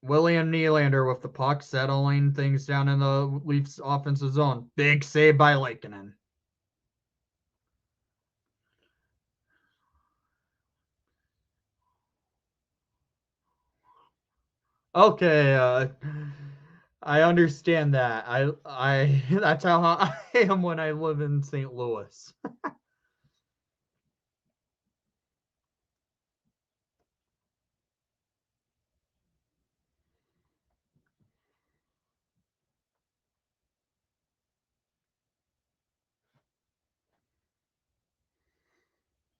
William Nylander with the puck, settling things down in the Leafs offensive zone. Big save by Lankinen. Okay, I understand that. I that's how I am when I live in St. Louis.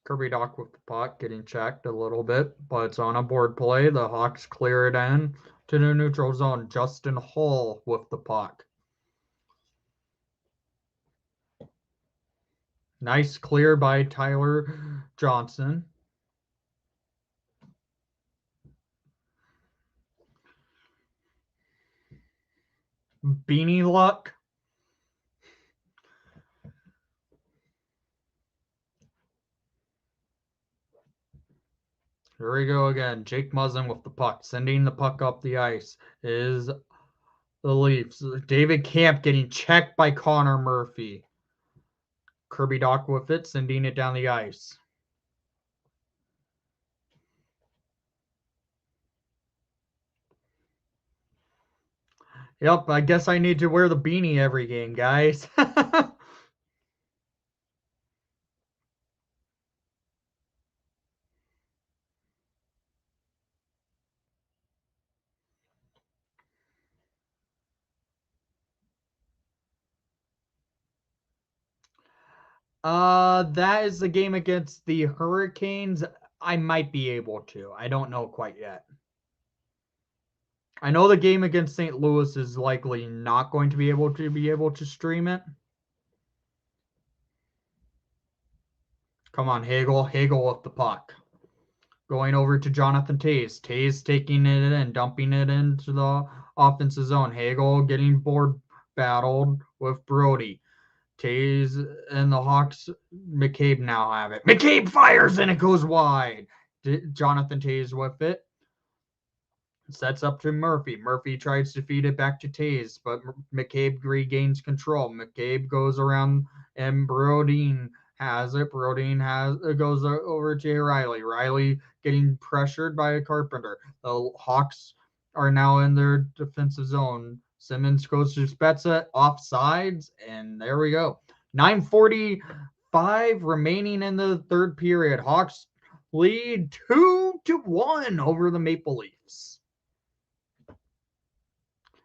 Kirby Doc with the puck, getting checked a little bit, but it's on a board play. The Hawks clear it in to the neutral zone. Justin Hall with the puck. Nice clear by Tyler Johnson. Beanie luck. Here we go again. Jake Muzzin with the puck, sending the puck up the ice. Is the Leafs. David Camp getting checked by Connor Murphy. Kirby Doc with it, sending it down the ice. Yep, I guess I need to wear the beanie every game, guys. That is the game against the Hurricanes. I might be able to. I don't know quite yet. I know the game against St. Louis is likely not going to be able to stream it. Come on, Hagel. Hagel with the puck. Going over to Jonathan Toews. Toews taking it in, dumping it into the offensive zone. Hagel getting board battled with Brody. Toews and the Hawks, McCabe now have it. McCabe fires and it goes wide. Jonathan Toews with it. Sets up to Murphy. Murphy tries to feed it back to Toews, but McCabe regains control. McCabe goes around and Brodin has it. Brodin has it goes over to Riley. Riley getting pressured by a Carpenter. The Hawks are now in their defensive zone. Simmons goes to Spezza, offsides, and there we go. 9:45 remaining in the third period. Hawks lead 2-1 over the Maple Leafs.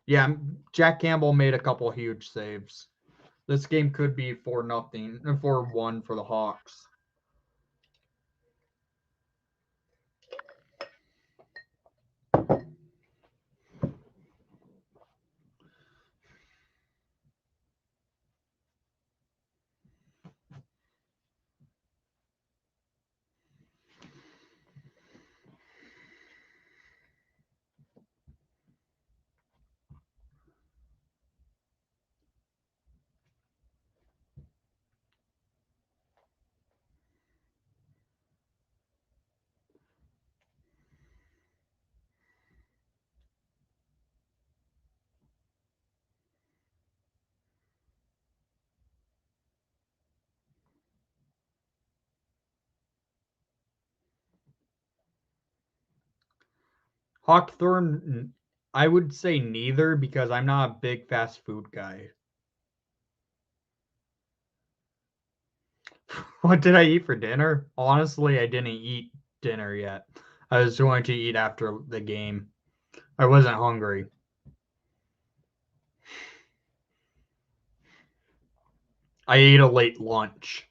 Yeah, Jack Campbell made a couple huge saves. This game could be 4-0, 4-1 for the Hawks. Hawkthorne, I would say neither because I'm not a big fast food guy. What did I eat for dinner? Honestly, I didn't eat dinner yet. I was going to eat after the game. I wasn't hungry. I ate a late lunch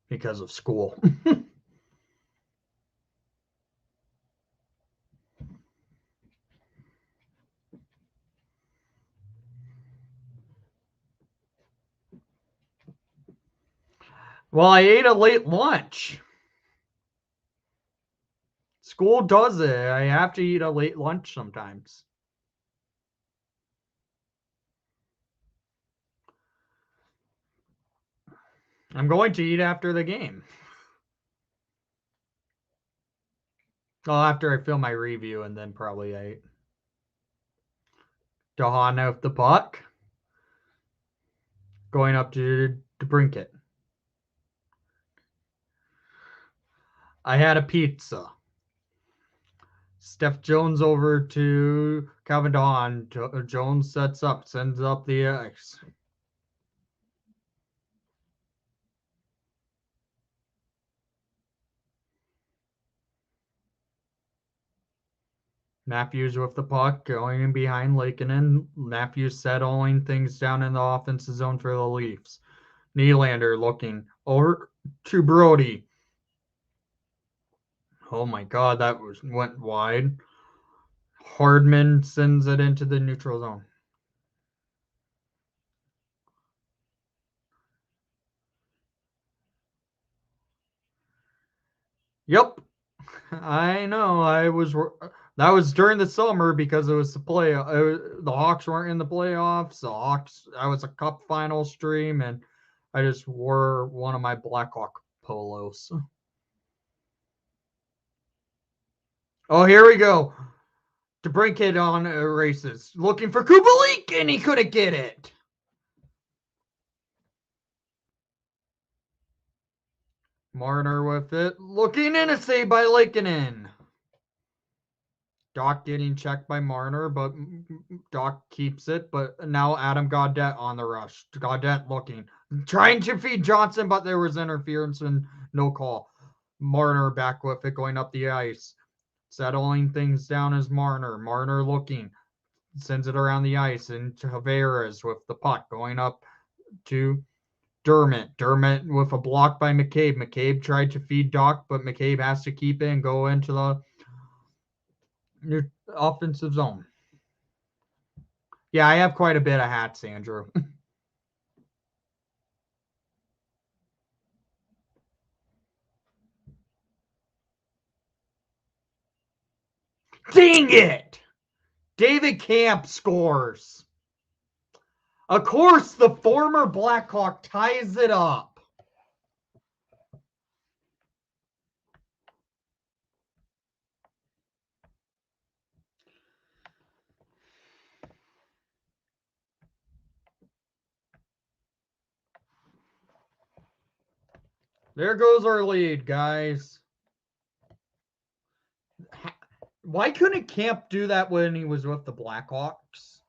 because of school. Well, I ate a late lunch. School does it. I have to eat a late lunch sometimes. I'm going to eat after the game. Well, after I film my review and then probably I Dahan out the puck. Going up to Brinket. I had a pizza. Steph Jones over to Calvin Dahan. Jones sets up, sends up the X. Matthews with the puck, going in behind Lakeinen. Matthews settling things down in the offensive zone for the Leafs. Nylander looking over to Brody. Oh my God, that went wide. Hardman sends it into the neutral zone. Yep, I know. That was during the summer because it was the Hawks weren't in the playoffs. The Hawks. I was a Cup final stream, and I just wore one of my Blackhawk polos. Oh, here we go. DeBrincat on races, looking for Kubalik, and he couldn't get it. Marner with it, looking in, a save by Lakeinen. Doc getting checked by Marner, but Doc keeps it. But now Adam Gaudette on the rush. Gaudette looking, trying to feed Johnson, but there was interference and no call. Marner back with it, going up the ice. Settling things down as Marner. Marner looking, sends it around the ice into Tavares with the puck, going up to Dermott. Dermott with a block by McCabe. McCabe tried to feed Doc, but McCabe has to keep it and go into the offensive zone. Yeah, I have quite a bit of hats, Andrew. Dang it! David Camp scores. Of course, the former Blackhawk ties it up. There goes our lead, guys. Why couldn't Camp do that when he was with the Blackhawks?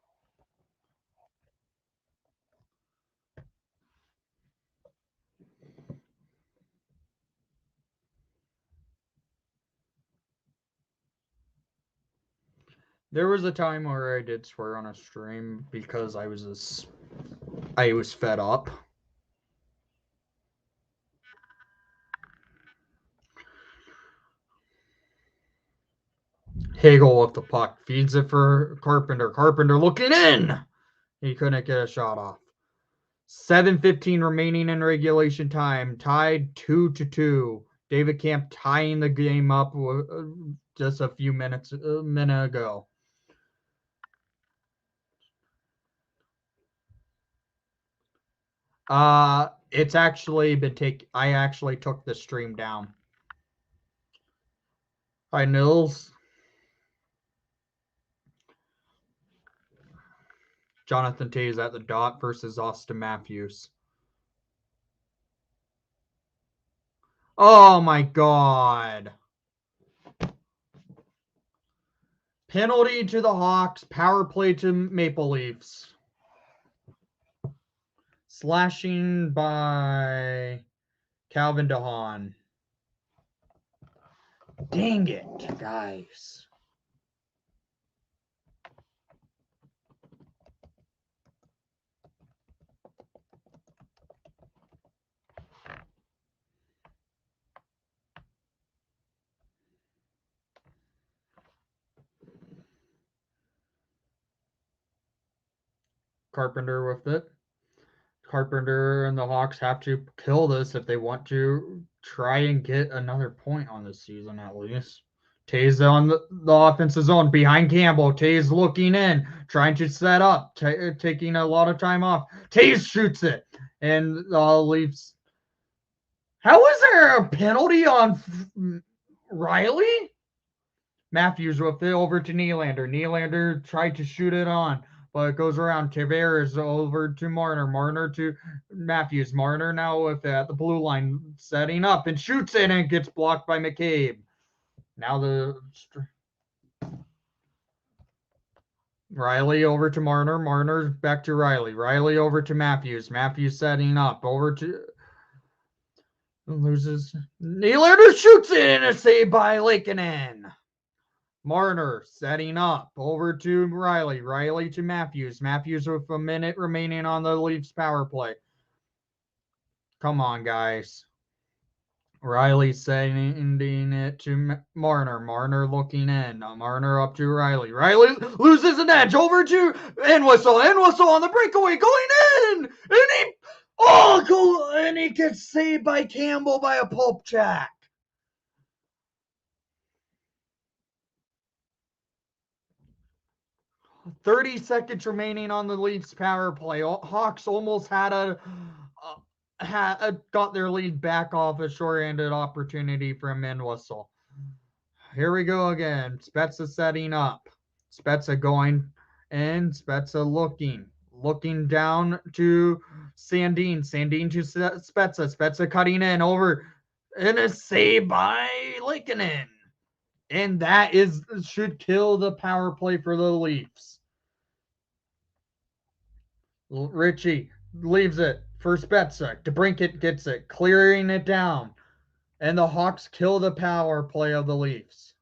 There was a time where I did swear on a stream because I was I was fed up. Hagel with the puck. Feeds it for Carpenter. Carpenter looking in. He couldn't get a shot off. 7:15 remaining in regulation time. Tied 2-2. David Camp tying the game up just a minute ago. It's actually been I actually took the stream down. Hi, Nils. Jonathan Tays at the dot versus Austin Matthews. Oh my God. Penalty to the Hawks. Power play to Maple Leafs. Slashing by Calvin DeHaan. Dang it, guys. Carpenter with it. Carpenter and the Hawks have to kill this if they want to try and get another point on this season at least. Tays on the offensive zone behind Campbell. Tays looking in, trying to set up, taking a lot of time off. Tays shoots it, and the Leafs. How is there a penalty on Riley? Matthews with it over to Nylander. Nylander tried to shoot it on, but it goes around. Tavares over to Marner. Marner to Matthews. Marner now with it at the blue line, setting up and shoots it, and it gets blocked by McCabe. Now the Riley over to Marner. Marner back to Riley. Riley over to Matthews. Matthews setting up over to loses. Nylander shoots it, and a save by Lakeinen. Marner setting up over to Riley. Riley to Matthews. Matthews with a minute remaining on the Leafs power play. Come on, guys. Riley sending it to Marner. Marner looking in. Marner up to Riley. Riley loses an edge over to Entwistle. Entwistle on the breakaway going in. And he gets saved by Campbell by a pulp jack. 30 seconds remaining on the Leafs power play. Hawks almost had got their lead back off a short-handed opportunity from Entwistle. Here we go again. Spezza setting up. Spezza going in. Spezza looking down to Sandin. Sandin to Spezza. Spezza cutting in over, and a save by Lakeinen. And that should kill the power play for the Leafs. Ritchie leaves it for Spezza. DeBrincat gets it, clearing it down. And the Hawks kill the power play of the Leafs.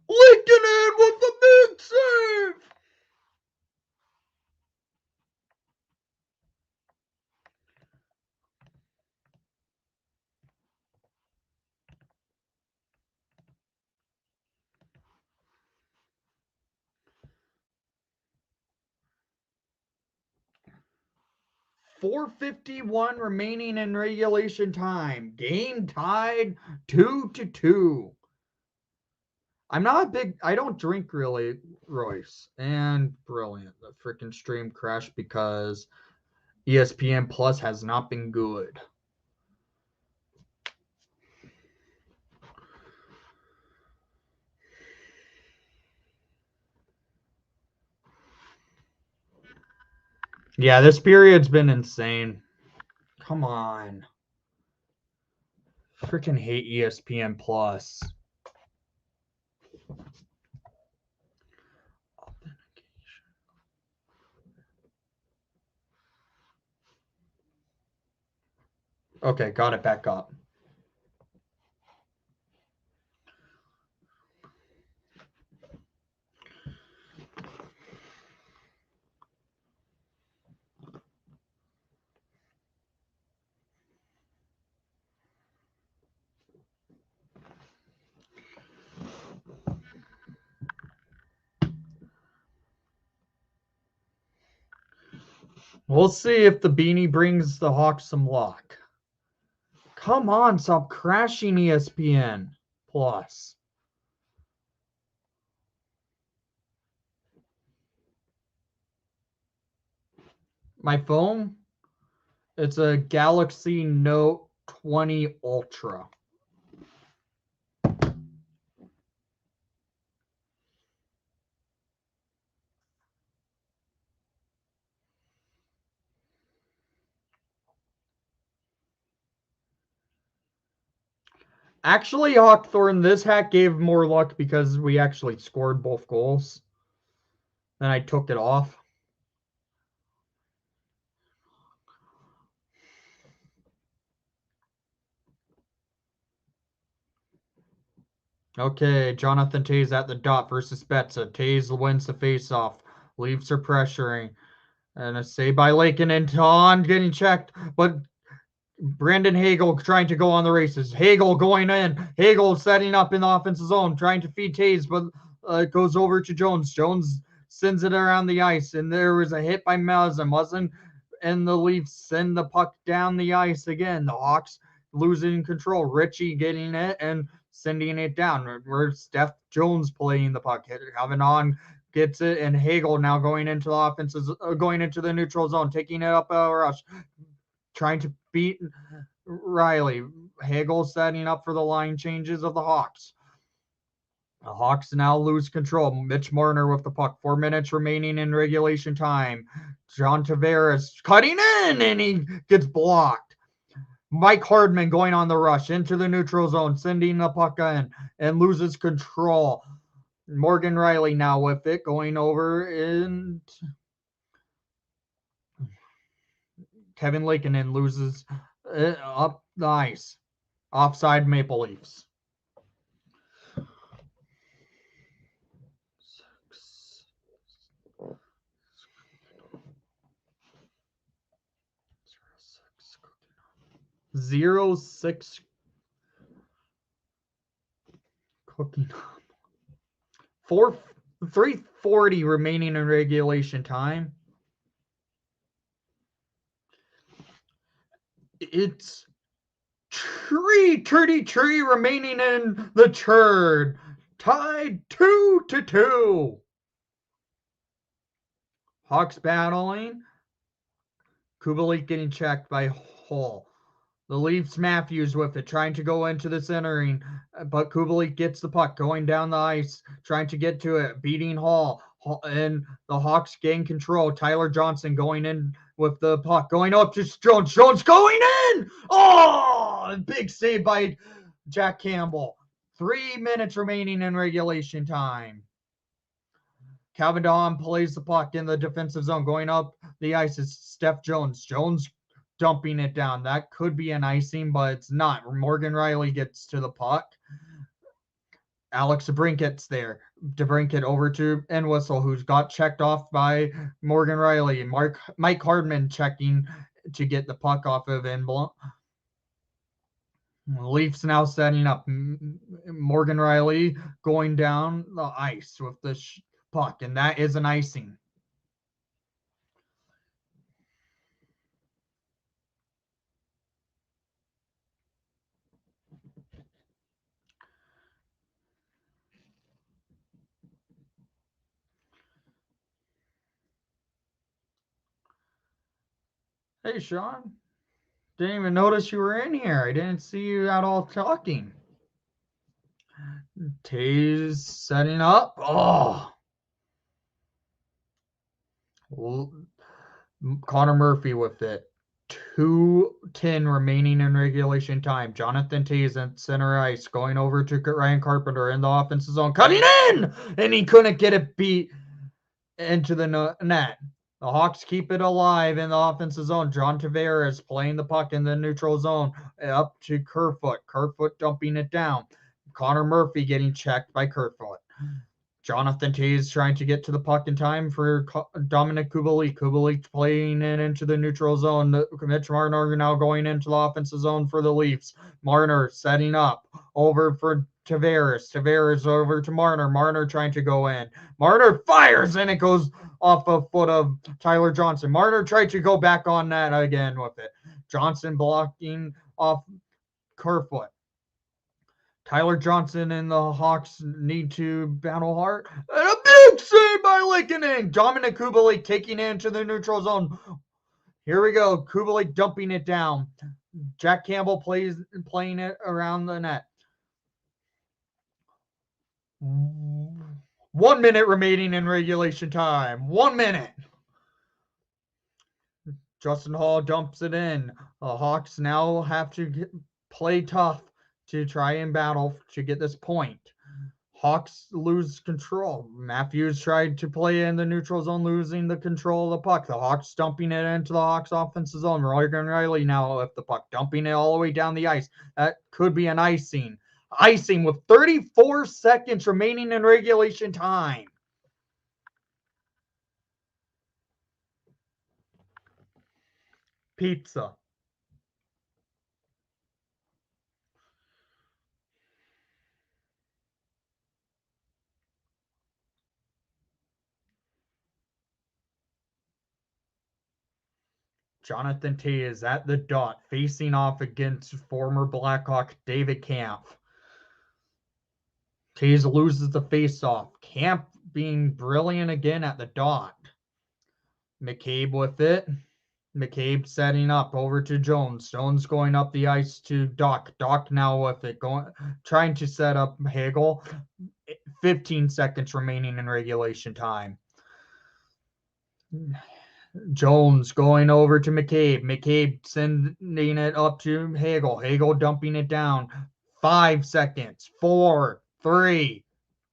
Lakeinen with the big save! .451 remaining in regulation time. Game tied 2-2. I don't drink really, Royce. And brilliant. The freaking stream crashed because ESPN Plus has not been good. Yeah, this period's been insane. Come on. Freaking hate ESPN Plus. Okay, got it back up. We'll see if the beanie brings the Hawks some luck. Come on, stop crashing ESPN Plus. My phone? It's a Galaxy Note 20 Ultra. Actually, Hawkthorne, this hack gave more luck because we actually scored both goals. Then I took it off. Okay, Jonathan Toews at the dot versus Betza. Toews wins the faceoff. Leafs are pressuring. And a save by Lakin and Ton getting checked, but Brandon Hagel trying to go on the races. Hagel going in. Hagel setting up in the offensive zone, trying to feed Toews, but it goes over to Jones. Jones sends it around the ice, and there was a hit by Muzzin, and the Leafs send the puck down the ice again. The Hawks losing control. Richie getting it and sending it down. Where's Steph Jones playing the puck? Kavanaugh gets it, and Hagel now going into the offenses, going into the neutral zone, taking it up a rush, trying to beat Riley. Hagel setting up for the line changes of the Hawks. The Hawks now lose control. Mitch Marner with the puck. 4 minutes remaining in regulation time. John Tavares cutting in, and he gets blocked. Mike Hardman going on the rush into the neutral zone, sending the puck in, and loses control. Morgan Riley now with it, going over and Kevin Lakeinen loses up the ice. Offside Maple Leafs. Zero six cooking up. 3:40 remaining in regulation time. It's tree remaining in the third. Tied 2-2. Hawks battling. Kubalik getting checked by Hull. The Leafs Matthews with it, trying to go into the centering, but Kubalik gets the puck, going down the ice, trying to get to it, beating Hall, and the Hawks gain control. Tyler Johnson going in with the puck, going up to Jones. Jones going in! Oh, big save by Jack Campbell. 3 minutes remaining in regulation time. Calvin Dawn plays the puck in the defensive zone, going up the ice is Steph Jones. Jones dumping it down. That could be an icing, but it's not. Morgan Riley gets to the puck. Alex DeBrinket's there. DeBrinket over to Entwistle, who's got checked off by Morgan Riley. Mike Hardman checking to get the puck off of Enblom. Leafs now setting up. Morgan Riley going down the ice with the puck, and that is an icing. Hey, Sean. Didn't even notice you were in here. I didn't see you at all talking. Toews setting up. Oh. Connor Murphy with it. 2:10 remaining in regulation time. Jonathan Toews at center ice, going over to Ryan Carpenter in the offensive zone, cutting in, and he couldn't get it beat into the net. The Hawks keep it alive in the offensive zone. John Tavares playing the puck in the neutral zone up to Kerfoot. Kerfoot dumping it down. Connor Murphy getting checked by Kerfoot. Jonathan Toews trying to get to the puck in time for Dominic Kubalik. Kubalik playing it into the neutral zone. Mitch Marner now going into the offensive zone for the Leafs. Marner setting up over for Tavares. Tavares over to Marner. Marner trying to go in. Marner fires, and it goes off a foot of Tyler Johnson. Marner tried to go back on that again with it. Johnson blocking off Kerfoot. Tyler Johnson and the Hawks need to battle hard. And a big save by Lehkonen. Dominic Kubalik taking it into the neutral zone. Here we go. Kubalik dumping it down. Jack Campbell playing it around the net. 1 minute remaining in regulation time. 1 minute. Justin Hall dumps it in. The Hawks now have to play tough to try and battle to get this point. Hawks lose control. Matthews tried to play in the neutral zone, losing the control of the puck. The Hawks dumping it into the Hawks offensive zone. Morgan Riley now with the puck, dumping it all the way down the ice. That could be an icing. Icing with 34 seconds remaining in regulation time. Pizza. Jonathan T is at the dot, facing off against former Blackhawk David Camp. Tays loses the faceoff. Camp being brilliant again at the dot. McCabe with it. McCabe setting up over to Jones. Jones going up the ice to Doc. Doc now with it, trying to set up Hagel. 15 seconds remaining in regulation time. Jones going over to McCabe. McCabe sending it up to Hagel. Hagel dumping it down. 5 seconds. 4, 3,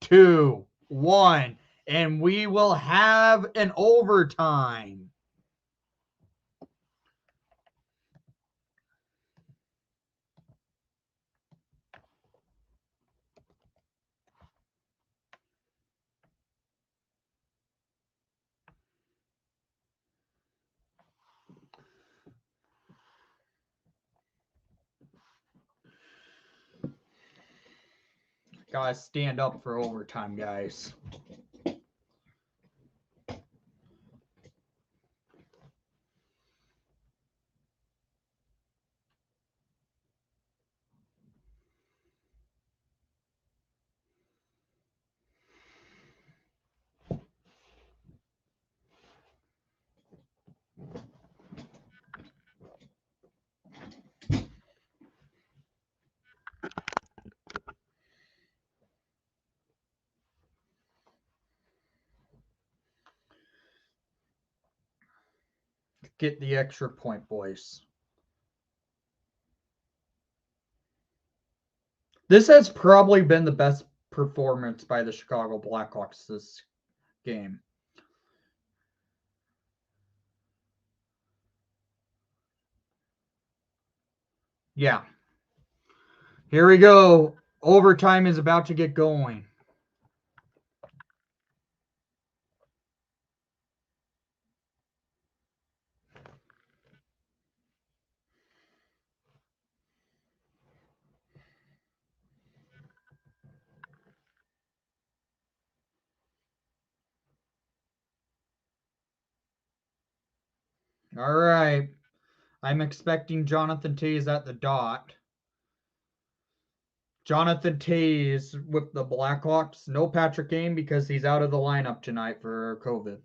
2, 1. And we will have an overtime. Gotta stand up for overtime, guys. Get the extra point, boys. This has probably been the best performance by the Chicago Blackhawks this game. Yeah. Here we go. Overtime is about to get going. All right. I'm expecting Jonathan Tays at the dot. Jonathan Tays with the Blackhawks. No Patrick Kane because he's out of the lineup tonight for COVID.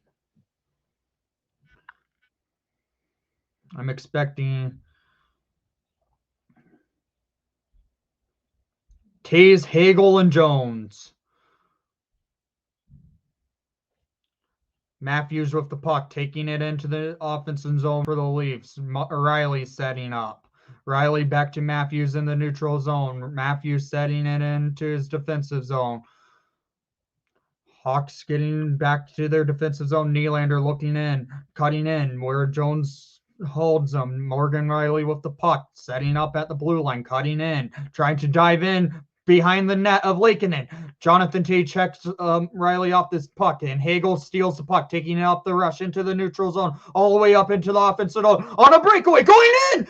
I'm expecting Tays, Hagel, and Jones. Matthews with the puck, taking it into the offensive zone for the Leafs. Riley setting up. Riley back to Matthews in the neutral zone. Matthews setting it into his defensive zone. Hawks getting back to their defensive zone. Nylander looking in, cutting in where Jones holds them. Morgan Riley with the puck, setting up at the blue line, cutting in, trying to dive in behind the net of Lehkonen. Jonathan T checks Riley off this puck, and Hagel steals the puck, taking it up the rush into the neutral zone, all the way up into the offensive zone, on a breakaway, going in, and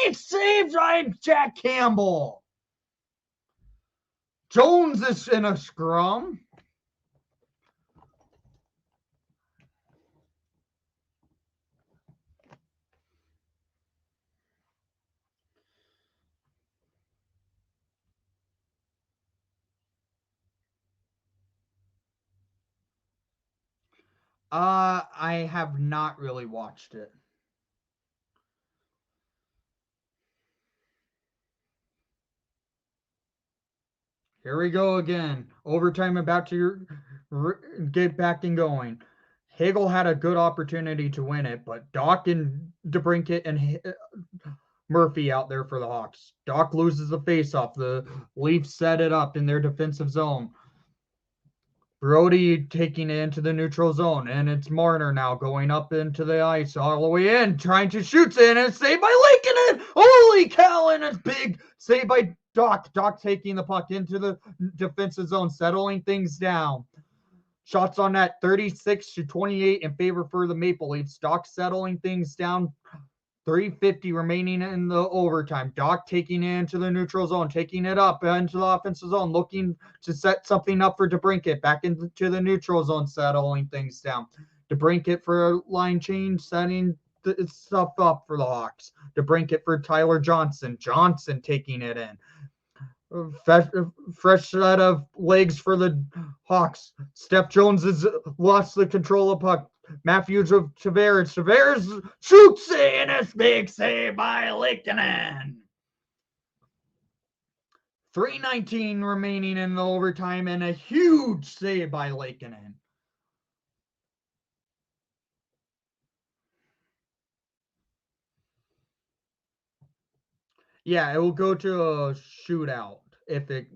it's saved by Jack Campbell. Jones is in a scrum. I have not really watched it. Here we go again. Overtime about to get back and going. Hagel had a good opportunity to win it, but Doc and DeBrincat and Murphy out there for the Hawks. Doc loses the faceoff. The Leafs set it up in their defensive zone. Brody taking it into the neutral zone, and it's Marner now going up into the ice all the way in, trying to shoot it, and it's saved by Lankinen. Holy cow, and it's big. Saved by Doc. Doc taking the puck into the defensive zone, settling things down. Shots on that 36-28 in favor for the Maple Leafs. Doc settling things down. 3:50 remaining in the overtime. Doc taking it into the neutral zone, taking it up into the offensive zone, looking to set something up for DeBrincat. Back into the neutral zone, settling things down. DeBrincat for a line change, setting stuff up for the Hawks. DeBrincat for Tyler Johnson. Johnson taking it in. Fresh set of legs for the Hawks. Steph Jones has lost the control of puck. Matthews of Tavares. Tavares shoots it, and it's big save by Lankinen. 3:19 remaining in the overtime, and a huge save by Lankinen. Yeah, it will go to a shootout if the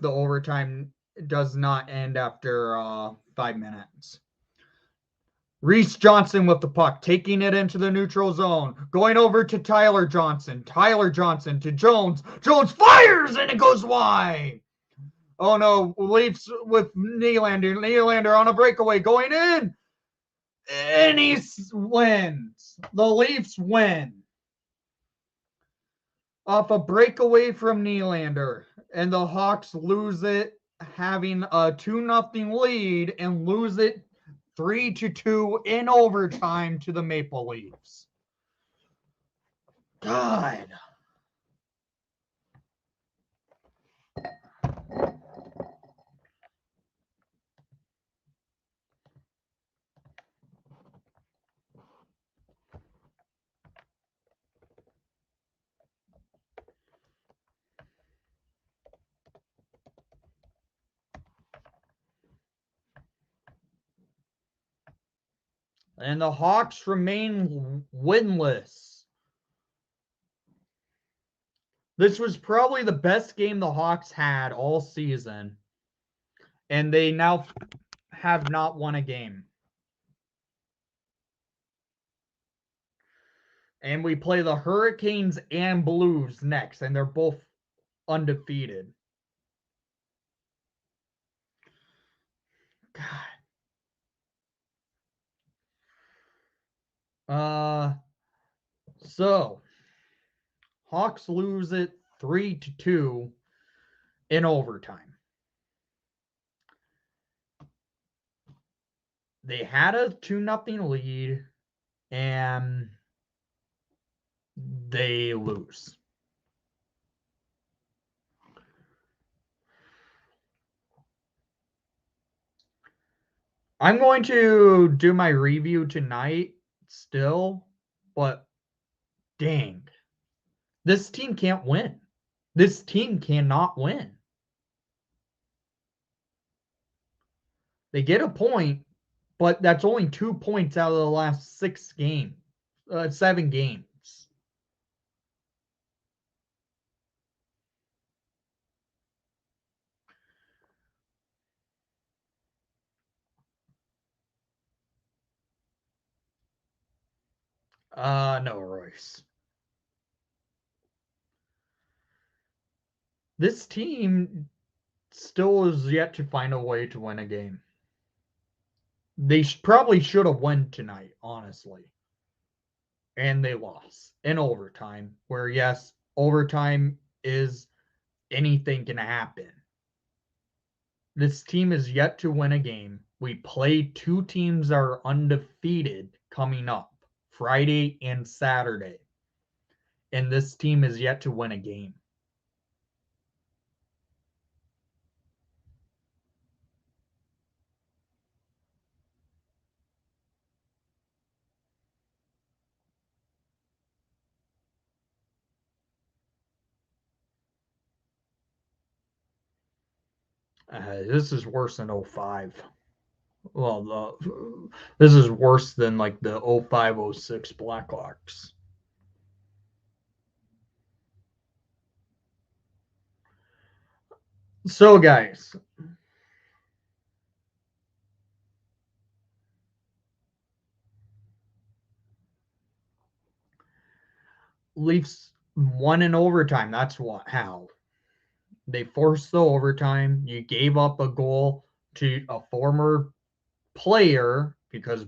overtime does not end after 5 minutes. Reese Johnson with the puck, taking it into the neutral zone, going over to Tyler Johnson. Tyler Johnson to Jones. Jones fires, and it goes wide. Oh no, Leafs with Nylander. Nylander on a breakaway, going in. And he wins. The Leafs win. Off a breakaway from Nylander. And the Hawks lose it, having a 2-0 lead, and lose it 3-2 in overtime to the Maple Leafs. God. And the Hawks remain winless. This was probably the best game the Hawks had all season. And they now have not won a game. And we play the Hurricanes and Blues next, and they're both undefeated. God. So Hawks lose it 3-2 in overtime. They had a 2-0 lead, and they lose. I'm going to do my review tonight still, but dang. This team can't win. This team cannot win. They get a point, but that's only 2 points out of the last 7 games. No, Royce. This team still is yet to find a way to win a game. They probably should have won tonight, honestly. And they lost in overtime, where, yes, overtime is anything can happen. This team is yet to win a game. We play two teams that are undefeated coming up, Friday and Saturday. And this team is yet to win a game. This is worse than 05. Well, this is worse than like the 05-06 Blackhawks. So, guys, Leafs won in overtime. That's how. They forced the overtime. You gave up a goal to a former player because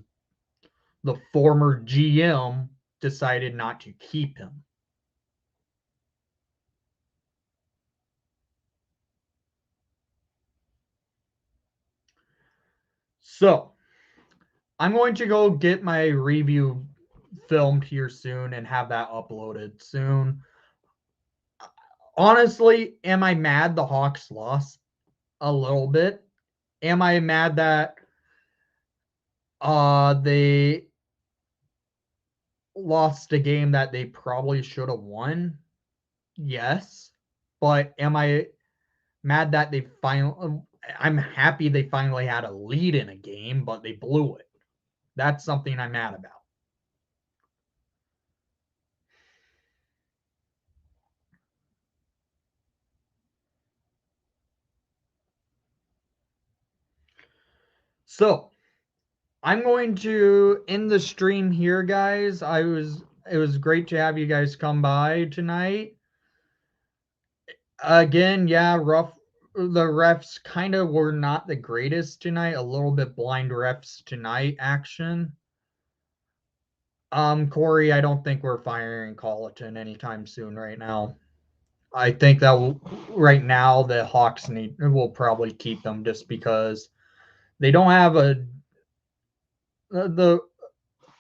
the former GM decided not to keep him. So, I'm going to go get my review filmed here soon and have that uploaded soon. Honestly, am I mad the Hawks lost? A little bit. Am I mad that they lost a game that they probably should have won? Yes. But am I mad that they finally I'm happy they finally had a lead in a game, but they blew it. That's something I'm mad about. So, I'm going to end the stream here, guys. It was great to have you guys come by tonight. Again, yeah, rough. The refs kind of were not the greatest tonight. A little bit blind refs tonight action. Corey, I don't think we're firing Colleton anytime soon right now. I think that right now the Hawks will probably keep them just because they don't have the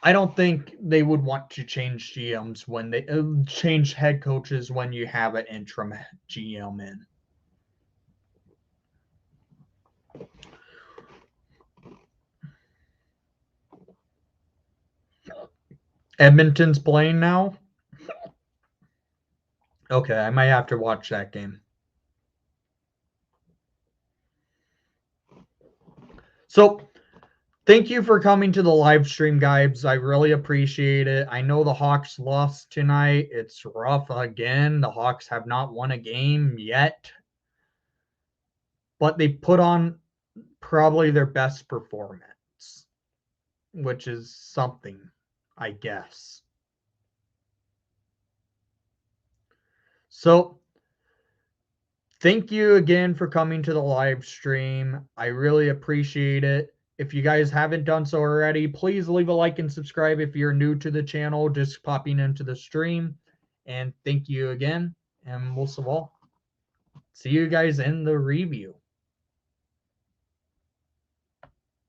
I don't think they would want to change GMs when they change head coaches when you have an interim GM in. Edmonton's playing now. Okay, I might have to watch that game. So, thank you for coming to the live stream, guys. I really appreciate it. I know the Hawks lost tonight. It's rough again. The Hawks have not won a game yet, but they put on probably their best performance, which is something, I guess. So, thank you again for coming to the live stream. I really appreciate it. If you guys haven't done so already, please leave a like and subscribe if you're new to the channel, just popping into the stream. And thank you again. And most of all, see you guys in the review.